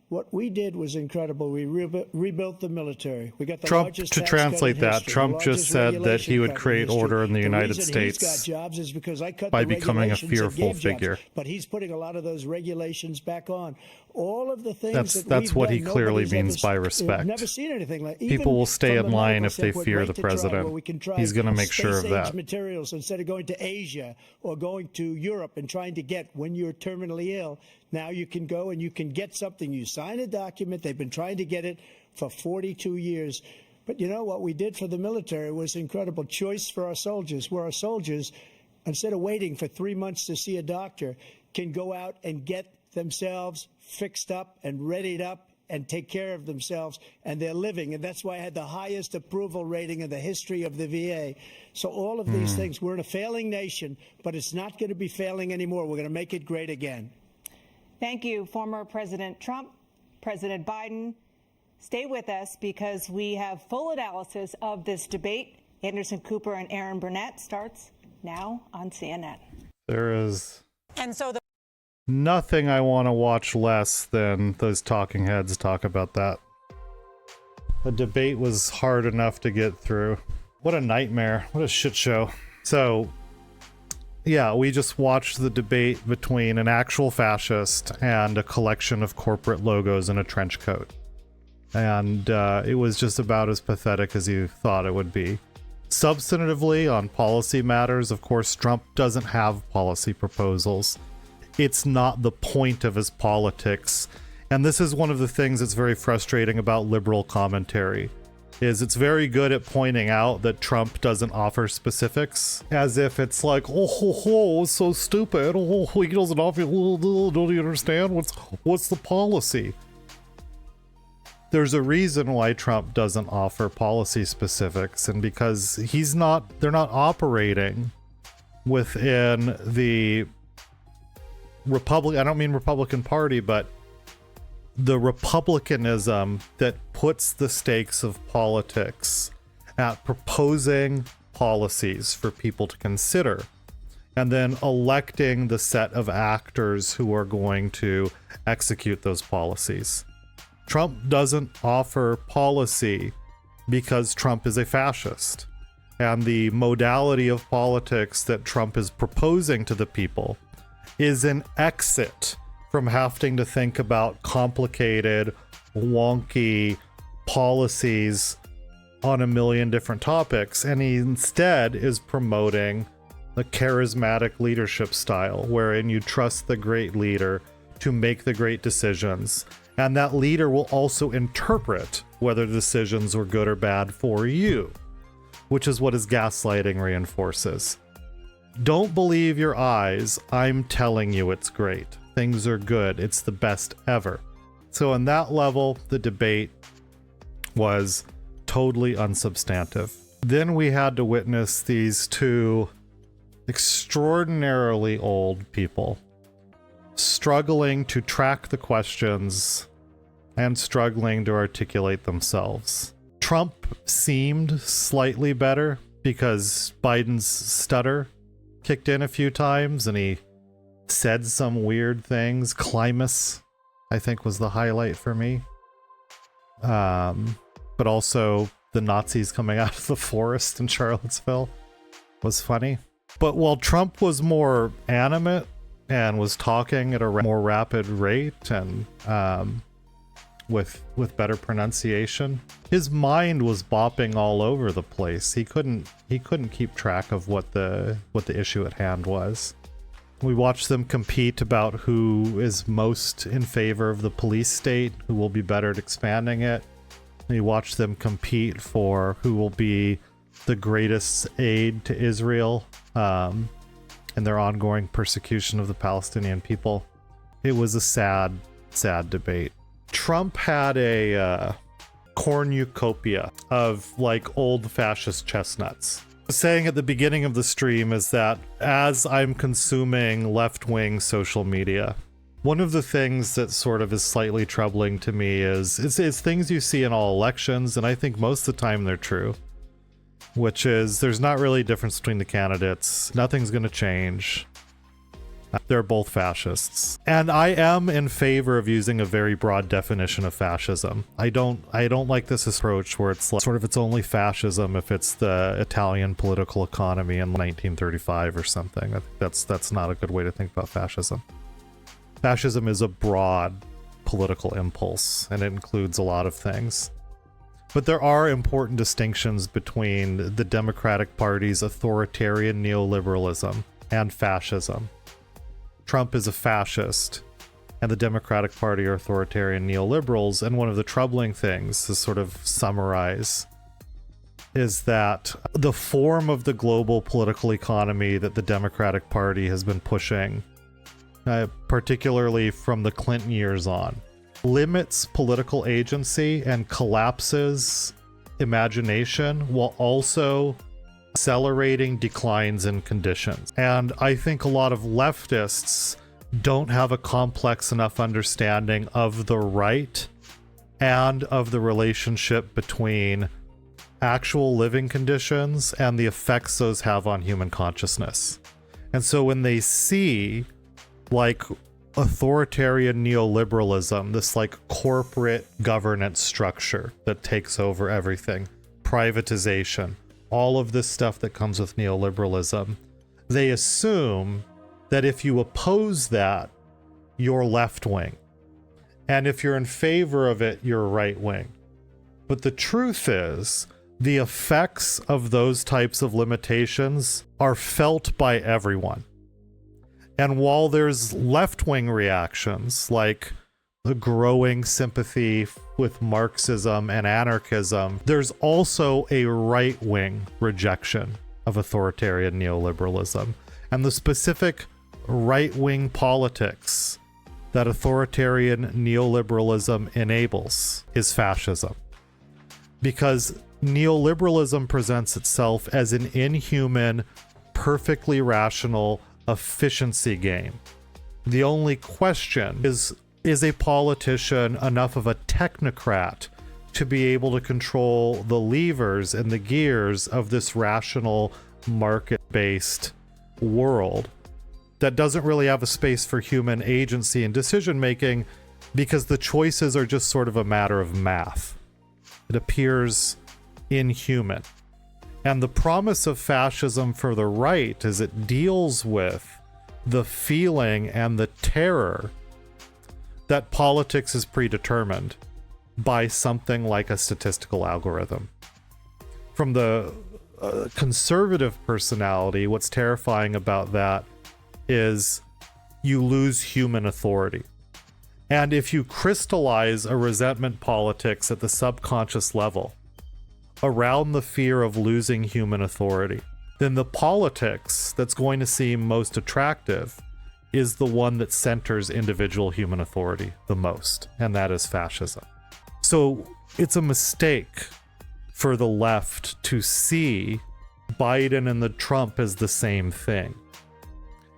What we did was incredible. We rebuilt the military. We got the Trump, largest to tax cut in translate that, history, Trump the just largest said that regulation he would cut in create history. order in the United reason States he's got jobs is because I cut by the becoming a regulations and fearful gave figure. jobs, but he's putting a lot of those regulations back on. All of the things That's we've what done, he clearly nobody's means by ever, respect. never seen anything like. People will stay from in the line medical if they standpoint, fear right the to try, president. where we can try He's going to make sure of space-age that. materials instead of going to Asia or going to Europe and trying to get when you're terminally ill. Now you can go and you can get something. You sign a document. They've been trying to get it for 42 years. But you know what we did for the military was incredible choice for our soldiers, where our soldiers, instead of waiting for 3 months to see a doctor, can go out and get themselves fixed up and readied up and take care of themselves, and they're living. And that's why I had the highest approval rating in the history of the VA. So all of these things, we're in a failing nation, but it's not going to be failing anymore. We're going to make it great again. Thank you, former President Trump, President Biden. Stay with us because we have full analysis of this debate. Anderson Cooper and Aaron Burnett starts now on CNN. There is And so nothing I want to watch less than those talking heads talk about that. The debate was hard enough to get through. What a nightmare. What a shit show. So, yeah, we just watched the debate between an actual fascist and a collection of corporate logos in a trench coat. And it was just about as pathetic as you thought it would be. Substantively, on policy matters, of course, Trump doesn't have policy proposals. It's not the point of his politics. And this is one of the things that's very frustrating about liberal commentary, is it's very good at pointing out that Trump doesn't offer specifics, as if it's like, it's so stupid. He doesn't offer, don't you understand? What's the policy? There's a reason why Trump doesn't offer policy specifics, and because they're not operating within the I don't mean Republican Party, but the republicanism that puts the stakes of politics at proposing policies for people to consider and then electing the set of actors who are going to execute those policies. Trump doesn't offer policy because Trump is a fascist. And the modality of politics that Trump is proposing to the people is an exit from having to think about complicated, wonky policies on a million different topics. And he instead is promoting a charismatic leadership style wherein you trust the great leader to make the great decisions. And that leader will also interpret whether the decisions were good or bad for you, which is what his gaslighting reinforces. Don't believe your eyes. I'm telling you it's great. Things are good. It's the best ever. So on that level, the debate was totally unsubstantive. Then we had to witness these two extraordinarily old people struggling to track the questions and struggling to articulate themselves. Trump seemed slightly better because Biden's stutter kicked in a few times and he said some weird things. Climus, I think, was the highlight for me. But also the Nazis coming out of the forest in Charlottesville was funny. But while Trump was more animate and was talking at a more rapid rate and with better pronunciation, his mind was bopping all over the place. He couldn't keep track of what the issue at hand was. We watched them compete about who is most in favor of the police state, who will be better at expanding it. We watched them compete for who will be the greatest aid to Israel in their ongoing persecution of the Palestinian people. It was a sad, sad debate. Trump had a cornucopia of like old fascist chestnuts. saying at the beginning of the stream is that as I'm consuming left-wing social media, one of the things that sort of is slightly troubling to me is things you see in all elections, and I think most of the time they're true, which is there's not really a difference between the candidates. Nothing's going to change. They're both fascists. And I am in favor of using a very broad definition of fascism. I don't like this approach where it's like sort of it's only fascism if it's the Italian political economy in 1935 or something. I think that's not a good way to think about fascism. Fascism is a broad political impulse, and it includes a lot of things. But there are important distinctions between the Democratic Party's authoritarian neoliberalism and fascism. Trump is a fascist, and the Democratic Party are authoritarian neoliberals, and one of the troubling things to sort of summarize is that the form of the global political economy that the Democratic Party has been pushing, particularly from the Clinton years on, limits political agency and collapses imagination while also accelerating declines in conditions. And I think a lot of leftists don't have a complex enough understanding of the right and of the relationship between actual living conditions and the effects those have on human consciousness. And so when they see like authoritarian neoliberalism, this like corporate governance structure that takes over everything, privatization, all of this stuff that comes with neoliberalism, they assume that if you oppose that, you're left wing. And if you're in favor of it, you're right wing. But the truth is, the effects of those types of limitations are felt by everyone. And while there's left-wing reactions, like the growing sympathy with Marxism and anarchism, there's also a right-wing rejection of authoritarian neoliberalism. And the specific right-wing politics that authoritarian neoliberalism enables is fascism. Because neoliberalism presents itself as an inhuman, perfectly rational efficiency game. The only question is a politician enough of a technocrat to be able to control the levers and the gears of this rational, market-based world that doesn't really have a space for human agency and decision-making because the choices are just sort of a matter of math. It appears inhuman. And the promise of fascism for the right is it deals with the feeling and the terror that politics is predetermined by something like a statistical algorithm. From the conservative personality, what's terrifying about that is you lose human authority. And if you crystallize a resentment politics at the subconscious level around the fear of losing human authority, then the politics that's going to seem most attractive is the one that centers individual human authority the most, and that is fascism. So it's a mistake for the left to see Biden and the Trump as the same thing.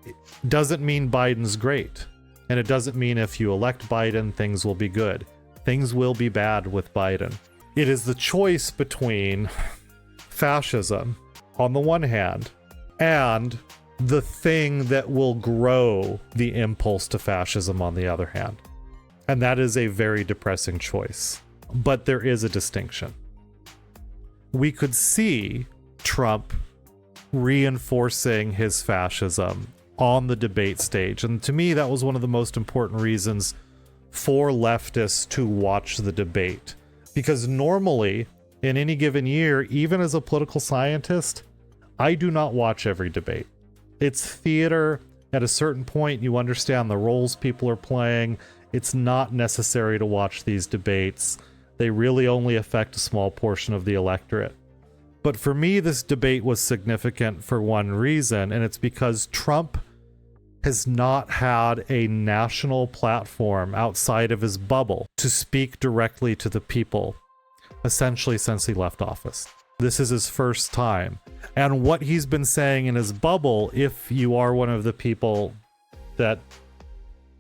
It doesn't mean Biden's great, and it doesn't mean if you elect Biden, things will be good. Things will be bad with Biden. It is the choice between fascism on the one hand and the thing that will grow the impulse to fascism on the other hand. And that is a very depressing choice. But there is a distinction. We could see Trump reinforcing his fascism on the debate stage. And to me, that was one of the most important reasons for leftists to watch the debate. Because normally, in any given year, even as a political scientist, I do not watch every debate. It's theater. At a certain point, you understand the roles people are playing. It's not necessary to watch these debates. They really only affect a small portion of the electorate. But for me, this debate was significant for one reason, and it's because Trump has not had a national platform outside of his bubble to speak directly to the people, essentially since he left office. This is his first time. And what he's been saying in his bubble, if you are one of the people that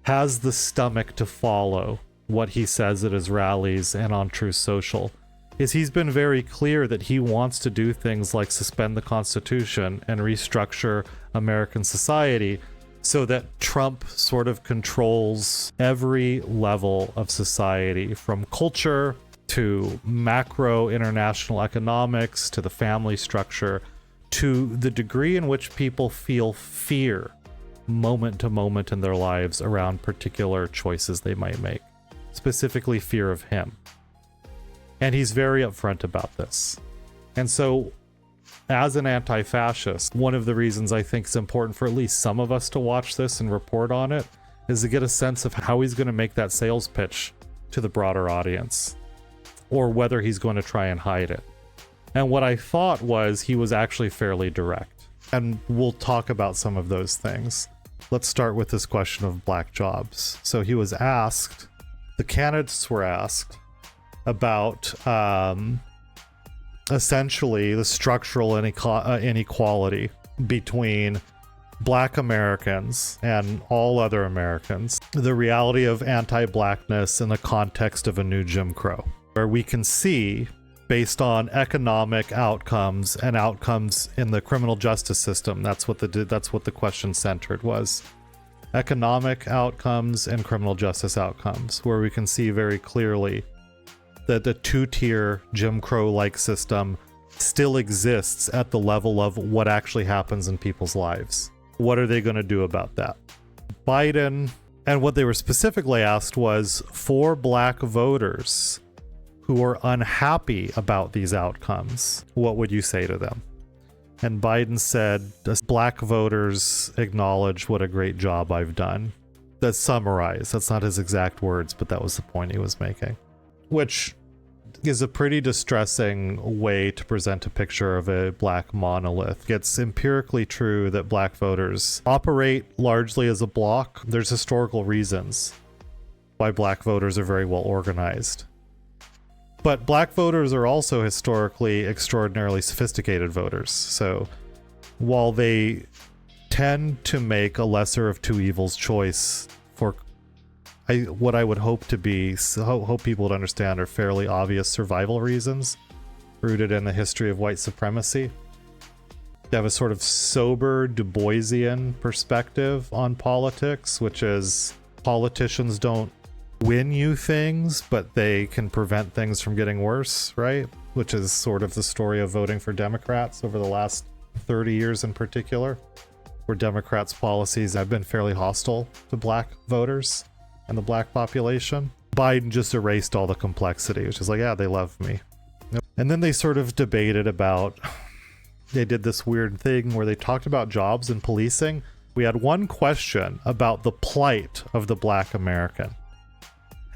has the stomach to follow what he says at his rallies and on Truth Social, is he's been very clear that he wants to do things like suspend the Constitution and restructure American society so that Trump sort of controls every level of society, from culture to macro international economics to the family structure, to the degree in which people feel fear moment to moment in their lives around particular choices they might make, specifically fear of him. And he's very upfront about this. And so, as an anti-fascist, one of the reasons I think it's important for at least some of us to watch this and report on it is to get a sense of how he's going to make that sales pitch to the broader audience, or whether he's going to try and hide it. And what I thought was he was actually fairly direct. And we'll talk about some of those things. Let's start with this question of black jobs. So he was asked, the candidates were asked about essentially the structural inequality between black Americans and all other Americans, the reality of anti-blackness in the context of a new Jim Crow, where we can see, based on economic outcomes and outcomes in the criminal justice system, that's what the question centered was. Economic outcomes and criminal justice outcomes, where we can see very clearly that the two-tier Jim Crow-like system still exists at the level of what actually happens in people's lives. What are they going to do about that? Biden, and what they were specifically asked was, for black voters who are unhappy about these outcomes, what would you say to them? And Biden said, black voters acknowledge what a great job I've done. That's summarized. That's not his exact words, but that was the point he was making. Which is a pretty distressing way to present a picture of a black monolith. It's empirically true that black voters operate largely as a bloc. There's historical reasons why black voters are very well organized. But black voters are also historically extraordinarily sophisticated voters. So while they tend to make a lesser of two evils choice for what I would hope to be, hope people would understand, are fairly obvious survival reasons rooted in the history of white supremacy. They have a sort of sober Du Boisian perspective on politics, which is politicians don't win you things, but they can prevent things from getting worse, right? Which is sort of the story of voting for Democrats over the last 30 years in particular, where Democrats' policies have been fairly hostile to black voters and the black population. Biden just erased all the complexity, which is like, yeah, they love me. And then they sort of debated about, they did this weird thing where they talked about jobs and policing. We had one question about the plight of the black American.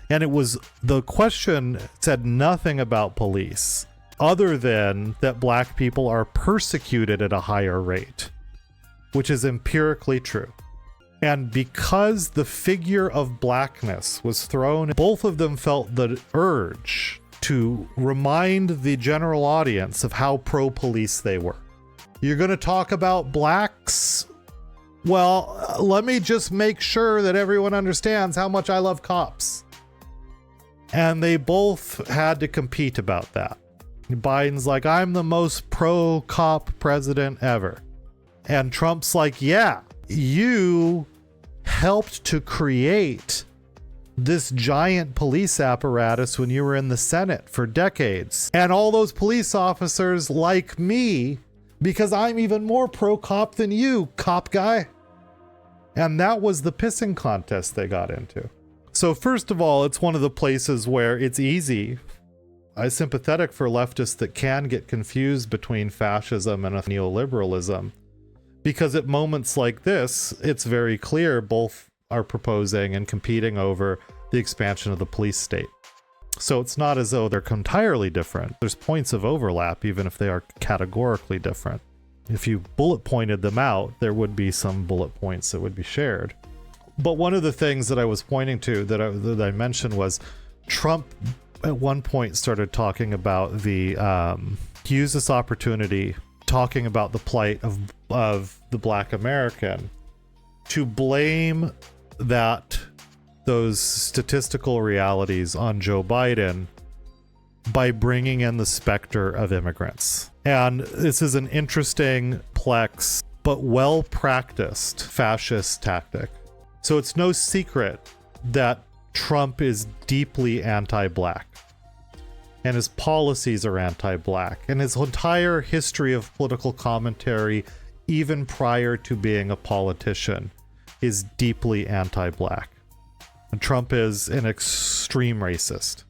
And it was, the question said nothing about police, other than that black people are persecuted at a higher rate, which is empirically true. And because the figure of blackness was thrown, both of them felt the urge to remind the general audience of how pro-police they were. You're going to talk about blacks? Well, let me just make sure that everyone understands how much I love cops. And they both had to compete about that. Biden's like, I'm the most pro-cop president ever. And Trump's like, yeah, you helped to create this giant police apparatus when you were in the Senate for decades. And all those police officers like me because I'm even more pro-cop than you, cop guy. And that was the pissing contest they got into. So first of all, it's one of the places where it's easy. I'm sympathetic for leftists that can get confused between fascism and neoliberalism, because at moments like this, it's very clear both are proposing and competing over the expansion of the police state. So it's not as though they're entirely different. There's points of overlap, even if they are categorically different. If you bullet pointed them out, there would be some bullet points that would be shared. But one of the things that I was pointing to that I mentioned was Trump at one point started talking about he used this opportunity talking about the plight of the Black American, to blame those statistical realities on Joe Biden by bringing in the specter of immigrants. And this is an interesting, complex, but well-practiced fascist tactic. So it's no secret that Trump is deeply anti-Black, and his policies are anti-Black, and his entire history of political commentary, even prior to being a politician, is deeply anti-Black. And Trump is an extreme racist.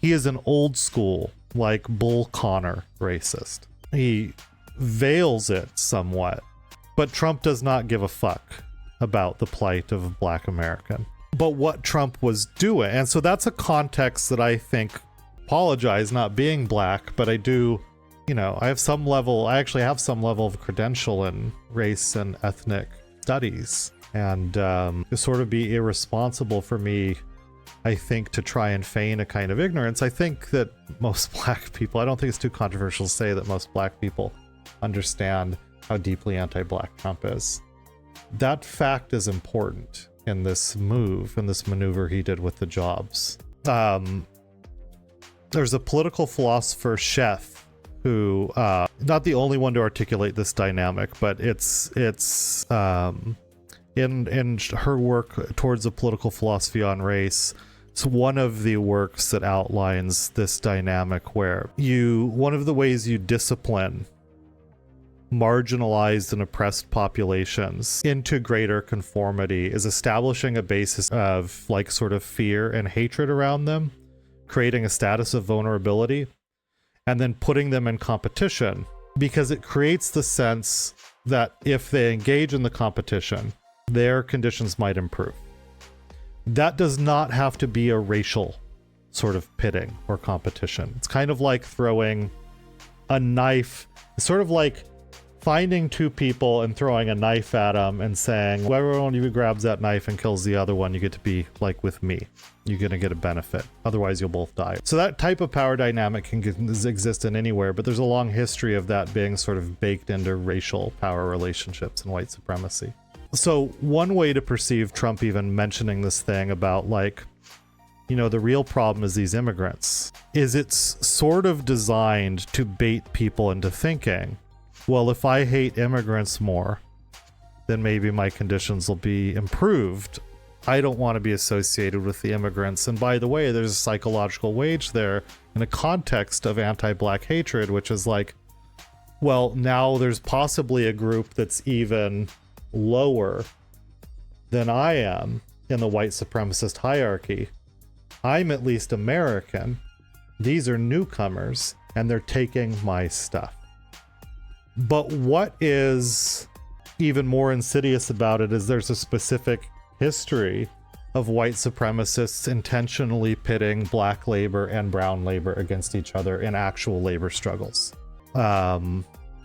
He is an old school, like Bull Connor racist. He veils it somewhat, but Trump does not give a fuck about the plight of Black American. But what Trump was doing, and so that's a context that I think, apologize not being Black, but I do, I actually have some level of credential in race and ethnic studies. And it sort of be irresponsible for me, I think, to try and feign a kind of ignorance. I think that most Black people, I don't think it's too controversial to say that most Black people understand how deeply anti-Black Trump is. That fact is important in this maneuver he did with the jobs. There's a political philosopher, Chef, who, not the only one to articulate this dynamic, but it's in her work towards a political philosophy on race, it's one of the works that outlines this dynamic where one of the ways you discipline marginalized and oppressed populations into greater conformity is establishing a basis of like sort of fear and hatred around them, creating a status of vulnerability, and then putting them in competition, because it creates the sense that if they engage in the competition, their conditions might improve. That does not have to be a racial sort of pitting or competition. It's kind of like throwing a knife. It's sort of like finding two people and throwing a knife at them and saying, whoever one of you grabs that knife and kills the other one, you get to be like with me. You're going to get a benefit. Otherwise, you'll both die. So that type of power dynamic can exist in anywhere, but there's a long history of that being sort of baked into racial power relationships and white supremacy. So one way to perceive Trump even mentioning this thing about the real problem is these immigrants, is it's sort of designed to bait people into thinking, well, if I hate immigrants more, then maybe my conditions will be improved. I don't want to be associated with the immigrants. And by the way, there's a psychological wage there in a context of anti-Black hatred, which is like, well, now there's possibly a group that's even lower than I am in the white supremacist hierarchy. I'm at least American. These are newcomers, and they're taking my stuff. But what is even more insidious about it is there's a specific history of white supremacists intentionally pitting Black labor and brown labor against each other in actual labor struggles.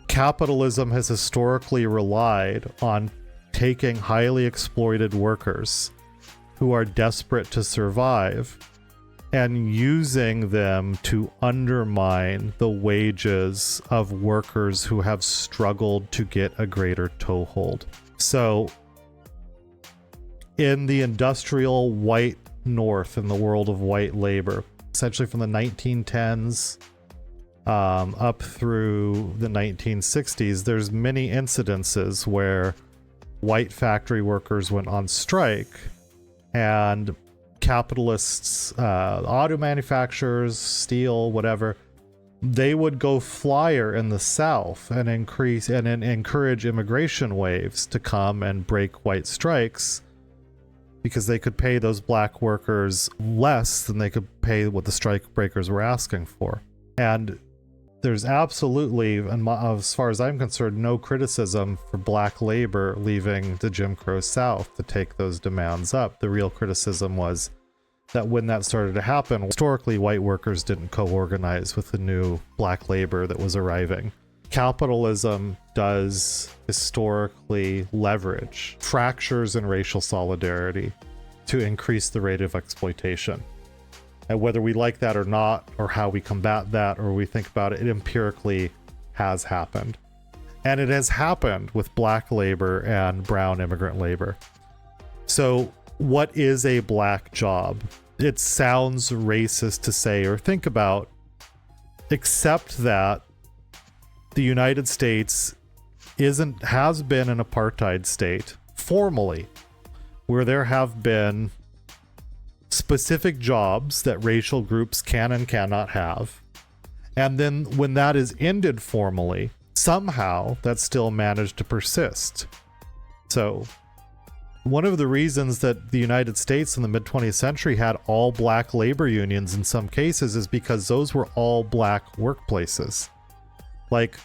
Capitalism has historically relied on taking highly exploited workers who are desperate to survive and using them to undermine the wages of workers who have struggled to get a greater toehold. So in the industrial white North, in the world of white labor, essentially from the 1910s up through the 1960s, there's many incidences where white factory workers went on strike, and capitalists, auto manufacturers, steel, whatever, they would go flyer in the South and encourage immigration waves to come and break white strikes, because they could pay those Black workers less than they could pay what the strike breakers were asking for. And there's absolutely, and as far as I'm concerned, no criticism for Black labor leaving the Jim Crow South to take those demands up. The real criticism was that when that started to happen, historically, white workers didn't co-organize with the new Black labor that was arriving. Capitalism does historically leverage fractures in racial solidarity to increase the rate of exploitation. And whether we like that or not, or how we combat that, or we think about it empirically, has happened. And it has happened with black labor and brown immigrant labor. So what is a black job? It sounds racist to say or think about, except that the United States has been an apartheid state formally, where there have been specific jobs that racial groups can and cannot have. And then when that is ended formally, somehow that still managed to persist. So one of the reasons that the United States in the mid-20th century had all black labor unions in some cases is because those were all black workplaces. Like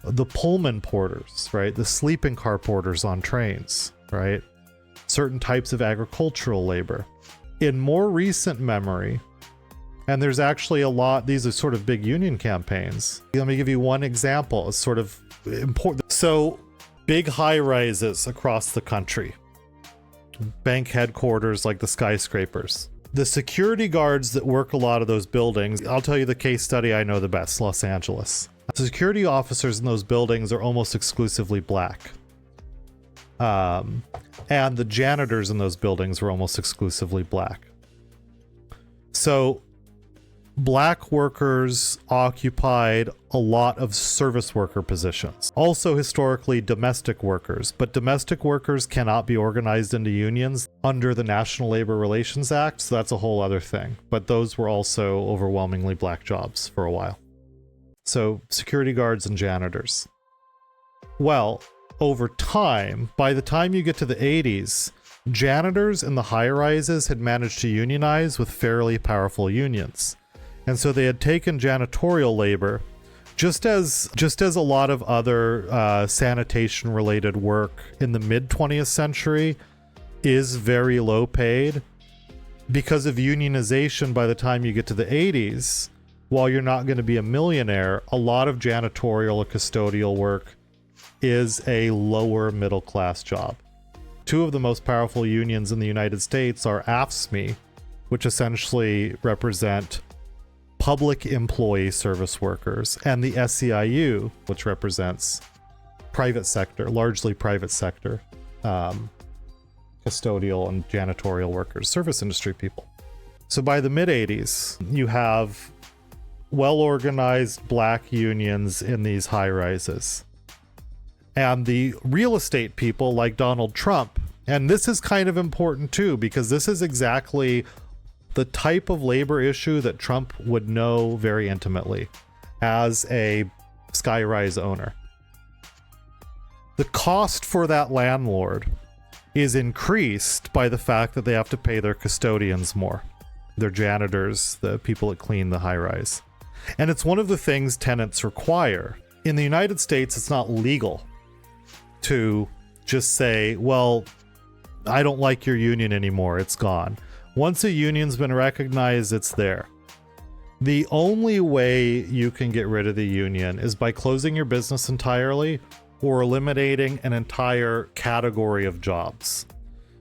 the Pullman porters, right? The sleeping car porters on trains, right? Certain types of agricultural labor. In more recent memory, and there's actually a lot, these are sort of big union campaigns. Let me give you one example. It's sort of important. So big high rises across the country. Bank headquarters like the skyscrapers. The security guards that work a lot of those buildings, I'll tell you the case study I know the best, Los Angeles. The security officers in those buildings are almost exclusively black. And the janitors in those buildings were almost exclusively black. So black workers occupied a lot of service worker positions. Also historically domestic workers, but domestic workers cannot be organized into unions under the National Labor Relations Act, so that's a whole other thing. But those were also overwhelmingly black jobs for a while. So security guards and janitors. Well, over time, by the time you get to the 80s, janitors in the high-rises had managed to unionize with fairly powerful unions. And so they had taken janitorial labor, just as a lot of other sanitation-related work in the mid-20th century is very low paid. Because of unionization, by the time you get to the 80s, while you're not going to be a millionaire, a lot of janitorial or custodial work is a lower middle class job. Two of the most powerful unions in the United States are AFSCME, which essentially represent public employee service workers, and the SEIU, which represents private sector, largely private sector, custodial and janitorial workers, service industry people. So by the mid-80s, you have well-organized black unions in these high-rises. And the real estate people like Donald Trump, and this is kind of important too, because this is exactly the type of labor issue that Trump would know very intimately as a skyrise owner. The cost for that landlord is increased by the fact that they have to pay their custodians more, their janitors, the people that clean the high-rise. And it's one of the things tenants require. In the United States, it's not legal to just say, well, I don't like your union anymore, it's gone. Once a union's been recognized, it's there. The only way you can get rid of the union is by closing your business entirely or eliminating an entire category of jobs.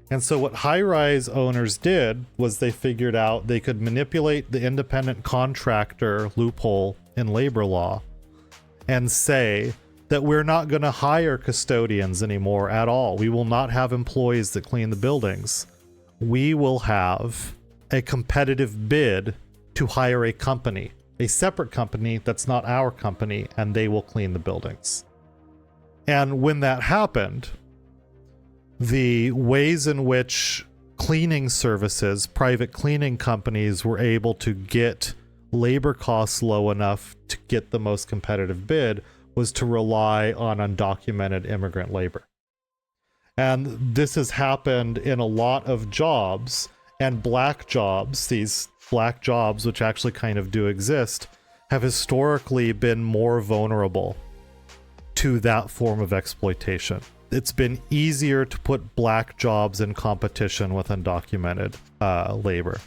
And so what high-rise owners did was they figured out they could manipulate the independent contractor loophole in labor law and say that we're not going to hire custodians anymore at all. We will not have employees that clean the buildings. We will have a competitive bid to hire a company, a separate company that's not our company, and they will clean the buildings. And when that happened, the ways in which cleaning services, private cleaning companies were able to get labor costs low enough to get the most competitive bid was to rely on undocumented immigrant labor. And this has happened in a lot of jobs, and black jobs, these black jobs, which actually kind of do exist, have historically been more vulnerable to that form of exploitation. It's been easier to put black jobs in competition with undocumented labor.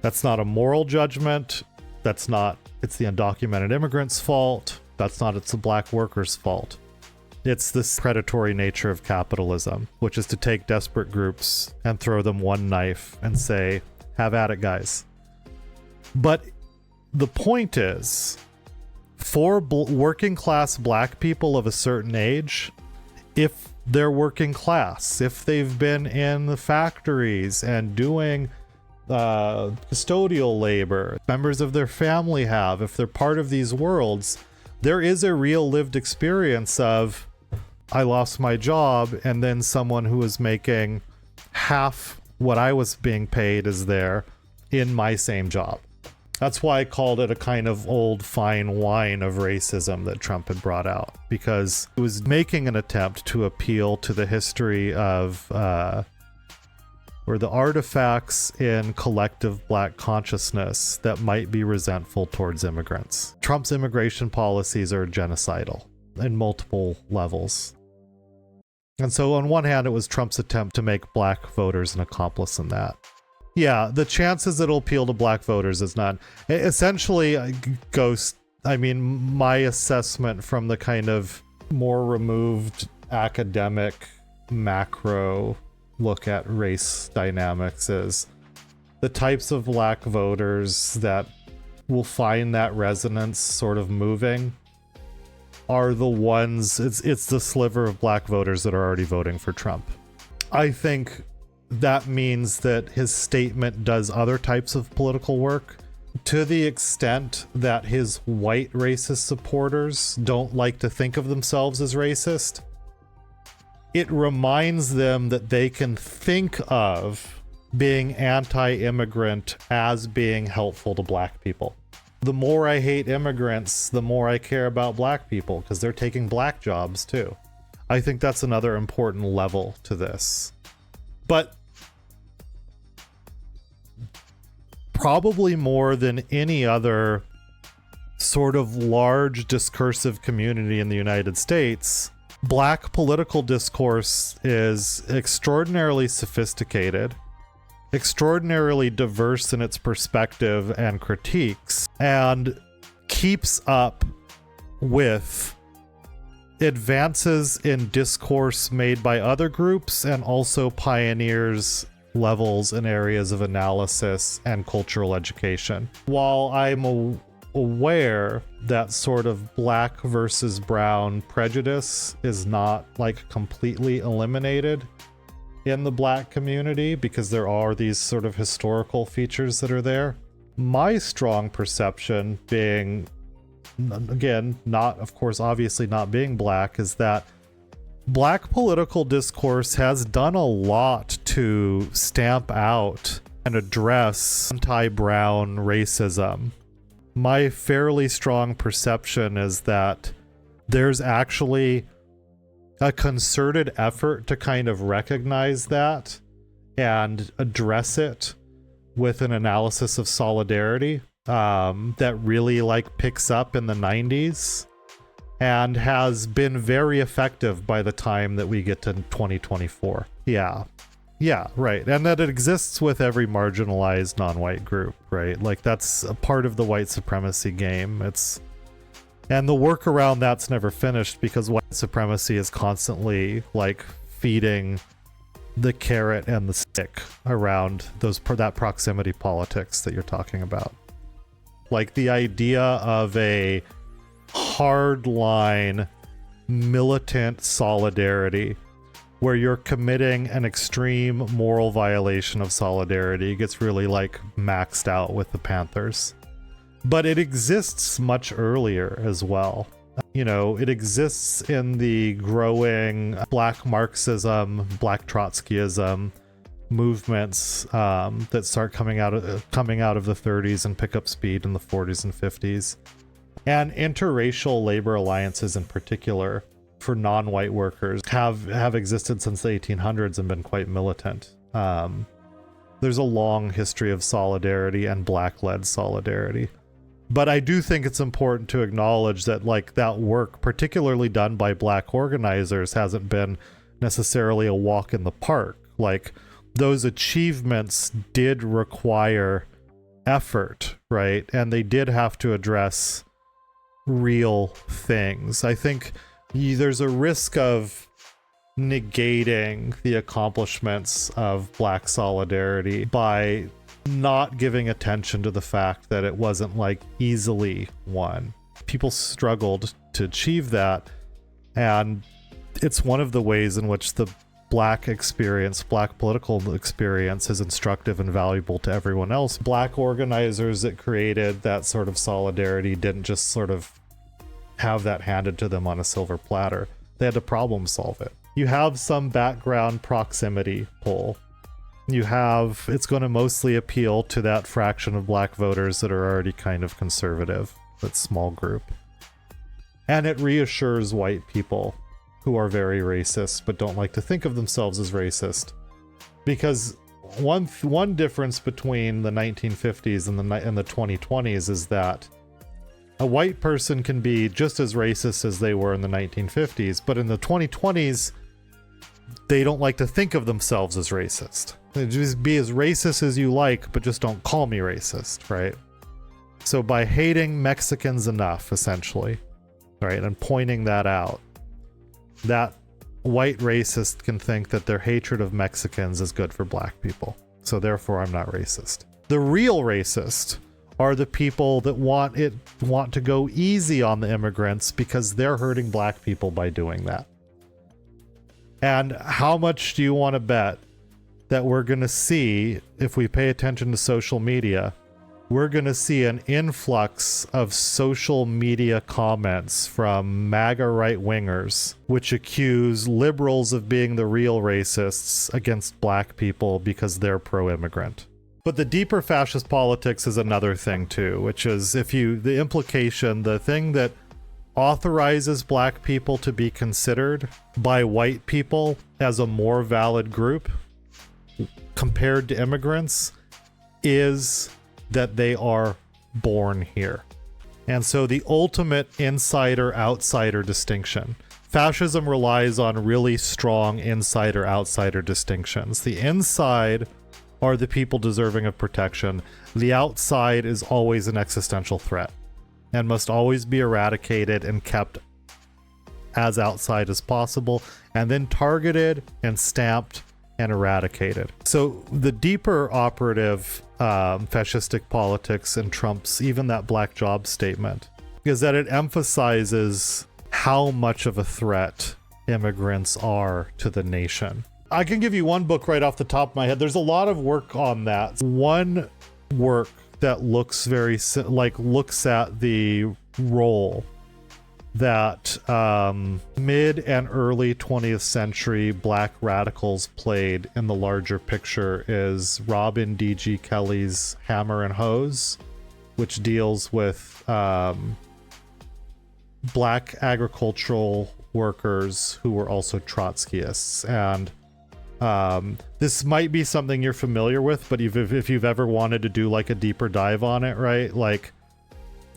That's not a moral judgment. It's the undocumented immigrants' fault. It's the black workers' fault. It's this predatory nature of capitalism, which is to take desperate groups and throw them one knife and say, have at it, guys. But the point is, for working class black people of a certain age, if they're working class, if they've been in the factories and doing custodial labor, members of their family have, if they're part of these worlds, there is a real lived experience of, I lost my job, and then someone who was making half what I was being paid is there in my same job. That's why I called it a kind of old fine wine of racism that Trump had brought out, because it was making an attempt to appeal to the history of or the artifacts in collective black consciousness that might be resentful towards immigrants. Trump's immigration policies are genocidal in multiple levels. And so on one hand, it was Trump's attempt to make black voters an accomplice in that. Yeah, the chances it'll appeal to black voters is not. Essentially, my assessment from the kind of more removed academic macro look at race dynamics is the types of black voters that will find that resonance sort of moving are the ones, it's the sliver of black voters that are already voting for Trump. I think that means that his statement does other types of political work to the extent that his white racist supporters don't like to think of themselves as racist. It reminds them that they can think of being anti-immigrant as being helpful to black people. The more I hate immigrants, the more I care about black people, because they're taking black jobs too. I think that's another important level to this. But probably more than any other sort of large discursive community in the United States, black political discourse is extraordinarily sophisticated, extraordinarily diverse in its perspective and critiques, and keeps up with advances in discourse made by other groups and also pioneers levels in areas of analysis and cultural education. While I'm aware that sort of black versus brown prejudice is not like completely eliminated in the black community because there are these sort of historical features that are there, my strong perception, being, again, not, of course, obviously not being black, is that black political discourse has done a lot to stamp out and address anti-brown racism. My fairly strong perception is that there's actually a concerted effort to kind of recognize that and address it with an analysis of solidarity that really like picks up in the 90s and has been very effective by the time that we get to 2024. Yeah, right. And that it exists with every marginalized non-white group, right? Like that's a part of the white supremacy game. And the work around that's never finished because white supremacy is constantly like feeding the carrot and the stick around that proximity politics that you're talking about. Like the idea of a hardline militant solidarity where you're committing an extreme moral violation of solidarity gets really like maxed out with the Panthers. But it exists much earlier as well. You know, it exists in the growing black Marxism, black Trotskyism movements that start coming out of the 30s and pick up speed in the 40s and 50s. And interracial labor alliances in particular for non-white workers have existed since the 1800s and been quite militant. There's a long history of solidarity and black-led solidarity. But I do think it's important to acknowledge that like that work, particularly done by black organizers, hasn't been necessarily a walk in the park. Like those achievements did require effort, right? And they did have to address real things. I think there's a risk of negating the accomplishments of black solidarity by not giving attention to the fact that it wasn't like easily won. people struggled to achieve that. And it's one of the ways in which the black political experience is instructive and valuable to everyone else. Black organizers that created that sort of solidarity didn't just sort of have that handed to them on a silver platter. They had to problem solve it. You have some background proximity pull. It's going to mostly appeal to that fraction of black voters that are already kind of conservative, that small group. And it reassures white people who are very racist but don't like to think of themselves as racist. Because one difference between the 1950s and the 2020s is that a white person can be just as racist as they were in the 1950s, but in the 2020s, they don't like to think of themselves as racist. They just be as racist as you like, but just don't call me racist, right? So by hating Mexicans enough, essentially, right, and pointing that out, that white racist can think that their hatred of Mexicans is good for black people. So therefore, I'm not racist. The real racist are the people that want to go easy on the immigrants because they're hurting black people by doing that. And how much do you want to bet that we're going to see, if we pay attention to social media, we're going to see an influx of social media comments from MAGA right-wingers, which accuse liberals of being the real racists against black people because they're pro-immigrant. But the deeper fascist politics is another thing too, which is the thing that authorizes black people to be considered by white people as a more valid group compared to immigrants is that they are born here. And so the ultimate insider-outsider distinction. Fascism relies on really strong insider-outsider distinctions. The inside are the people deserving of protection. The outside is always an existential threat and must always be eradicated and kept as outside as possible, and then targeted and stamped and eradicated. So the deeper operative fascistic politics in Trump's, even that black job statement, is that it emphasizes how much of a threat immigrants are to the nation. I can give you one book right off the top of my head. There's a lot of work on that. One work that looks looks at the role that mid and early 20th century black radicals played in the larger picture is Robin D.G. Kelly's Hammer and Hose, which deals with black agricultural workers who were also Trotskyists. And this might be something you're familiar with, but if you've ever wanted to do like a deeper dive on it, right? Like,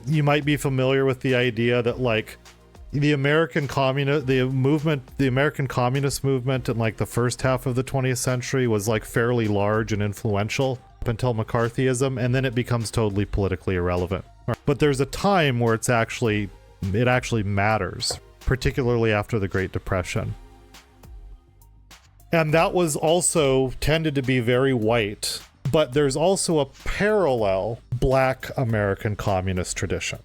you might be familiar with the idea that like the American Communist movement in like the first half of the 20th century was like fairly large and influential up until McCarthyism, and then it becomes totally politically irrelevant. But there's a time where it actually matters, particularly after the Great Depression. And that was also tended to be very white, but there's also a parallel black American communist tradition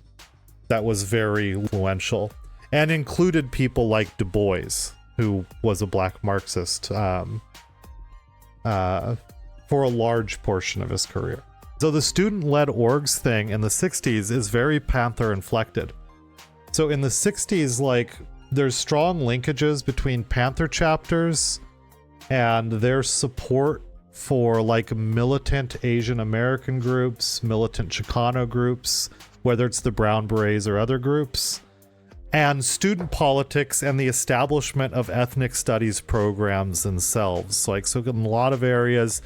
that was very influential and included people like Du Bois, who was a black Marxist for a large portion of his career. So the student-led orgs thing in the 60s is very Panther-inflected. So in the 60s, like, there's strong linkages between Panther chapters and their support for like militant Asian American groups, militant Chicano groups, whether it's the Brown Berets or other groups, and student politics and the establishment of ethnic studies programs themselves. So in a lot of areas,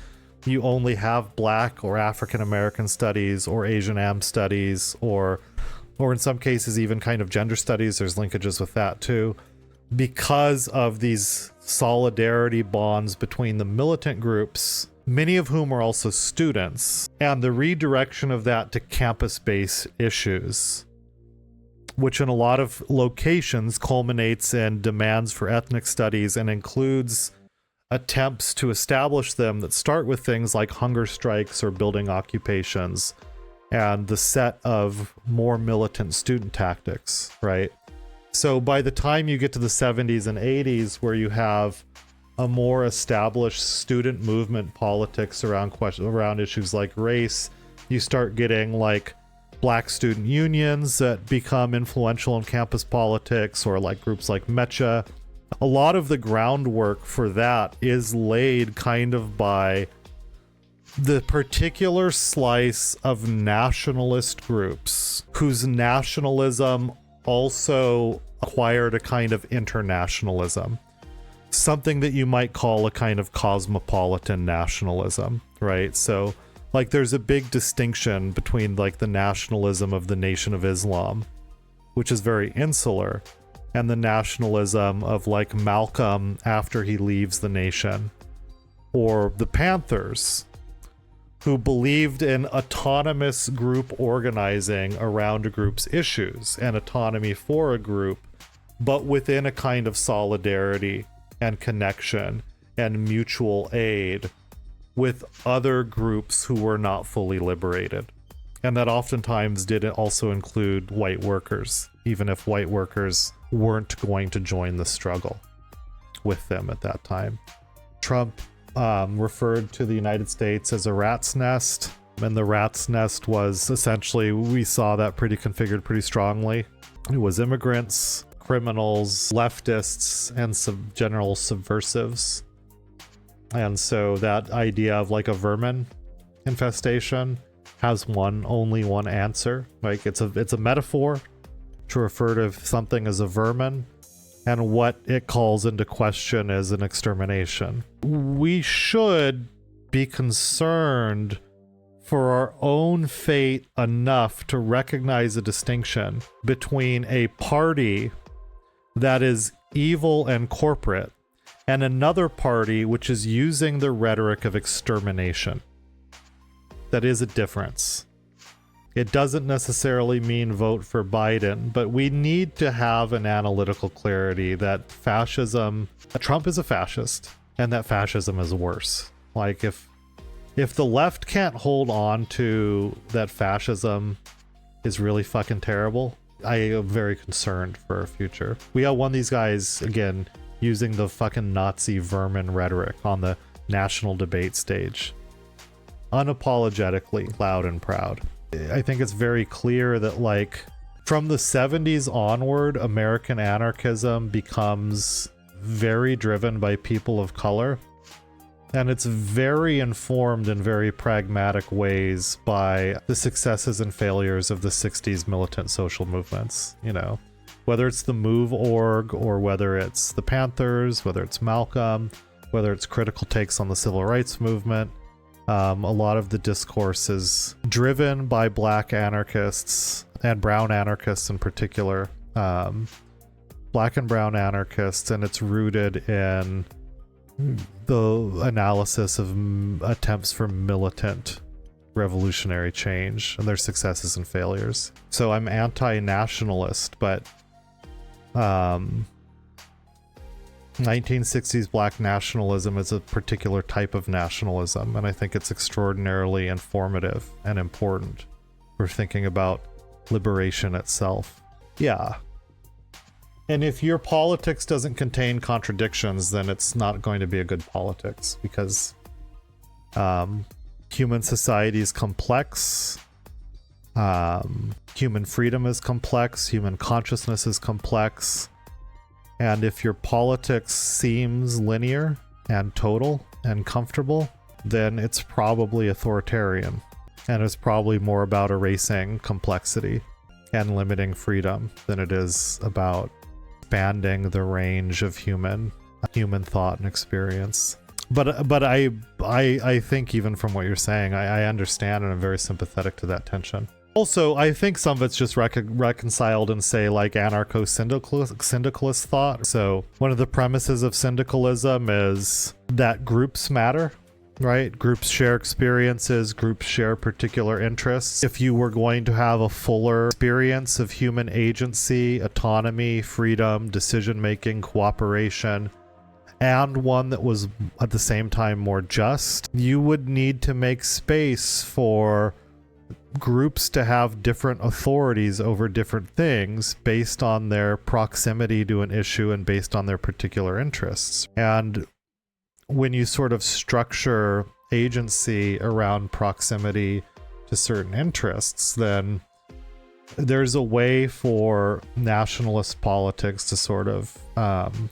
you only have Black or African American studies or Asian Am studies, or in some cases even kind of gender studies. There's linkages with that too, because of these solidarity bonds between the militant groups, many of whom are also students, and the redirection of that to campus-based issues, which in a lot of locations culminates in demands for ethnic studies and includes attempts to establish them that start with things like hunger strikes or building occupations, and the set of more militant student tactics, right? So by the time you get to the 70s and 80s, where you have a more established student movement politics around issues like race, you start getting like black student unions that become influential in campus politics, or like groups like Mecha. A lot of the groundwork for that is laid kind of by the particular slice of nationalist groups whose nationalism also acquired a kind of internationalism, something that you might call a kind of cosmopolitan nationalism, right? So like there's a big distinction between like the nationalism of the Nation of Islam, which is very insular, and the nationalism of like Malcolm after he leaves the nation, or the Panthers, who believed in autonomous group organizing around a group's issues and autonomy for a group, but within a kind of solidarity and connection and mutual aid with other groups who were not fully liberated. And that oftentimes did also include white workers, even if white workers weren't going to join the struggle with them at that time. Trump referred to the United States as a rat's nest, and the rat's nest was essentially, we saw that configured pretty strongly. It was immigrants, criminals, leftists, and general subversives. And so that idea of like a vermin infestation has only one answer. Like it's a metaphor to refer to something as a vermin, and what it calls into question is an extermination. We should be concerned for our own fate enough to recognize a distinction between a party that is evil and corporate and another party which is using the rhetoric of extermination. That is a difference. It doesn't necessarily mean vote for Biden, but we need to have an analytical clarity that Trump is a fascist, and that fascism is worse. Like if the left can't hold on to that fascism is really fucking terrible, I am very concerned for our future. We got one of these guys, again, using the fucking Nazi vermin rhetoric on the national debate stage, unapologetically loud and proud. I think it's very clear that like from the 70s onward, American anarchism becomes very driven by people of color, and it's very informed in very pragmatic ways by the successes and failures of the 60s militant social movements. You know, whether it's the Move org, or whether it's the Panthers, whether it's Malcolm, whether it's critical takes on the civil rights movement. A lot of the discourse is driven by black anarchists and brown anarchists in particular, black and brown anarchists, and it's rooted in the analysis of attempts for militant revolutionary change and their successes and failures. So I'm anti-nationalist, but 1960s black nationalism is a particular type of nationalism, and I think it's extraordinarily informative and important for thinking about liberation itself. Yeah. And if your politics doesn't contain contradictions, then it's not going to be a good politics, because human society is complex, human freedom is complex, human consciousness is complex. And if your politics seems linear and total and comfortable, then it's probably authoritarian. And it's probably more about erasing complexity and limiting freedom than it is about expanding the range of human thought and experience. But I think even from what you're saying, I understand, and I'm very sympathetic to that tension. Also, I think some of it's just reconciled in, say, like anarcho-syndicalist thought. So one of the premises of syndicalism is that groups matter, right? Groups share experiences, groups share particular interests. If you were going to have a fuller experience of human agency, autonomy, freedom, decision-making, cooperation, and one that was at the same time more just, you would need to make space for groups to have different authorities over different things based on their proximity to an issue and based on their particular interests. And when you sort of structure agency around proximity to certain interests, then there's a way for nationalist politics to sort of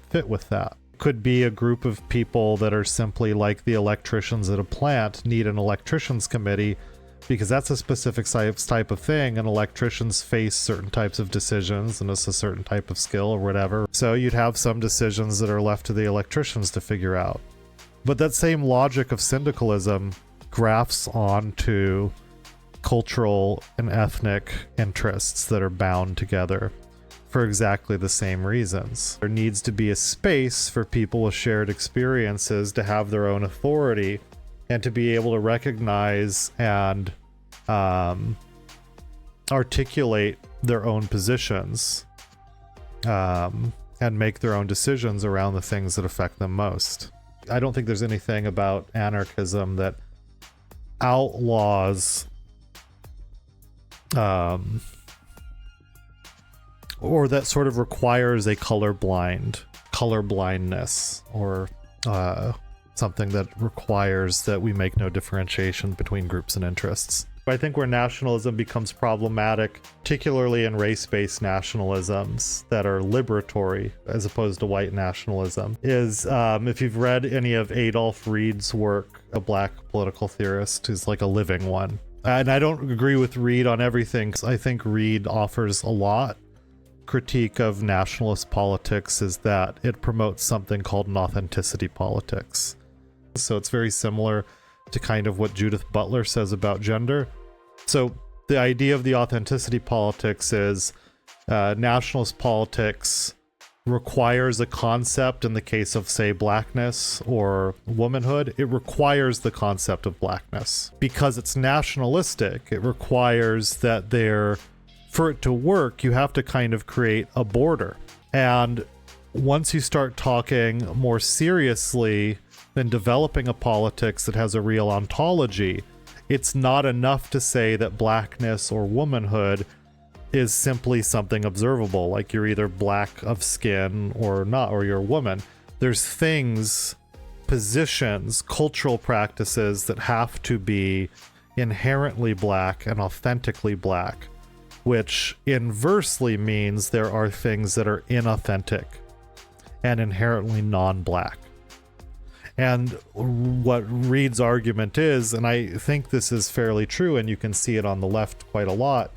fit with that. Could be a group of people that are simply like the electricians at a plant need an electricians committee because that's a specific type of thing, and electricians face certain types of decisions and it's a certain type of skill or whatever. So you'd have some decisions that are left to the electricians to figure out. But that same logic of syndicalism grafts onto cultural and ethnic interests that are bound together for exactly the same reasons. There needs to be a space for people with shared experiences to have their own authority and to be able to recognize and articulate their own positions and make their own decisions around the things that affect them most. I don't think there's anything about anarchism that outlaws or that sort of requires a colorblindness or something that requires that we make no differentiation between groups and interests. I think where nationalism becomes problematic, particularly in race-based nationalisms that are liberatory as opposed to white nationalism, is if you've read any of Adolph Reed's work, a black political theorist who's like a living one. And I don't agree with Reed on everything, because I think Reed offers a lot. Critique of nationalist politics is that it promotes something called an authenticity politics. So it's very similar to kind of what Judith Butler says about gender. So the idea of the authenticity politics is nationalist politics requires a concept. In the case of, say, blackness or womanhood, it requires the concept of blackness. Because it's nationalistic, it requires that for it to work, you have to kind of create a border. And once you start talking more seriously than developing a politics that has a real ontology, it's not enough to say that blackness or womanhood is simply something observable, like you're either black of skin or not, or you're a woman. There's things, positions, cultural practices that have to be inherently black and authentically black, which inversely means there are things that are inauthentic and inherently non-black. And what Reed's argument is, and I think this is fairly true, and you can see it on the left quite a lot,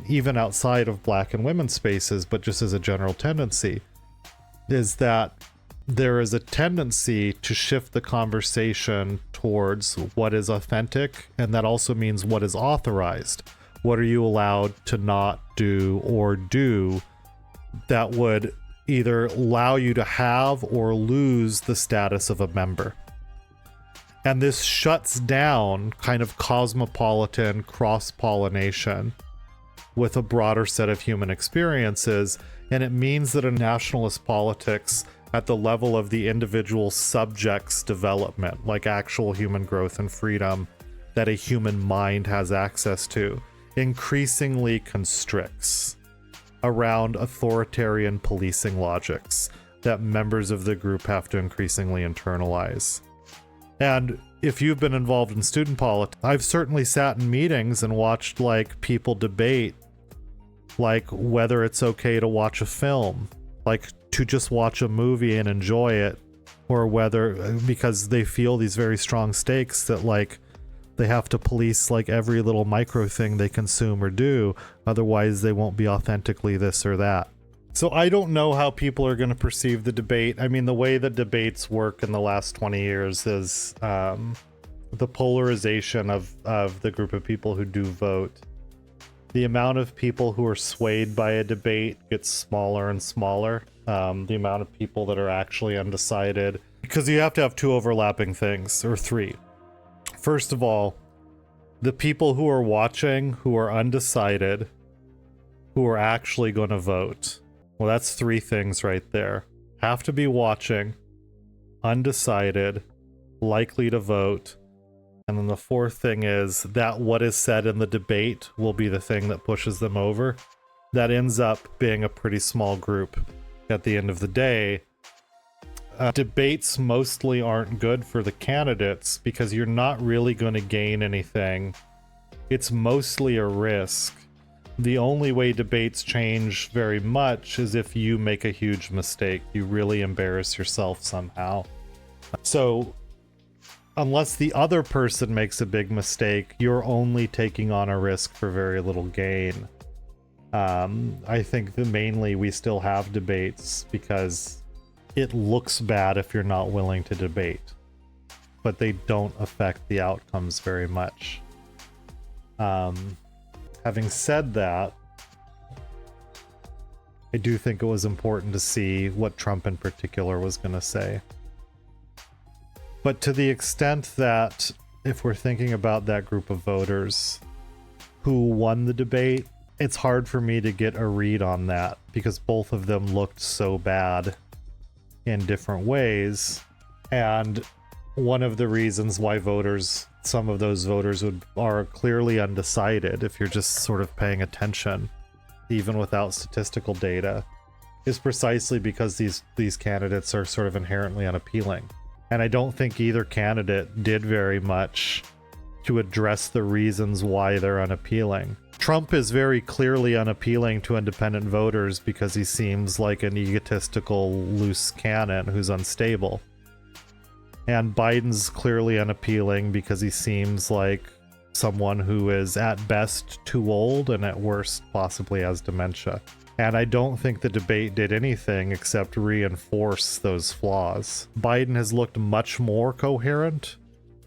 even outside of black and women's spaces, but just as a general tendency, is that there is a tendency to shift the conversation towards what is authentic, and that also means what is authorized. What are you allowed to not do or do that would either allow you to have or lose the status of a member? And this shuts down kind of cosmopolitan cross-pollination with a broader set of human experiences, and it means that a nationalist politics at the level of the individual subject's development, like actual human growth and freedom that a human mind has access to, increasingly constricts around authoritarian policing logics that members of the group have to increasingly internalize. And if you've been involved in student politics, I've certainly sat in meetings and watched like people debate like whether it's okay to watch a film, like to just watch a movie and enjoy it, or whether, because they feel these very strong stakes that like they have to police like every little micro thing they consume or do, otherwise they won't be authentically this or that. So I don't know how people are going to perceive the debate. I mean, the way that debates work in the last 20 years is the polarization of the group of people who do vote. The amount of people who are swayed by a debate gets smaller and smaller. The amount of people that are actually undecided, because you have to have two overlapping things, or three. First of all, the people who are watching, who are undecided, who are actually going to vote. Well, that's three things right there. Have to be watching, undecided, likely to vote, And then the fourth thing is that what is said in the debate will be the thing that pushes them over. That ends up being a pretty small group at the end of the day. Debates mostly aren't good for the candidates because you're not really going to gain anything. It's mostly a risk. The only way debates change very much is if you make a huge mistake. You really embarrass yourself somehow. So unless the other person makes a big mistake, you're only taking on a risk for very little gain. I think that mainly we still have debates because it looks bad if you're not willing to debate, but they don't affect the outcomes very much. Having said that, I do think it was important to see what Trump in particular was going to say. But to the extent that if we're thinking about that group of voters who won the debate, it's hard for me to get a read on that because both of them looked so bad in different ways. And one of the reasons why some of those voters are clearly undecided, if you're just sort of paying attention, even without statistical data, is precisely because these candidates are sort of inherently unappealing. And I don't think either candidate did very much to address the reasons why they're unappealing. Trump is very clearly unappealing to independent voters because he seems like an egotistical loose cannon who's unstable. And Biden's clearly unappealing because he seems like someone who is at best too old and at worst possibly has dementia. And I don't think the debate did anything except reinforce those flaws. Biden has looked much more coherent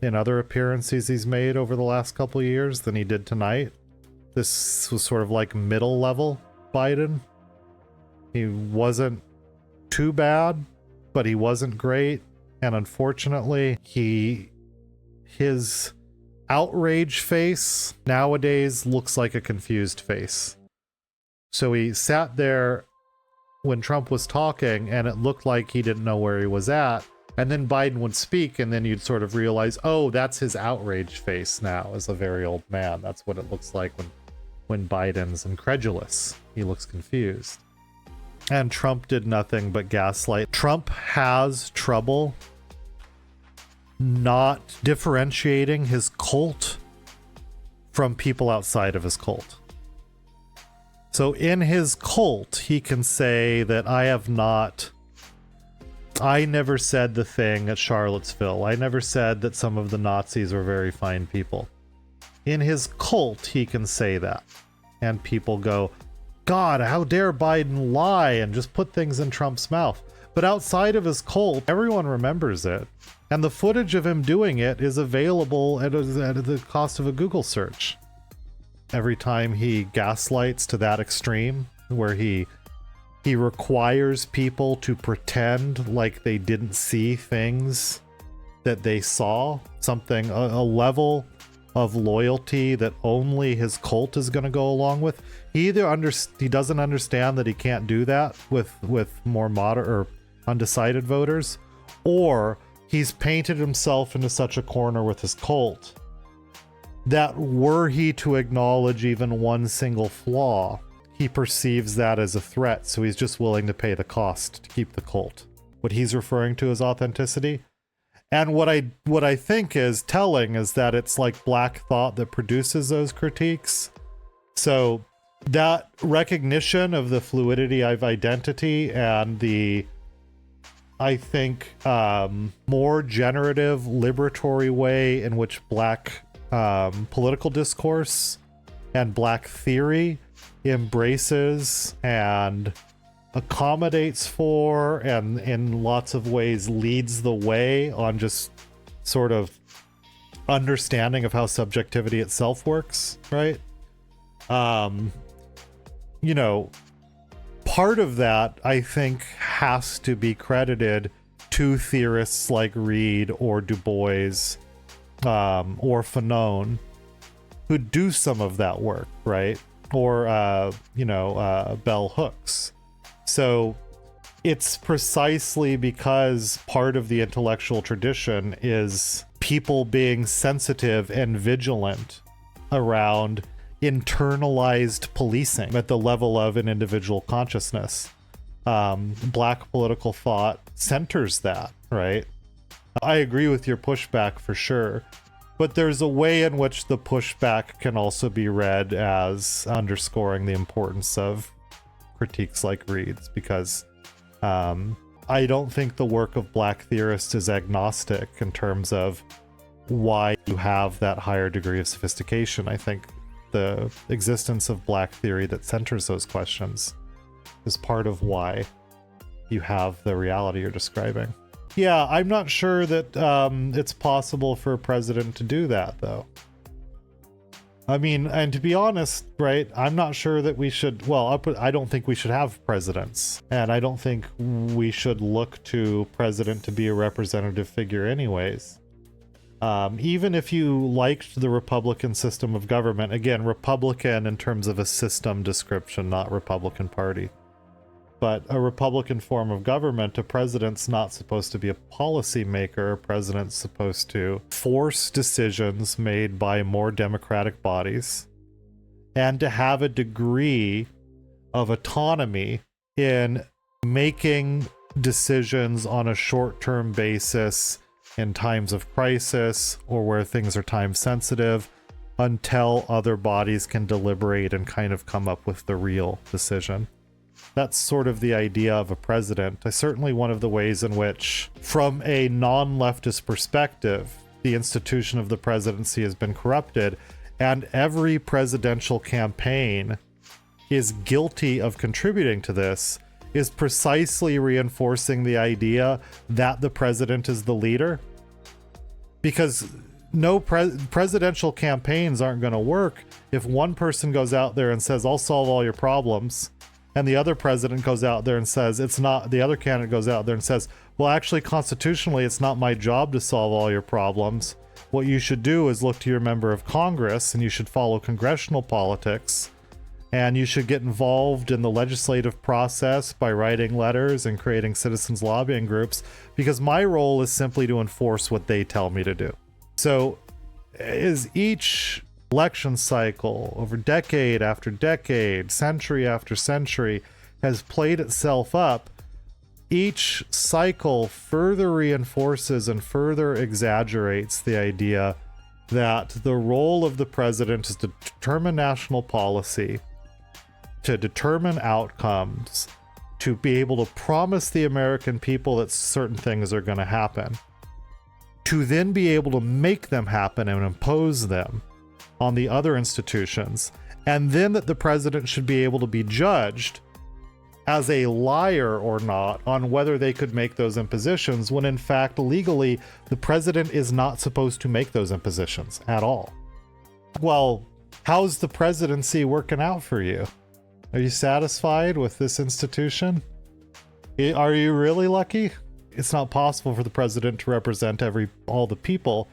in other appearances he's made over the last couple of years than he did tonight. This was sort of like middle level Biden. He wasn't too bad, but he wasn't great. And unfortunately, his outrage face nowadays looks like a confused face. So he sat there when Trump was talking and it looked like he didn't know where he was at. And then Biden would speak and then you'd sort of realize, oh, that's his outrage face now as a very old man. That's what it looks like when Biden's incredulous. He looks confused. And Trump did nothing but gaslight. Trump has trouble not differentiating his cult from people outside of his cult. So in his cult, he can say that I never said the thing at Charlottesville. I never said that some of the Nazis were very fine people. In his cult, he can say that. And people go, God, how dare Biden lie and just put things in Trump's mouth. But outside of his cult, everyone remembers it. And the footage of him doing it is available at the cost of a Google search. Every time he gaslights to that extreme, where he requires people to pretend like they didn't see things that they saw, something, a level of loyalty that only his cult is going to go along with. He doesn't understand that he can't do that with more moderate or undecided voters, or he's painted himself into such a corner with his cult that were he to acknowledge even one single flaw, he perceives that as a threat, so he's just willing to pay the cost to keep the cult. What he's referring to as authenticity. And what I think is telling is that it's like Black thought that produces those critiques. So that recognition of the fluidity of identity and the, I think, more generative, liberatory way in which Black political discourse and Black theory embraces and accommodates for and in lots of ways leads the way on just sort of understanding of how subjectivity itself works, right? You know, part of that I think has to be credited to theorists like Reid or Du Bois or Fanon, who do some of that work, right? Or bell hooks. So it's precisely because part of the intellectual tradition is people being sensitive and vigilant around internalized policing at the level of an individual consciousness. Black political thought centers that, right? I agree with your pushback for sure, but there's a way in which the pushback can also be read as underscoring the importance of critiques like Reed's, because I don't think the work of Black theorists is agnostic in terms of why you have that higher degree of sophistication. I think the existence of Black theory that centers those questions is part of why you have the reality you're describing. Yeah, I'm not sure that it's possible for a president to do that, though. I mean, and to be honest, right, I'm not sure that we should, well, I don't think we should have presidents. And I don't think we should look to president to be a representative figure anyways. Even if you liked the Republican system of government, again, Republican in terms of a system description, not Republican Party. But a Republican form of government, a president's not supposed to be a policymaker. A president's supposed to force decisions made by more democratic bodies and to have a degree of autonomy in making decisions on a short-term basis in times of crisis or where things are time sensitive until other bodies can deliberate and kind of come up with the real decision. That's sort of the idea of a president. Certainly one of the ways in which, from a non-leftist perspective, the institution of the presidency has been corrupted, and every presidential campaign is guilty of contributing to this, is precisely reinforcing the idea that the president is the leader. Because no presidential campaigns aren't going to work if one person goes out there and says, I'll solve all your problems, and the other president goes out there and says, it's not, the other candidate goes out there and says, well, actually, constitutionally, it's not my job to solve all your problems. What you should do is look to your member of Congress, and you should follow congressional politics, and you should get involved in the legislative process by writing letters and creating citizens lobbying groups, because my role is simply to enforce what they tell me to do. So is each election cycle over decade after decade, century after century has played itself up, each cycle further reinforces and further exaggerates the idea that the role of the president is to determine national policy, to determine outcomes, to be able to promise the American people that certain things are going to happen, to then be able to make them happen and impose them on the other institutions, and then that the president should be able to be judged as a liar or not on whether they could make those impositions, when in fact legally the president is not supposed to make those impositions at all. Well, how's the presidency working out for you? Are you satisfied with this institution? Are you really lucky? It's not possible for the president to represent all the people,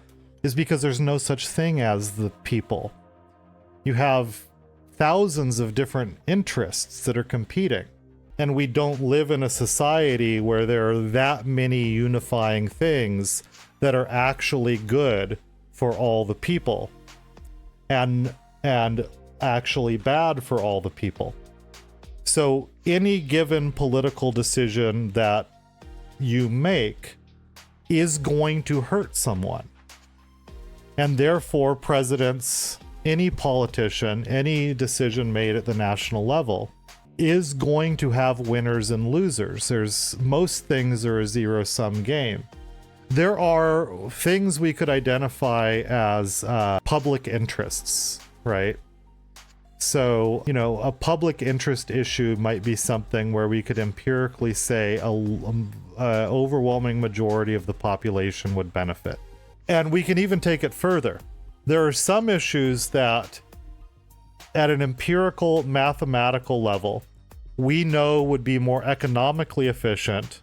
is because there's no such thing as the people. You have thousands of different interests that are competing, and we don't live in a society where there are that many unifying things that are actually good for all the people and actually bad for all the people. So any given political decision that you make is going to hurt someone. And therefore, presidents, any politician, any decision made at the national level is going to have winners and losers. Most things are a zero-sum game. There are things we could identify as public interests, right? So, a public interest issue might be something where we could empirically say an overwhelming majority of the population would benefit. And we can even take it further. There are some issues that, at an empirical mathematical level, we know would be more economically efficient,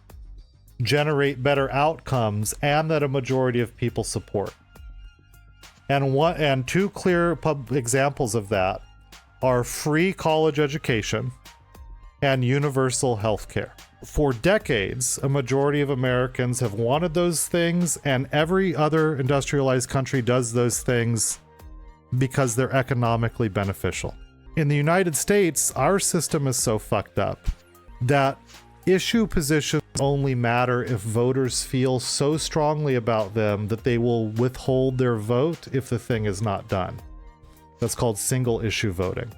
generate better outcomes, and that a majority of people support. And two clear examples of that are free college education and universal health care. For decades, a majority of Americans have wanted those things, and every other industrialized country does those things because they're economically beneficial. In the United States, our system is so fucked up that issue positions only matter if voters feel so strongly about them that they will withhold their vote if the thing is not done. That's called single issue voting.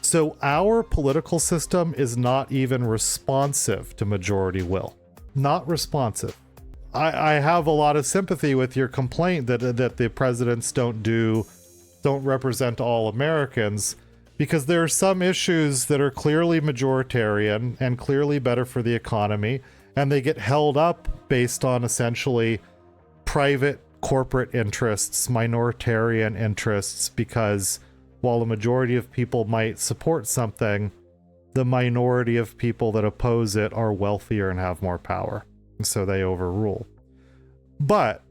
So our political system is not even responsive to majority will. Not responsive. I have a lot of sympathy with your complaint that the presidents don't represent all Americans, because there are some issues that are clearly majoritarian and clearly better for the economy, and they get held up based on essentially private corporate interests, minoritarian interests, because while a majority of people might support something, the minority of people that oppose it are wealthier and have more power, and so they overrule. But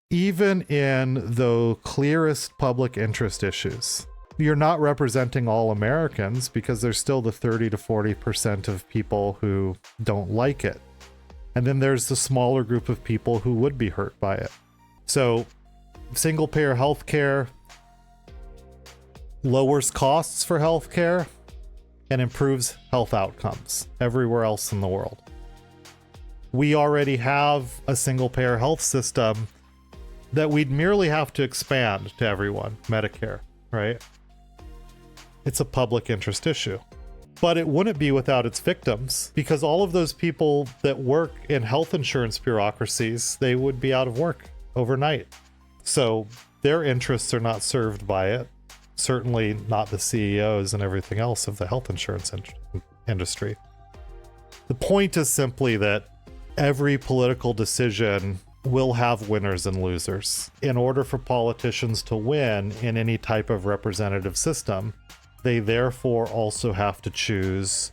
even in the clearest public interest issues, you're not representing all Americans, because there's still the 30 to 40% of people who don't like it. And then there's the smaller group of people who would be hurt by it. So single payer healthcare lowers costs for healthcare and improves health outcomes everywhere else in the world. We already have a single payer health system that we'd merely have to expand to everyone, Medicare, right? It's a public interest issue. But it wouldn't be without its victims, because all of those people that work in health insurance bureaucracies, they would be out of work overnight. So their interests are not served by it. Certainly not the CEOs and everything else of the health insurance industry. The point is simply that every political decision will have winners and losers. In order for politicians to win in any type of representative system, they therefore also have to choose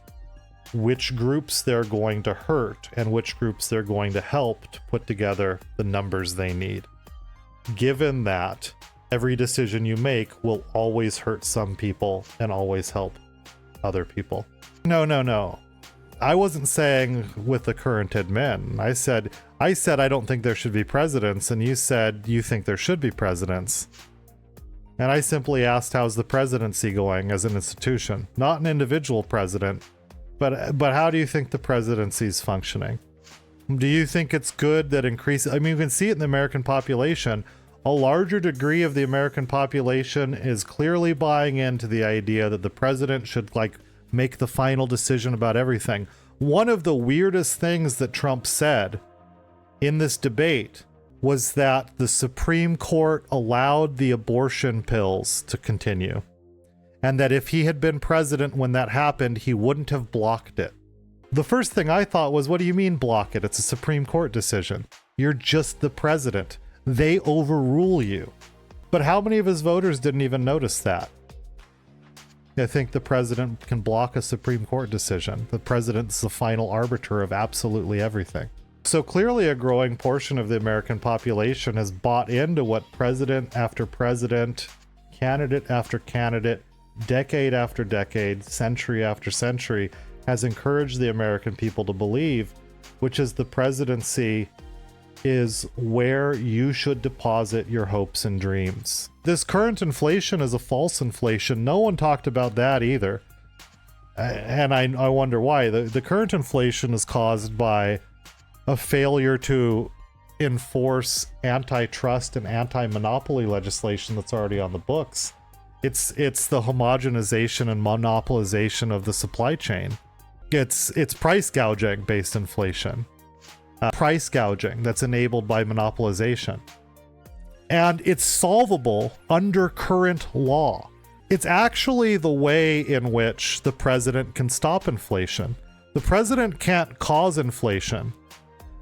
which groups they're going to hurt and which groups they're going to help to put together the numbers they need. Given that, every decision you make will always hurt some people and always help other people. No. I wasn't saying with the current admin. I said I don't think there should be presidents, and you said you think there should be presidents. And I simply asked, how's the presidency going as an institution? Not an individual president, but how do you think the presidency is functioning? Do you think it's good that increases? I mean, you can see it in the American population. A larger degree of the American population is clearly buying into the idea that the president should make the final decision about everything. One of the weirdest things that Trump said in this debate was that the Supreme Court allowed the abortion pills to continue, and that if he had been president when that happened, he wouldn't have blocked it. The first thing I thought was, what do you mean block it? It's a Supreme Court decision. You're just the president. They overrule you. But how many of his voters didn't even notice that? I think the president can block a Supreme Court decision. The president's the final arbiter of absolutely everything. So clearly a growing portion of the American population has bought into what president after president, candidate after candidate, decade after decade, century after century has encouraged the American people to believe, which is the presidency is where you should deposit your hopes and dreams. This current inflation is a false inflation. No one talked about that either. And I wonder why. The current inflation is caused by a failure to enforce antitrust and anti-monopoly legislation that's already on the books. It's the homogenization and monopolization of the supply chain. It's price gouging based inflation. Price gouging that's enabled by monopolization. And it's solvable under current law. It's actually the way in which the president can stop inflation. The president can't cause inflation.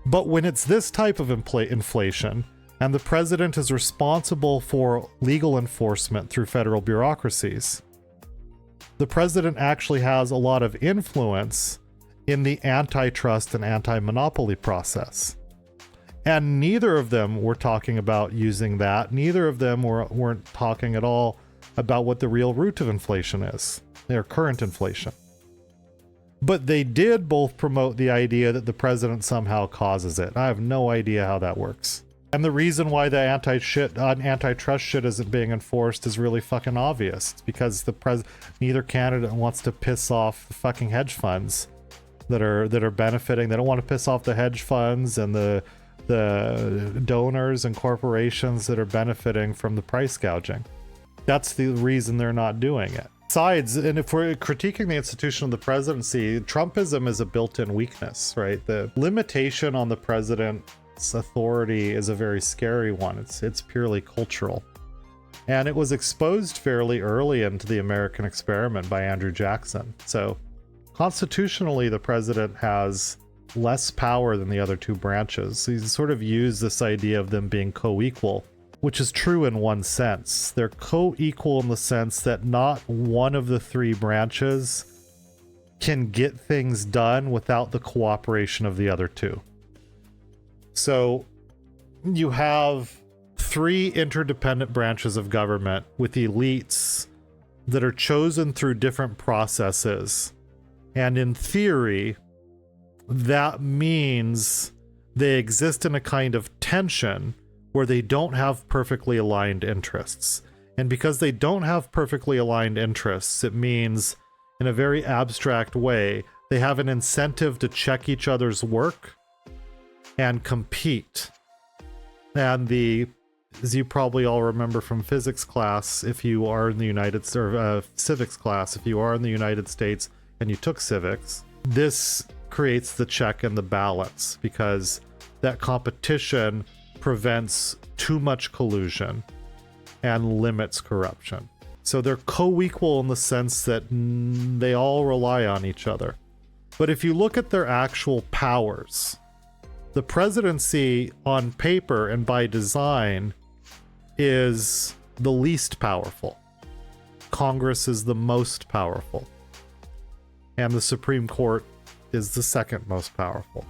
But when it's this type of inflation, and the president is responsible for legal enforcement through federal bureaucracies, the president actually has a lot of influence in the antitrust and anti-monopoly process. And neither of them were talking about using that. Neither of them weren't talking at all about what the real root of inflation is, their current inflation. But they did both promote the idea that the president somehow causes it. I have no idea how that works. And the reason why the antitrust shit isn't being enforced is really fucking obvious. It's because neither candidate wants to piss off the fucking hedge funds that are benefiting. They don't want to piss off the hedge funds and the donors and corporations that are benefiting from the price gouging. That's the reason they're not doing it. Besides, and if we're critiquing the institution of the presidency, Trumpism is a built-in weakness, right? The limitation on the president's authority is a very scary one. It's purely cultural. And it was exposed fairly early into the American experiment by Andrew Jackson. So constitutionally, the president has less power than the other two branches. He's sort of used this idea of them being co-equal, which is true in one sense. They're co-equal in the sense that not one of the three branches can get things done without the cooperation of the other two. So you have three interdependent branches of government with elites that are chosen through different processes. And in theory, that means they exist in a kind of tension where they don't have perfectly aligned interests. And because they don't have perfectly aligned interests, it means, in a very abstract way, they have an incentive to check each other's work and compete. And as you probably all remember from physics class, if you are in the civics class, if you are in the United States and you took civics, this creates the check and the balance, because that competition prevents too much collusion and limits corruption. So they're co-equal in the sense that they all rely on each other. But if you look at their actual powers, the presidency on paper and by design is the least powerful. Congress is the most powerful. And the Supreme Court is the second most powerful.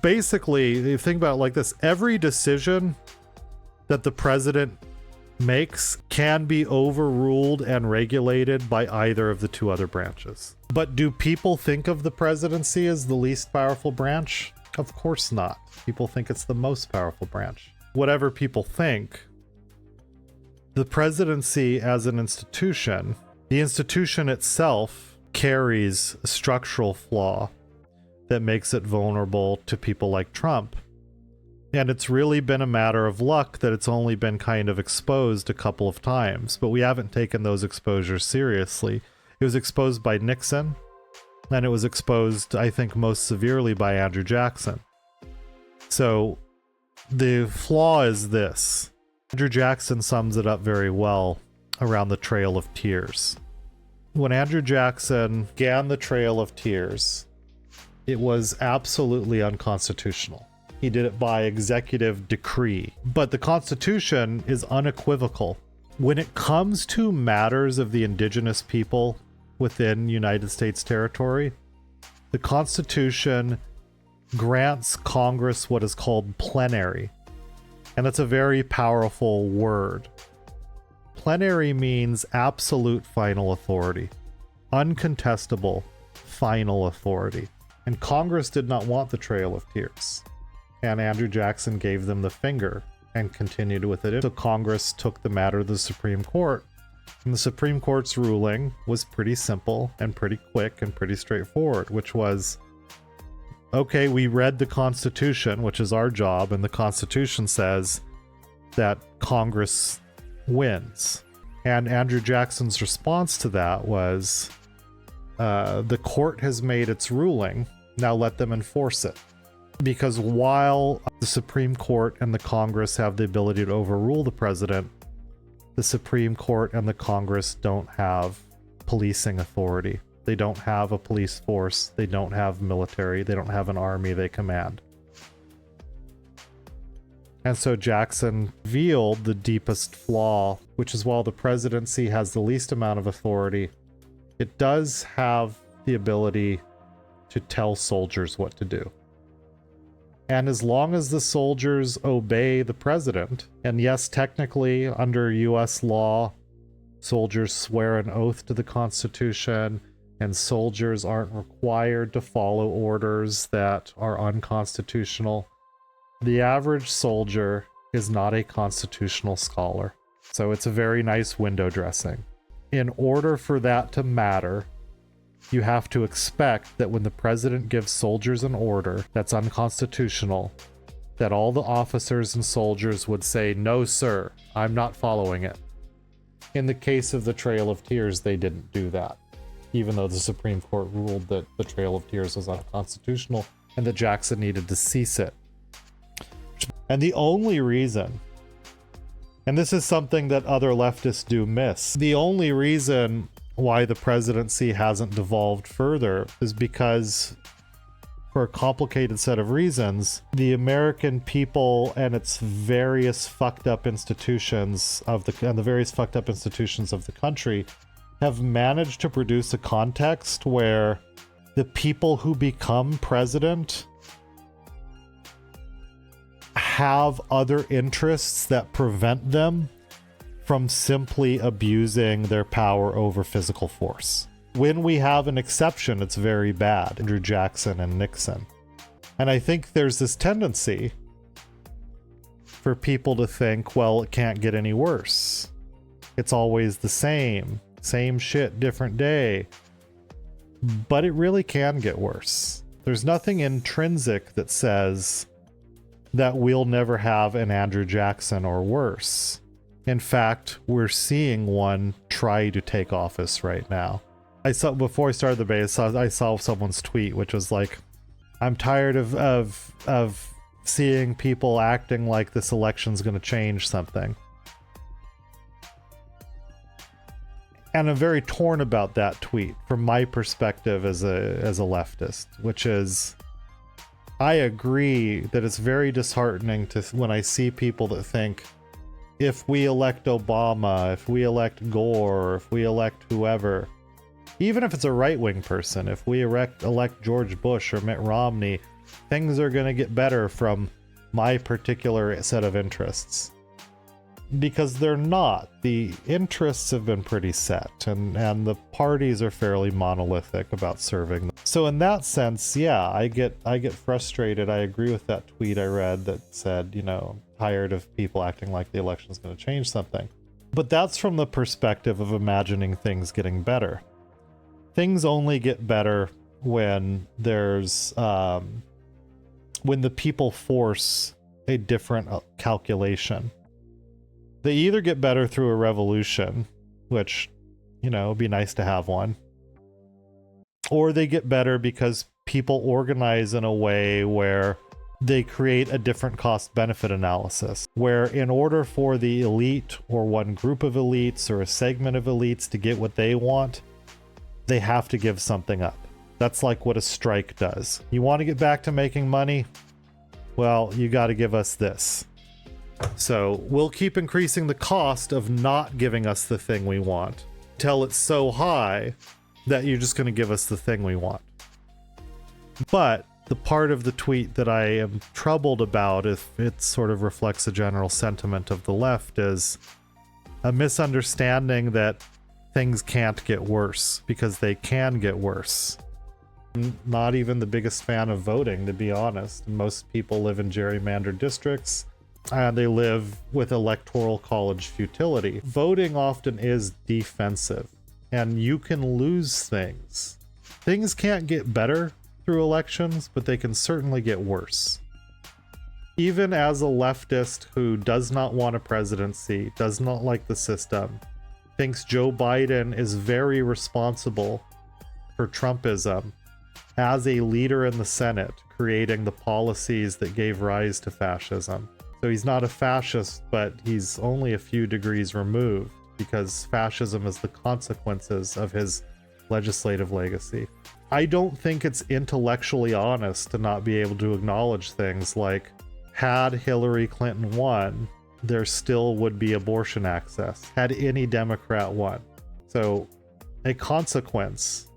Basically, you think about it like this: every decision that the president makes can be overruled and regulated by either of the two other branches. But do people think of the presidency as the least powerful branch? Of course not. People think it's the most powerful branch. Whatever people think, the presidency as an institution, the institution itself carries a structural flaw that makes it vulnerable to people like Trump. And it's really been a matter of luck that it's only been kind of exposed a couple of times, but we haven't taken those exposures seriously. It was exposed by Nixon, and it was exposed, I think, most severely by Andrew Jackson. So the flaw is this. Andrew Jackson sums it up very well around the Trail of Tears. When Andrew Jackson began the Trail of Tears, it was absolutely unconstitutional. He did it by executive decree. But the Constitution is unequivocal. When it comes to matters of the indigenous people within United States territory, the Constitution grants Congress what is called plenary. And that's a very powerful word. Plenary means absolute final authority, uncontestable final authority. And Congress did not want the Trail of Tears. And Andrew Jackson gave them the finger and continued with it. So Congress took the matter to the Supreme Court. And the Supreme Court's ruling was pretty simple and pretty quick and pretty straightforward, which was, okay, we read the Constitution, which is our job, and the Constitution says that Congress wins. And Andrew Jackson's response to that was, the court has made its ruling, now let them enforce it. Because while the Supreme Court and the Congress have the ability to overrule the president, the Supreme Court and the Congress don't have policing authority. They don't have a police force. They don't have military. They don't have an army they command. And so Jackson revealed the deepest flaw, which is while the presidency has the least amount of authority, it does have the ability to tell soldiers what to do. And as long as the soldiers obey the president, and yes, technically under US law, soldiers swear an oath to the Constitution and soldiers aren't required to follow orders that are unconstitutional. The average soldier is not a constitutional scholar, so it's a very nice window dressing. In order for that to matter, you have to expect that when the president gives soldiers an order that's unconstitutional, that all the officers and soldiers would say, "No, sir, I'm not following it." In the case of the Trail of Tears, they didn't do that, even though the Supreme Court ruled that the Trail of Tears was unconstitutional and that Jackson needed to cease it. And the only reason, and this is something that other leftists do miss, the only reason why the presidency hasn't devolved further is because, for a complicated set of reasons, the American people and its various fucked up institutions of the various fucked up institutions of the country have managed to produce a context where the people who become president have other interests that prevent them from simply abusing their power over physical force. When we have an exception, it's very bad. Andrew Jackson and Nixon. And I think there's this tendency for people to think, well, it can't get any worse. It's always the same. Same shit, different day. But it really can get worse. There's nothing intrinsic that says that we'll never have an Andrew Jackson or worse. In fact, we're seeing one try to take office right now. Before I started the debate, I saw someone's tweet, which was like, "I'm tired of seeing people acting like this election's going to change something." And I'm very torn about that tweet from my perspective as a leftist, which is, I agree that it's very disheartening when I see people that think, if we elect Obama, if we elect Gore, if we elect whoever, even if it's a right-wing person, if we elect George Bush or Mitt Romney, things are going to get better from my particular set of interests. Because they're not. The interests have been pretty set, and the parties are fairly monolithic about serving them. So in that sense, yeah, I get frustrated. I agree with that tweet I read that said, I'm tired of people acting like the election's going to change something. But that's from the perspective of imagining things getting better. Things only get better when there's when the people force a different calculation. They either get better through a revolution, which, would be nice to have one, or they get better because people organize in a way where they create a different cost-benefit analysis, where in order for the elite or one group of elites or a segment of elites to get what they want, they have to give something up. That's like what a strike does. You want to get back to making money? Well, you got to give us this. So we'll keep increasing the cost of not giving us the thing we want till it's so high that you're just going to give us the thing we want. But the part of the tweet that I am troubled about, if it sort of reflects a general sentiment of the left, is a misunderstanding that things can't get worse, because they can get worse. I'm not even the biggest fan of voting, to be honest. Most people live in gerrymandered districts, and they live with electoral college futility. Voting often is defensive, and you can lose things. Things can't get better through elections, but they can certainly get worse. Even as a leftist who does not want a presidency, does not like the system, thinks Joe Biden is very responsible for Trumpism as a leader in the Senate, creating the policies that gave rise to fascism. So he's not a fascist, but he's only a few degrees removed, because fascism is the consequences of his legislative legacy. I don't think it's intellectually honest to not be able to acknowledge things like, had Hillary Clinton won, there still would be abortion access, had any Democrat won. So a consequence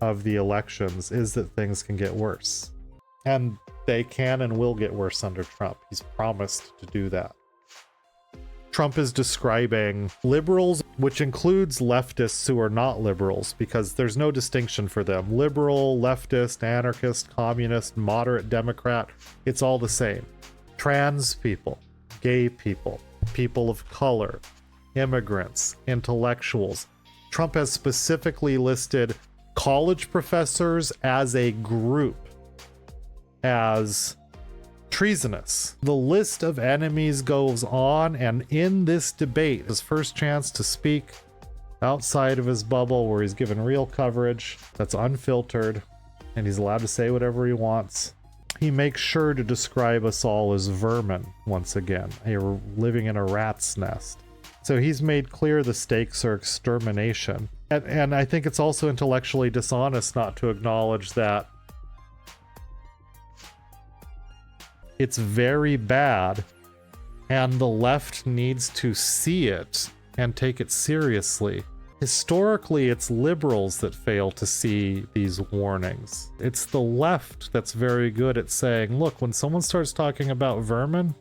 of the elections is that things can get worse. And they can and will get worse under Trump. He's promised to do that. Trump is describing liberals, which includes leftists who are not liberals, because there's no distinction for them. Liberal, leftist, anarchist, communist, moderate, Democrat, it's all the same. Trans people, gay people, people of color, immigrants, intellectuals. Trump has specifically listed college professors as a group as treasonous. The list of enemies goes on, and in this debate, his first chance to speak outside of his bubble where he's given real coverage that's unfiltered and he's allowed to say whatever he wants, he makes sure to describe us all as vermin once again. You're living in a rat's nest. So he's made clear the stakes are extermination. And I think it's also intellectually dishonest not to acknowledge that it's very bad, and the left needs to see it and take it seriously. Historically, it's liberals that fail to see these warnings. It's the left that's very good at saying, look, when someone starts talking about vermin,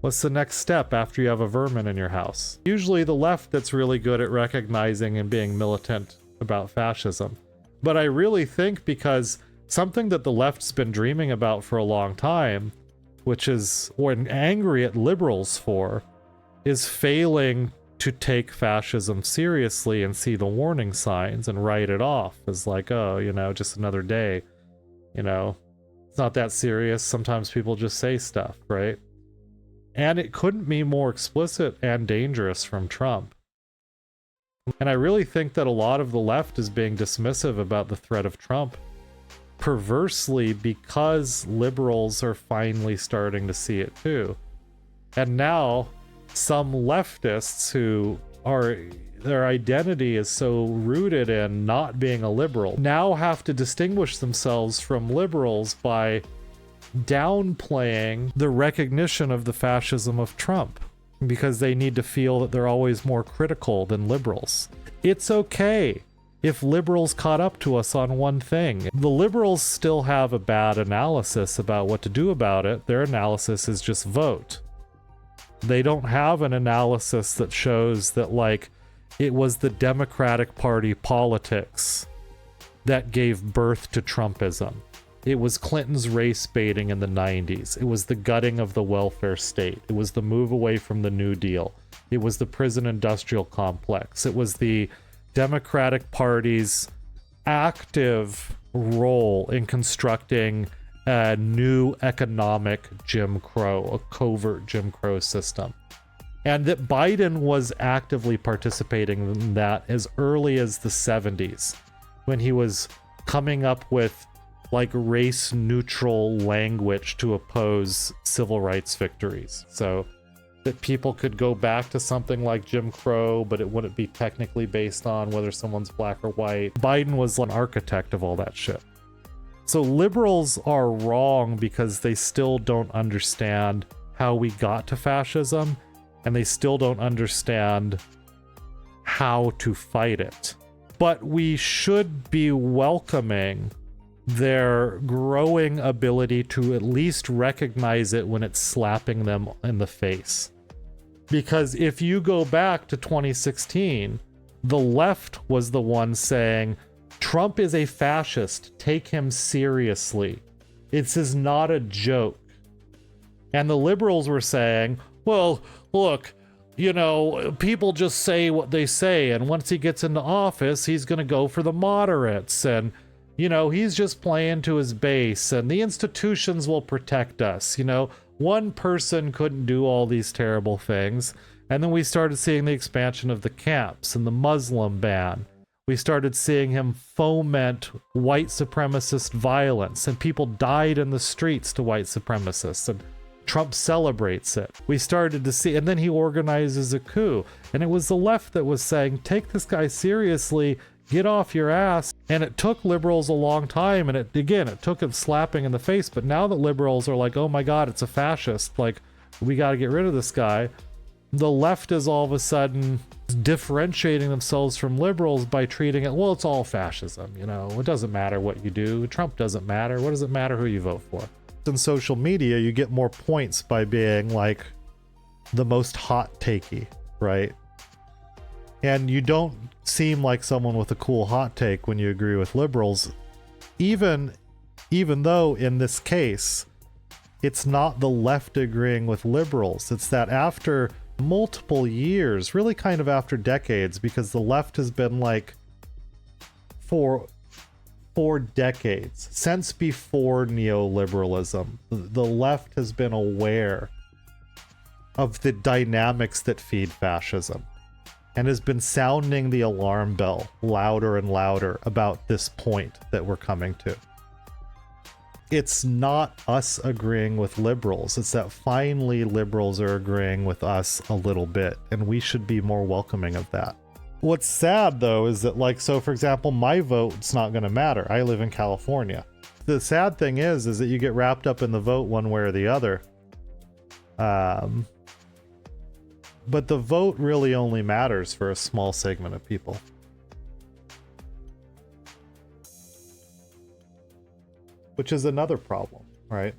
what's the next step after you have a vermin in your house? Usually the left that's really good at recognizing and being militant about fascism. But I really think because something that the left's been dreaming about for a long time, which is, or angry at liberals for, is failing to take fascism seriously and see the warning signs and write it off as like, oh, you know, just another day. You know, it's not that serious. Sometimes people just say stuff, right? And it couldn't be more explicit and dangerous from Trump. And I really think that a lot of the left is being dismissive about the threat of Trump, perversely, because liberals are finally starting to see it too. And now some leftists who are, their identity is so rooted in not being a liberal, now have to distinguish themselves from liberals by downplaying the recognition of the fascism of Trump, because they need to feel that they're always more critical than liberals. It's okay if liberals caught up to us on one thing. The liberals still have a bad analysis about what to do about it. Their analysis is just vote. They don't have an analysis that shows that, like, it was the Democratic Party politics that gave birth to Trumpism. It was Clinton's race baiting in the 90s. It was the gutting of the welfare state. It was the move away from the New Deal. It was the prison industrial complex. It was the Democratic Party's active role in constructing a new economic Jim Crow, a covert Jim Crow system. And that Biden was actively participating in that as early as the 70s, when he was coming up with like race neutral language to oppose civil rights victories. So that people could go back to something like Jim Crow, but it wouldn't be technically based on whether someone's black or white. Biden was an architect of all that shit. So liberals are wrong because they still don't understand how we got to fascism, and they still don't understand how to fight it. But we should be welcoming their growing ability to at least recognize it when it's slapping them in the face. Because if you go back to 2016, the left was the one saying, Trump is a fascist, take him seriously. This is not a joke. And the liberals were saying, well, look, you know, people just say what they say, and once he gets into office, he's going to go for the moderates, and you know, he's just playing to his base, and the institutions will protect us. You know, one person couldn't do all these terrible things. And then we started seeing the expansion of the camps and the Muslim ban. We started seeing him foment white supremacist violence, and people died in the streets to white supremacists, and Trump celebrates it. We started to see, and then he organizes a coup. And it was the left that was saying, take this guy seriously, get off your ass. And it took liberals a long time, and it took him slapping in the face. But now that liberals are like, oh my God, it's a fascist, like, we got to get rid of this guy, the left is all of a sudden differentiating themselves from liberals by treating it, well, it's all fascism, you know, it doesn't matter what you do, Trump doesn't matter, what does it matter who you vote for? In social media, you get more points by being like, the most hot takey, right? And you don't seem like someone with a cool hot take when you agree with liberals, even though in this case, it's not the left agreeing with liberals. It's that after multiple years, really kind of after decades, because the left has been like for decades, since before neoliberalism, the left has been aware of the dynamics that feed fascism and has been sounding the alarm bell louder and louder about this point that we're coming to. It's not us agreeing with liberals. It's that finally liberals are agreeing with us a little bit, and we should be more welcoming of that. What's sad, though, is that, like, so for example, my vote's not going to matter. I live in California. The sad thing is that you get wrapped up in the vote one way or the other. But the vote really only matters for a small segment of people. Which is another problem, right?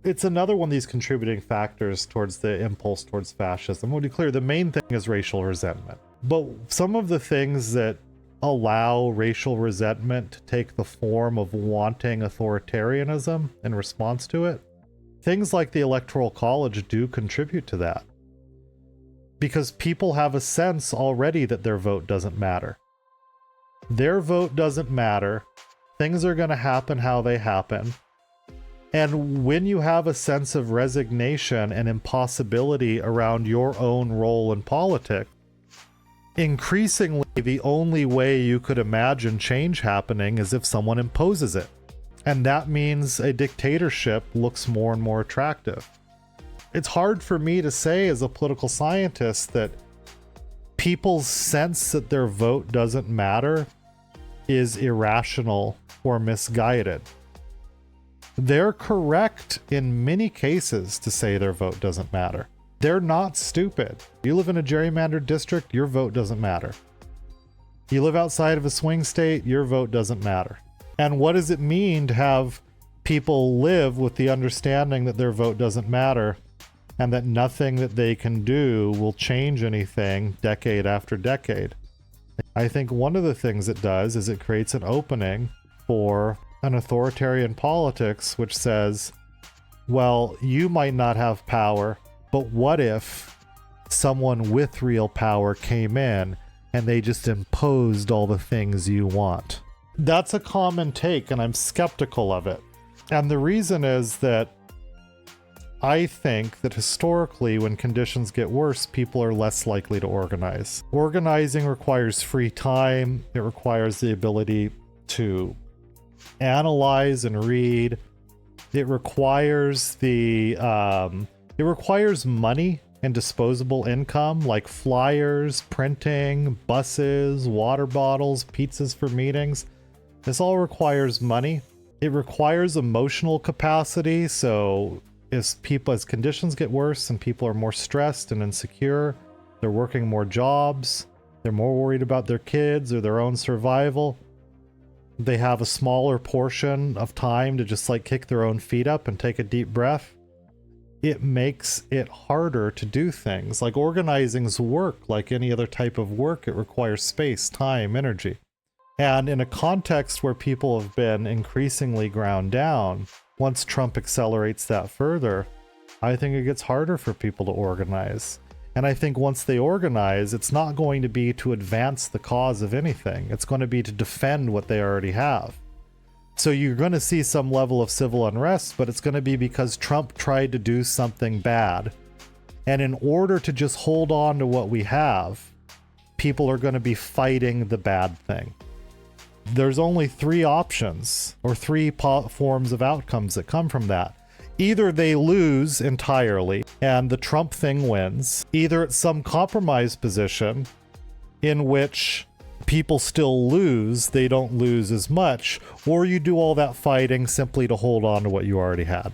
It's another one of these contributing factors towards the impulse towards fascism. We'll be clear, the main thing is racial resentment. But some of the things that allow racial resentment to take the form of wanting authoritarianism in response to it, things like the Electoral College do contribute to that. Because people have a sense already that their vote doesn't matter. Their vote doesn't matter. Things are going to happen how they happen. And when you have a sense of resignation and impossibility around your own role in politics, increasingly the only way you could imagine change happening is if someone imposes it. And that means a dictatorship looks more and more attractive. It's hard for me to say as a political scientist that people's sense that their vote doesn't matter is irrational or misguided. They're correct in many cases to say their vote doesn't matter. They're not stupid. You live in a gerrymandered district, your vote doesn't matter. You live outside of a swing state, your vote doesn't matter. And what does it mean to have people live with the understanding that their vote doesn't matter and that nothing that they can do will change anything decade after decade? I think one of the things it does is it creates an opening for an authoritarian politics which says, well, you might not have power, but what if someone with real power came in and they just imposed all the things you want? That's a common take, and I'm skeptical of it. And the reason is that I think that historically, when conditions get worse, people are less likely to organize. Organizing requires free time. It requires the ability to analyze and read. It requires it requires money and disposable income, like flyers, printing, buses, water bottles, pizzas for meetings. This all requires money. It requires emotional capacity. So as conditions get worse and people are more stressed and insecure, they're working more jobs, they're more worried about their kids or their own survival. They have a smaller portion of time to just like kick their own feet up and take a deep breath. It makes it harder to do things. Like organizing's work, like any other type of work, it requires space, time, energy. And in a context where people have been increasingly ground down, once Trump accelerates that further, I think it gets harder for people to organize. And I think once they organize, it's not going to be to advance the cause of anything. It's going to be to defend what they already have. So you're going to see some level of civil unrest, but it's going to be because Trump tried to do something bad. And in order to just hold on to what we have, people are going to be fighting the bad thing. There's only three options or three forms of outcomes that come from that. Either they lose entirely and the Trump thing wins. Either it's some compromise position in which people still lose, they don't lose as much, or you do all that fighting simply to hold on to what you already had.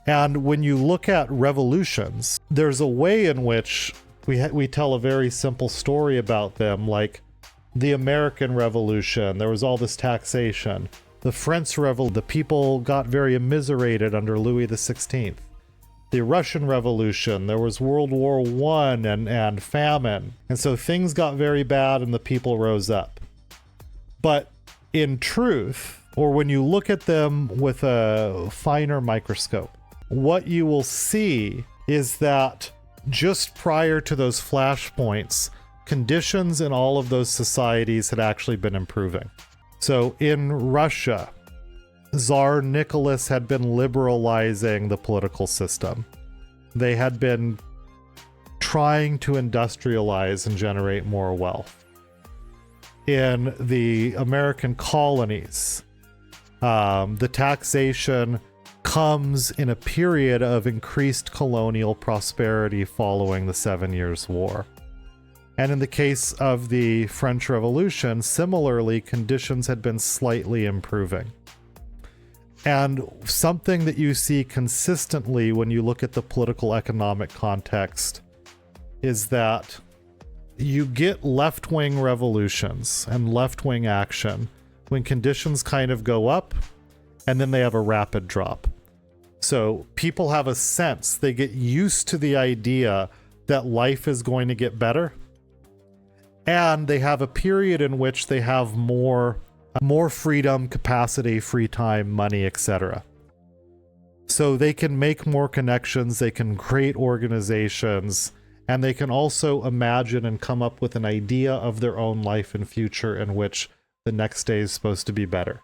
And when you look at revolutions, there's a way in which we tell a very simple story about them, like the American Revolution. There was all this taxation. The French Revolution, the people got very immiserated under Louis XVI. the Russian Revolution, there was World War I and famine. And so things got very bad and the people rose up. But in truth, or when you look at them with a finer microscope, what you will see is that just prior to those flashpoints, conditions in all of those societies had actually been improving. So in Russia, Tsar Nicholas had been liberalizing the political system. They had been trying to industrialize and generate more wealth. In the American colonies, the taxation comes in a period of increased colonial prosperity following the 7 Years' War. And in the case of the French Revolution, similarly, conditions had been slightly improving. And something that you see consistently when you look at the political economic context is that you get left-wing revolutions and left-wing action when conditions kind of go up and then they have a rapid drop. So people have a sense, they get used to the idea that life is going to get better, and they have a period in which they have more freedom, capacity, free time, money, etc. So they can make more connections, they can create organizations, and they can also imagine and come up with an idea of their own life and future in which the next day is supposed to be better.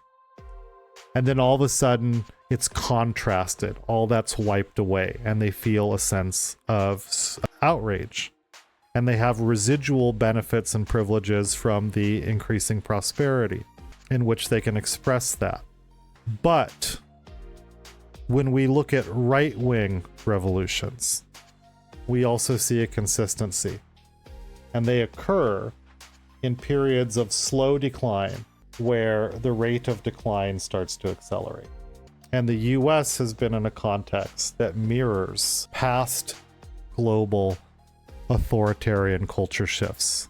And then all of a sudden, it's contrasted. All that's wiped away, and they feel a sense of outrage. And they have residual benefits and privileges from the increasing prosperity in which they can express that. But when we look at right-wing revolutions, we also see a consistency. And they occur in periods of slow decline where the rate of decline starts to accelerate. And the US has been in a context that mirrors past global authoritarian culture shifts.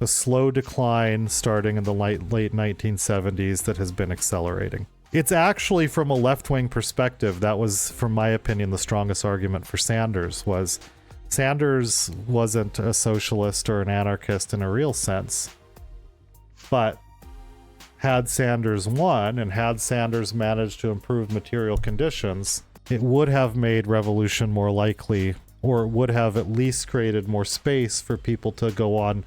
A slow decline starting in the late 1970s that has been accelerating. It's actually, from a left-wing perspective, that was, from my opinion, the strongest argument for Sanders was Sanders wasn't a socialist or an anarchist in a real sense. But had Sanders won and had Sanders managed to improve material conditions, it would have made revolution more likely, or it would have at least created more space for people to go on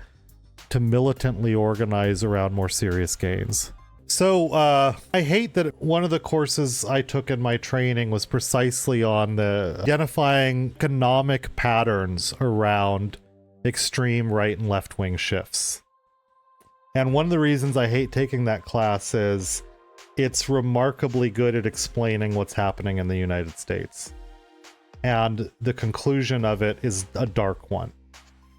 to militantly organize around more serious gains. So I hate that one of the courses I took in my training was precisely on the identifying economic patterns around extreme right and left wing shifts. And one of the reasons I hate taking that class is it's remarkably good at explaining what's happening in the United States. And the conclusion of it is a dark one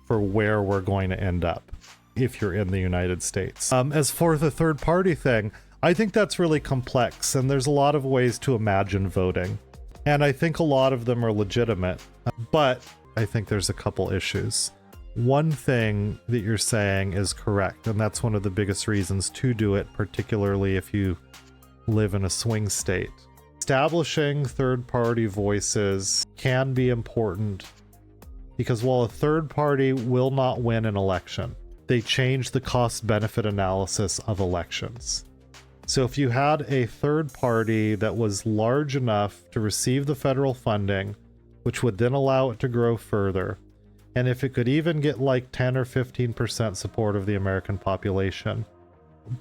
for where we're going to end up if you're in the United States. As for the third party thing, I think that's really complex, and there's a lot of ways to imagine voting. And I think a lot of them are legitimate, but I think there's a couple issues. One thing that you're saying is correct, and that's one of the biggest reasons to do it, particularly if you live in a swing state. Establishing third-party voices can be important because while a third party will not win an election, they change the cost-benefit analysis of elections. So if you had a third party that was large enough to receive the federal funding, which would then allow it to grow further, and if it could even get like 10 or 15% support of the American population,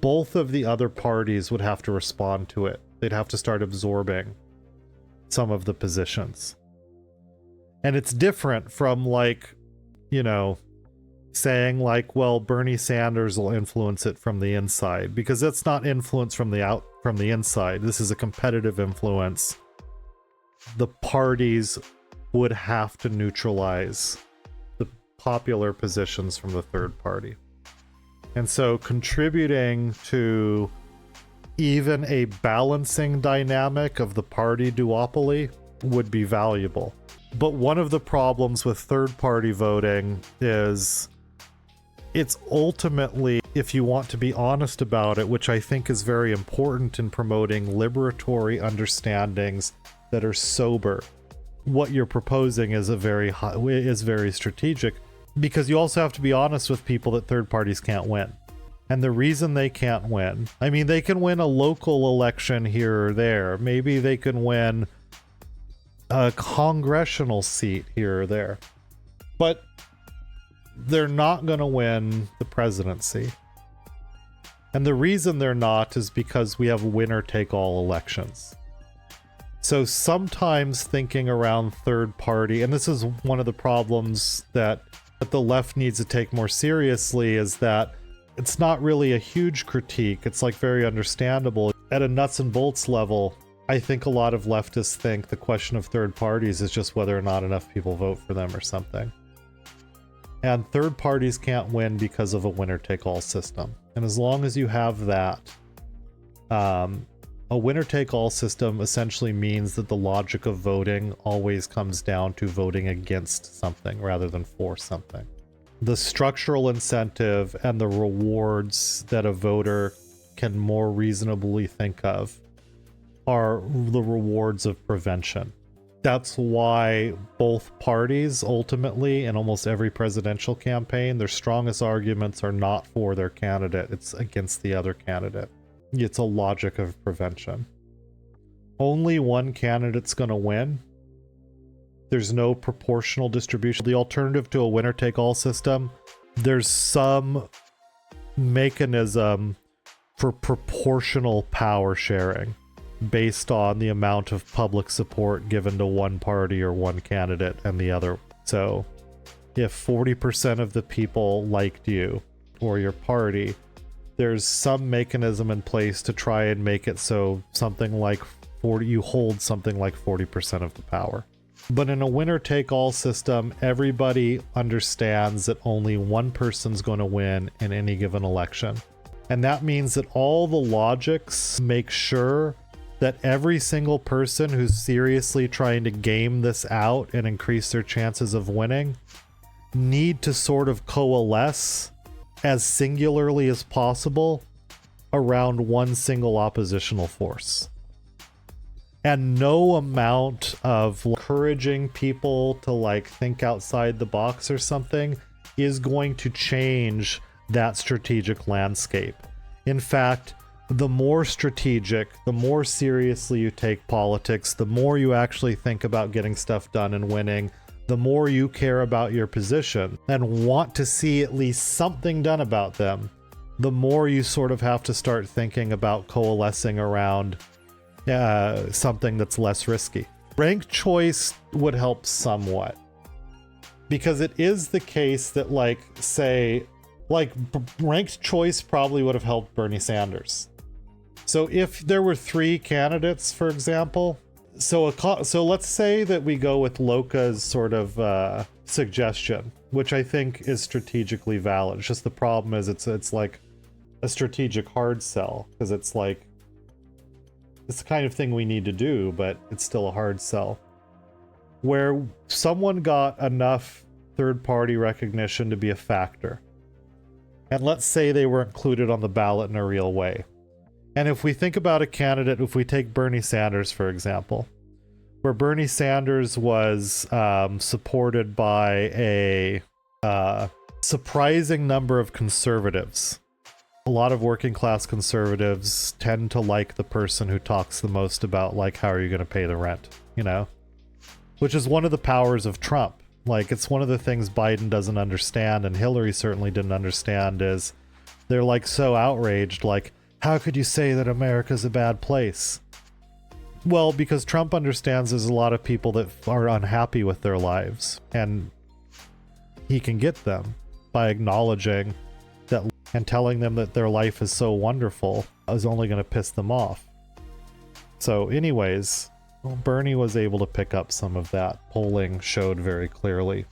both of the other parties would have to respond to it. They'd have to start absorbing some of the positions. And it's different from like, you know, saying like, well, Bernie Sanders will influence it from the inside, because that's not influence from the inside. This is a competitive influence. The parties would have to neutralize the popular positions from the third party. And so contributing to even a balancing dynamic of the party duopoly would be valuable. But one of the problems with third-party voting is it's ultimately, if you want to be honest about it, which I think is very important in promoting liberatory understandings that are sober, what you're proposing is very strategic, because you also have to be honest with people that third parties can't win. And the reason they can't win, I mean, they can win a local election here or there. Maybe they can win a congressional seat here or there. But they're not going to win the presidency. And the reason they're not is because we have winner-take-all elections. So sometimes thinking around third party, and this is one of the problems that the left needs to take more seriously, is that it's not really a huge critique. It's like very understandable. At a nuts and bolts level, I think a lot of leftists think the question of third parties is just whether or not enough people vote for them or something. And third parties can't win because of a winner-take-all system. And as long as you have that, a winner-take-all system essentially means that the logic of voting always comes down to voting against something rather than for something. The structural incentive and the rewards that a voter can more reasonably think of are the rewards of prevention. That's why both parties ultimately, in almost every presidential campaign, their strongest arguments are not for their candidate, it's against the other candidate. It's a logic of prevention. Only one candidate's going to win. There's no proportional distribution. The alternative to a winner-take-all system, there's some mechanism for proportional power sharing based on the amount of public support given to one party or one candidate and the other. So if 40% of the people liked you or your party, there's some mechanism in place to try and make it so something like you hold something like 40% of the power. But in a winner-take-all system, everybody understands that only one person's going to win in any given election. And that means that all the logics make sure that every single person who's seriously trying to game this out and increase their chances of winning need to sort of coalesce as singularly as possible around one single oppositional force. And no amount of encouraging people to like think outside the box or something is going to change that strategic landscape. In fact, the more strategic, the more seriously you take politics, the more you actually think about getting stuff done and winning, the more you care about your position and want to see at least something done about them, the more you sort of have to start thinking about coalescing around something that's less risky. Ranked choice would help somewhat, because it is the case that ranked choice probably would have helped Bernie Sanders. So if there were 3 candidates, for example, so let's say that we go with Loka's sort of suggestion, which I think is strategically valid. It's just the problem is it's like a strategic hard sell, because it's like it's the kind of thing we need to do, but it's still a hard sell. Where someone got enough third-party recognition to be a factor, and let's say they were included on the ballot in a real way. And if we think about a candidate, if we take Bernie Sanders, for example, where Bernie Sanders was supported by a surprising number of conservatives. A lot of working class conservatives tend to like the person who talks the most about, like, how are you going to pay the rent, you know? Which is one of the powers of Trump. Like, it's one of the things Biden doesn't understand, and Hillary certainly didn't understand, is they're, like, so outraged, like, how could you say that America's a bad place? Well, because Trump understands there's a lot of people that are unhappy with their lives, and he can get them by acknowledging that and telling them that their life is so wonderful is only going to piss them off. So anyways, Bernie was able to pick up some of that. Polling showed very clearly.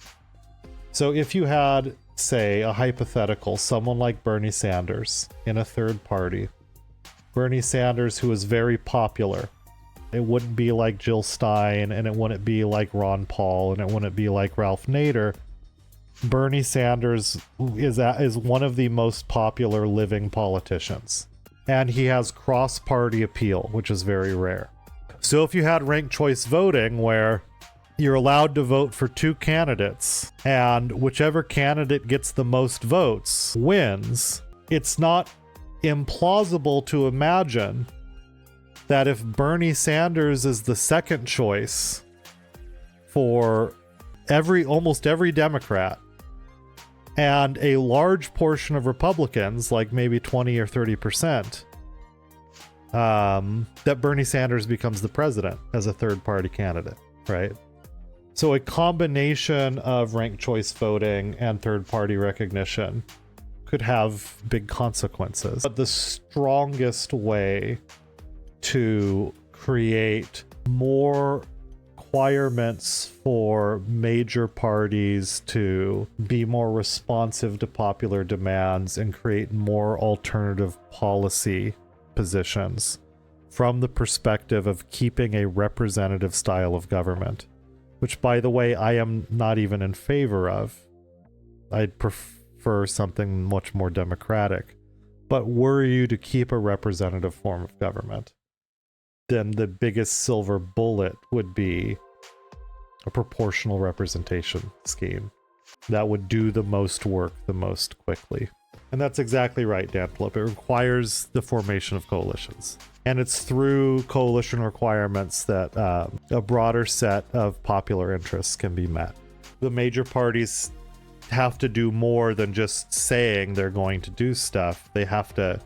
So if you had, say, a hypothetical, someone like Bernie Sanders in a third party, Bernie Sanders who is very popular, it wouldn't be like Jill Stein, and it wouldn't be like Ron Paul, and it wouldn't be like Ralph Nader. Bernie Sanders is one of the most popular living politicians, and he has cross-party appeal, which is very rare. So if you had ranked choice voting where you're allowed to vote for 2 candidates, and whichever candidate gets the most votes wins. It's not implausible to imagine that if Bernie Sanders is the second choice for almost every Democrat, and a large portion of Republicans, like maybe 20 or 30%, that Bernie Sanders becomes the president as a third-party candidate, right? So a combination of ranked choice voting and third-party recognition could have big consequences. But the strongest way to create more requirements for major parties to be more responsive to popular demands and create more alternative policy positions from the perspective of keeping a representative style of government, which, by the way, I am not even in favor of. I'd prefer something much more democratic. But were you to keep a representative form of government, then the biggest silver bullet would be a proportional representation scheme that would do the most work the most quickly. And that's exactly right, Dan Flip. It requires the formation of coalitions. And it's through coalition requirements that a broader set of popular interests can be met. The major parties have to do more than just saying they're going to do stuff. They have to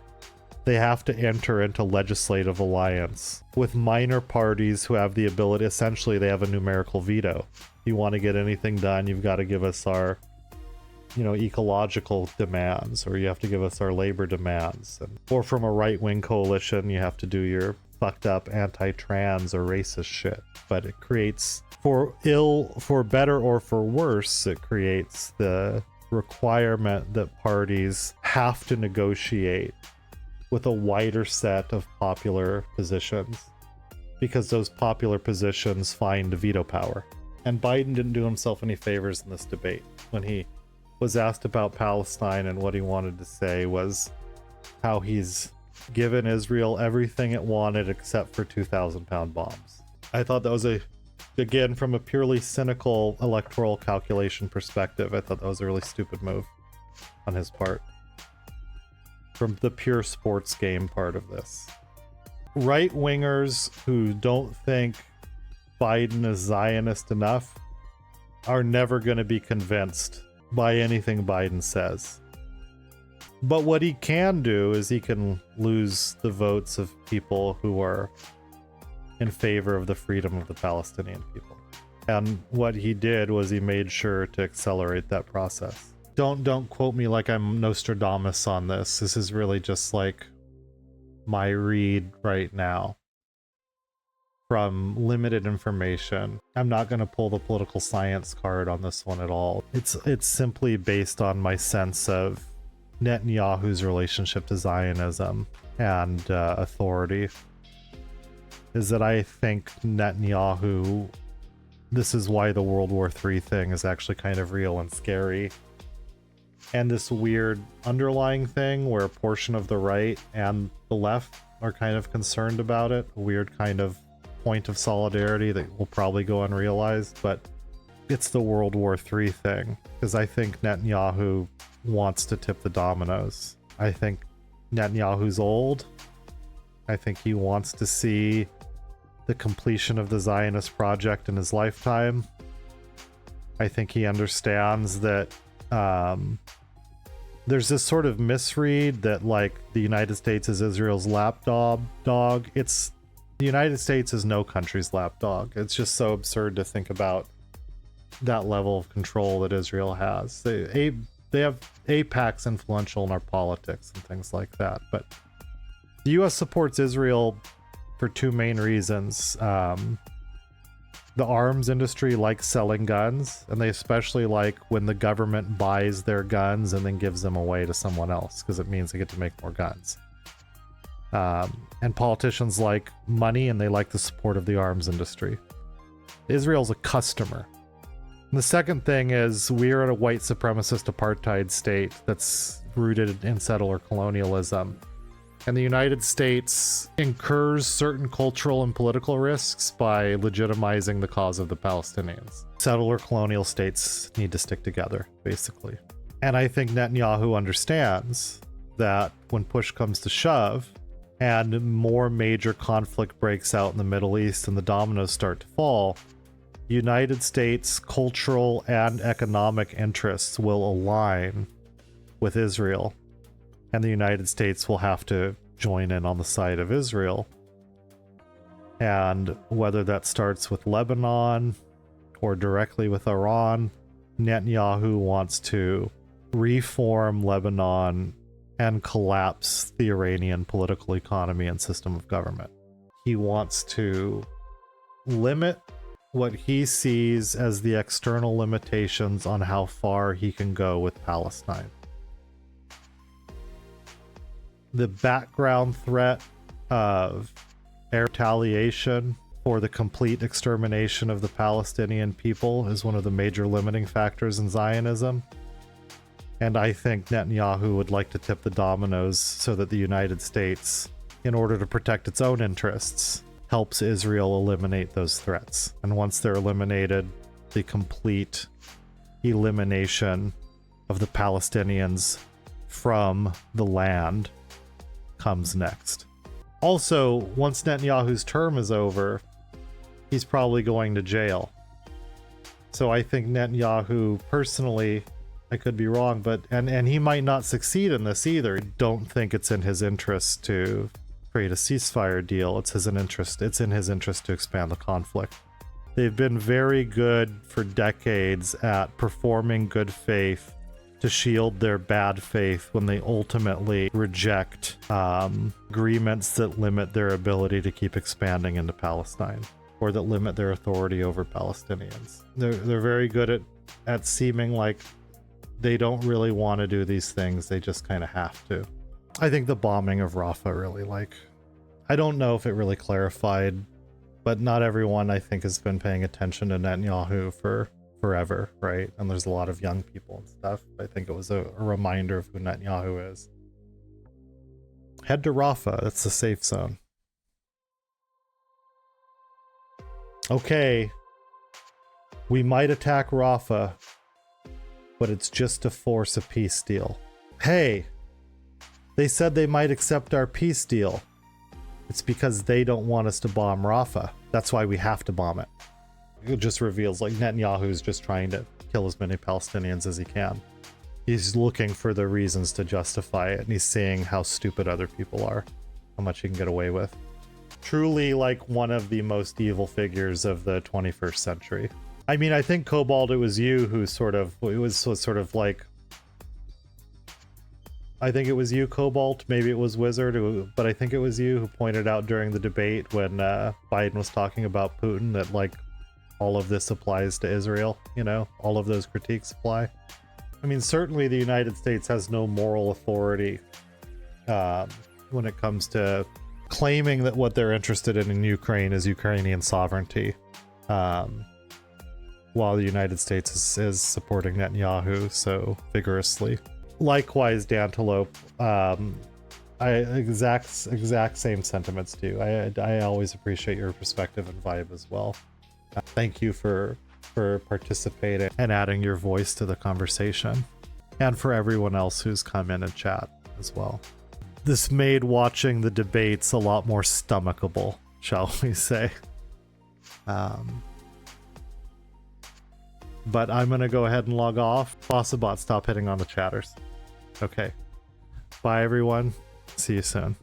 enter into legislative alliance with minor parties who have the ability. Essentially, they have a numerical veto. You want to get anything done, you've got to give us our, ecological demands, or you have to give us our labor demands. Or from a right-wing coalition, you have to do your fucked up anti-trans or racist shit. But it creates, for better or for worse, it creates the requirement that parties have to negotiate with a wider set of popular positions, because those popular positions find veto power. And Biden didn't do himself any favors in this debate. When he was asked about Palestine, and what he wanted to say was how he's given Israel everything it wanted except for 2,000-pound bombs. I thought that was again, from a purely cynical electoral calculation perspective, I thought that was a really stupid move on his part. From the pure sports game part of this. Right-wingers who don't think Biden is Zionist enough are never going to be convinced by anything Biden says. But what he can do is he can lose the votes of people who are in favor of the freedom of the Palestinian people. And what he did was he made sure to accelerate that process. Don't quote me like I'm Nostradamus on this. This is really just like my read right now from limited information. I'm not going to pull the political science card on this one at all. It's simply based on my sense of Netanyahu's relationship to Zionism and authority. Is that I think Netanyahu, this is why the World War III thing is actually kind of real and scary. And this weird underlying thing where a portion of the right and the left are kind of concerned about it. A weird kind of point of solidarity that will probably go unrealized, but it's the World War III thing. Because I think Netanyahu wants to tip the dominoes. I think Netanyahu's old. I think he wants to see the completion of the Zionist project in his lifetime. I think he understands that there's this sort of misread that like the United States is Israel's lapdog. The United States is no country's lapdog. It's just so absurd to think about that level of control that Israel has. They have AIPAC's influential in our politics and things like that. But the U.S. supports Israel for two main reasons. The arms industry likes selling guns, and they especially like when the government buys their guns and then gives them away to someone else, because it means they get to make more guns. And politicians like money, and they like the support of the arms industry. Israel's a customer. And the second thing is we are in a white supremacist apartheid state that's rooted in settler colonialism. And the United States incurs certain cultural and political risks by legitimizing the cause of the Palestinians. Settler colonial states need to stick together, basically. And I think Netanyahu understands that when push comes to shove and more major conflict breaks out in the Middle East and the dominoes start to fall, United States cultural and economic interests will align with Israel, and the United States will have to join in on the side of Israel. And whether that starts with Lebanon or directly with Iran, Netanyahu wants to reform Lebanon and collapse the Iranian political economy and system of government. He wants to limit what he sees as the external limitations on how far he can go with Palestine. The background threat of air retaliation for the complete extermination of the Palestinian people is one of the major limiting factors in Zionism. And I think Netanyahu would like to tip the dominoes so that the United States, in order to protect its own interests, helps Israel eliminate those threats. And once they're eliminated, the complete elimination of the Palestinians from the land comes next. Also, once Netanyahu's term is over, he's probably going to jail. So I think Netanyahu personally, I could be wrong, but and he might not succeed in this either. I don't think it's in his interest to create a ceasefire deal. It's in his interest to expand the conflict. They've been very good for decades at performing good faith to shield their bad faith when they ultimately reject agreements that limit their ability to keep expanding into Palestine, or that limit their authority over Palestinians. They're very good at seeming like they don't really want to do these things, they just kind of have to. I think the bombing of Rafah really, I don't know if it really clarified, but not everyone I think has been paying attention to Netanyahu for forever, right? And there's a lot of young people and stuff. I think it was a reminder of who Netanyahu is. Head to Rafah, that's the safe zone. Okay, we might attack Rafah, but it's just to force a peace deal. Hey, they said they might accept our peace deal. It's because they don't want us to bomb Rafah. That's why we have to bomb it. It just reveals Netanyahu's just trying to kill as many Palestinians as he can. He's looking for the reasons to justify it, and he's seeing how stupid other people are, how much he can get away with. Truly one of the most evil figures of the 21st century. I mean, I think Cobalt, it was you who I think it was you, Cobalt, maybe it was Wizard, but I think it was you who pointed out during the debate when Biden was talking about Putin that all of this applies to Israel, all of those critiques apply. I mean, certainly the United States has no moral authority when it comes to claiming that what they're interested in Ukraine is Ukrainian sovereignty, while the United States is supporting Netanyahu so vigorously. Likewise, Dantelope, exact same sentiments too. I always appreciate your perspective and vibe as well. Thank you for participating and adding your voice to the conversation, and for everyone else who's come in and chat as well. This made watching the debates a lot more stomachable, shall we say. But I'm gonna go ahead and log off. Bossabot, stop hitting on the chatters. Okay. Bye everyone. See you soon.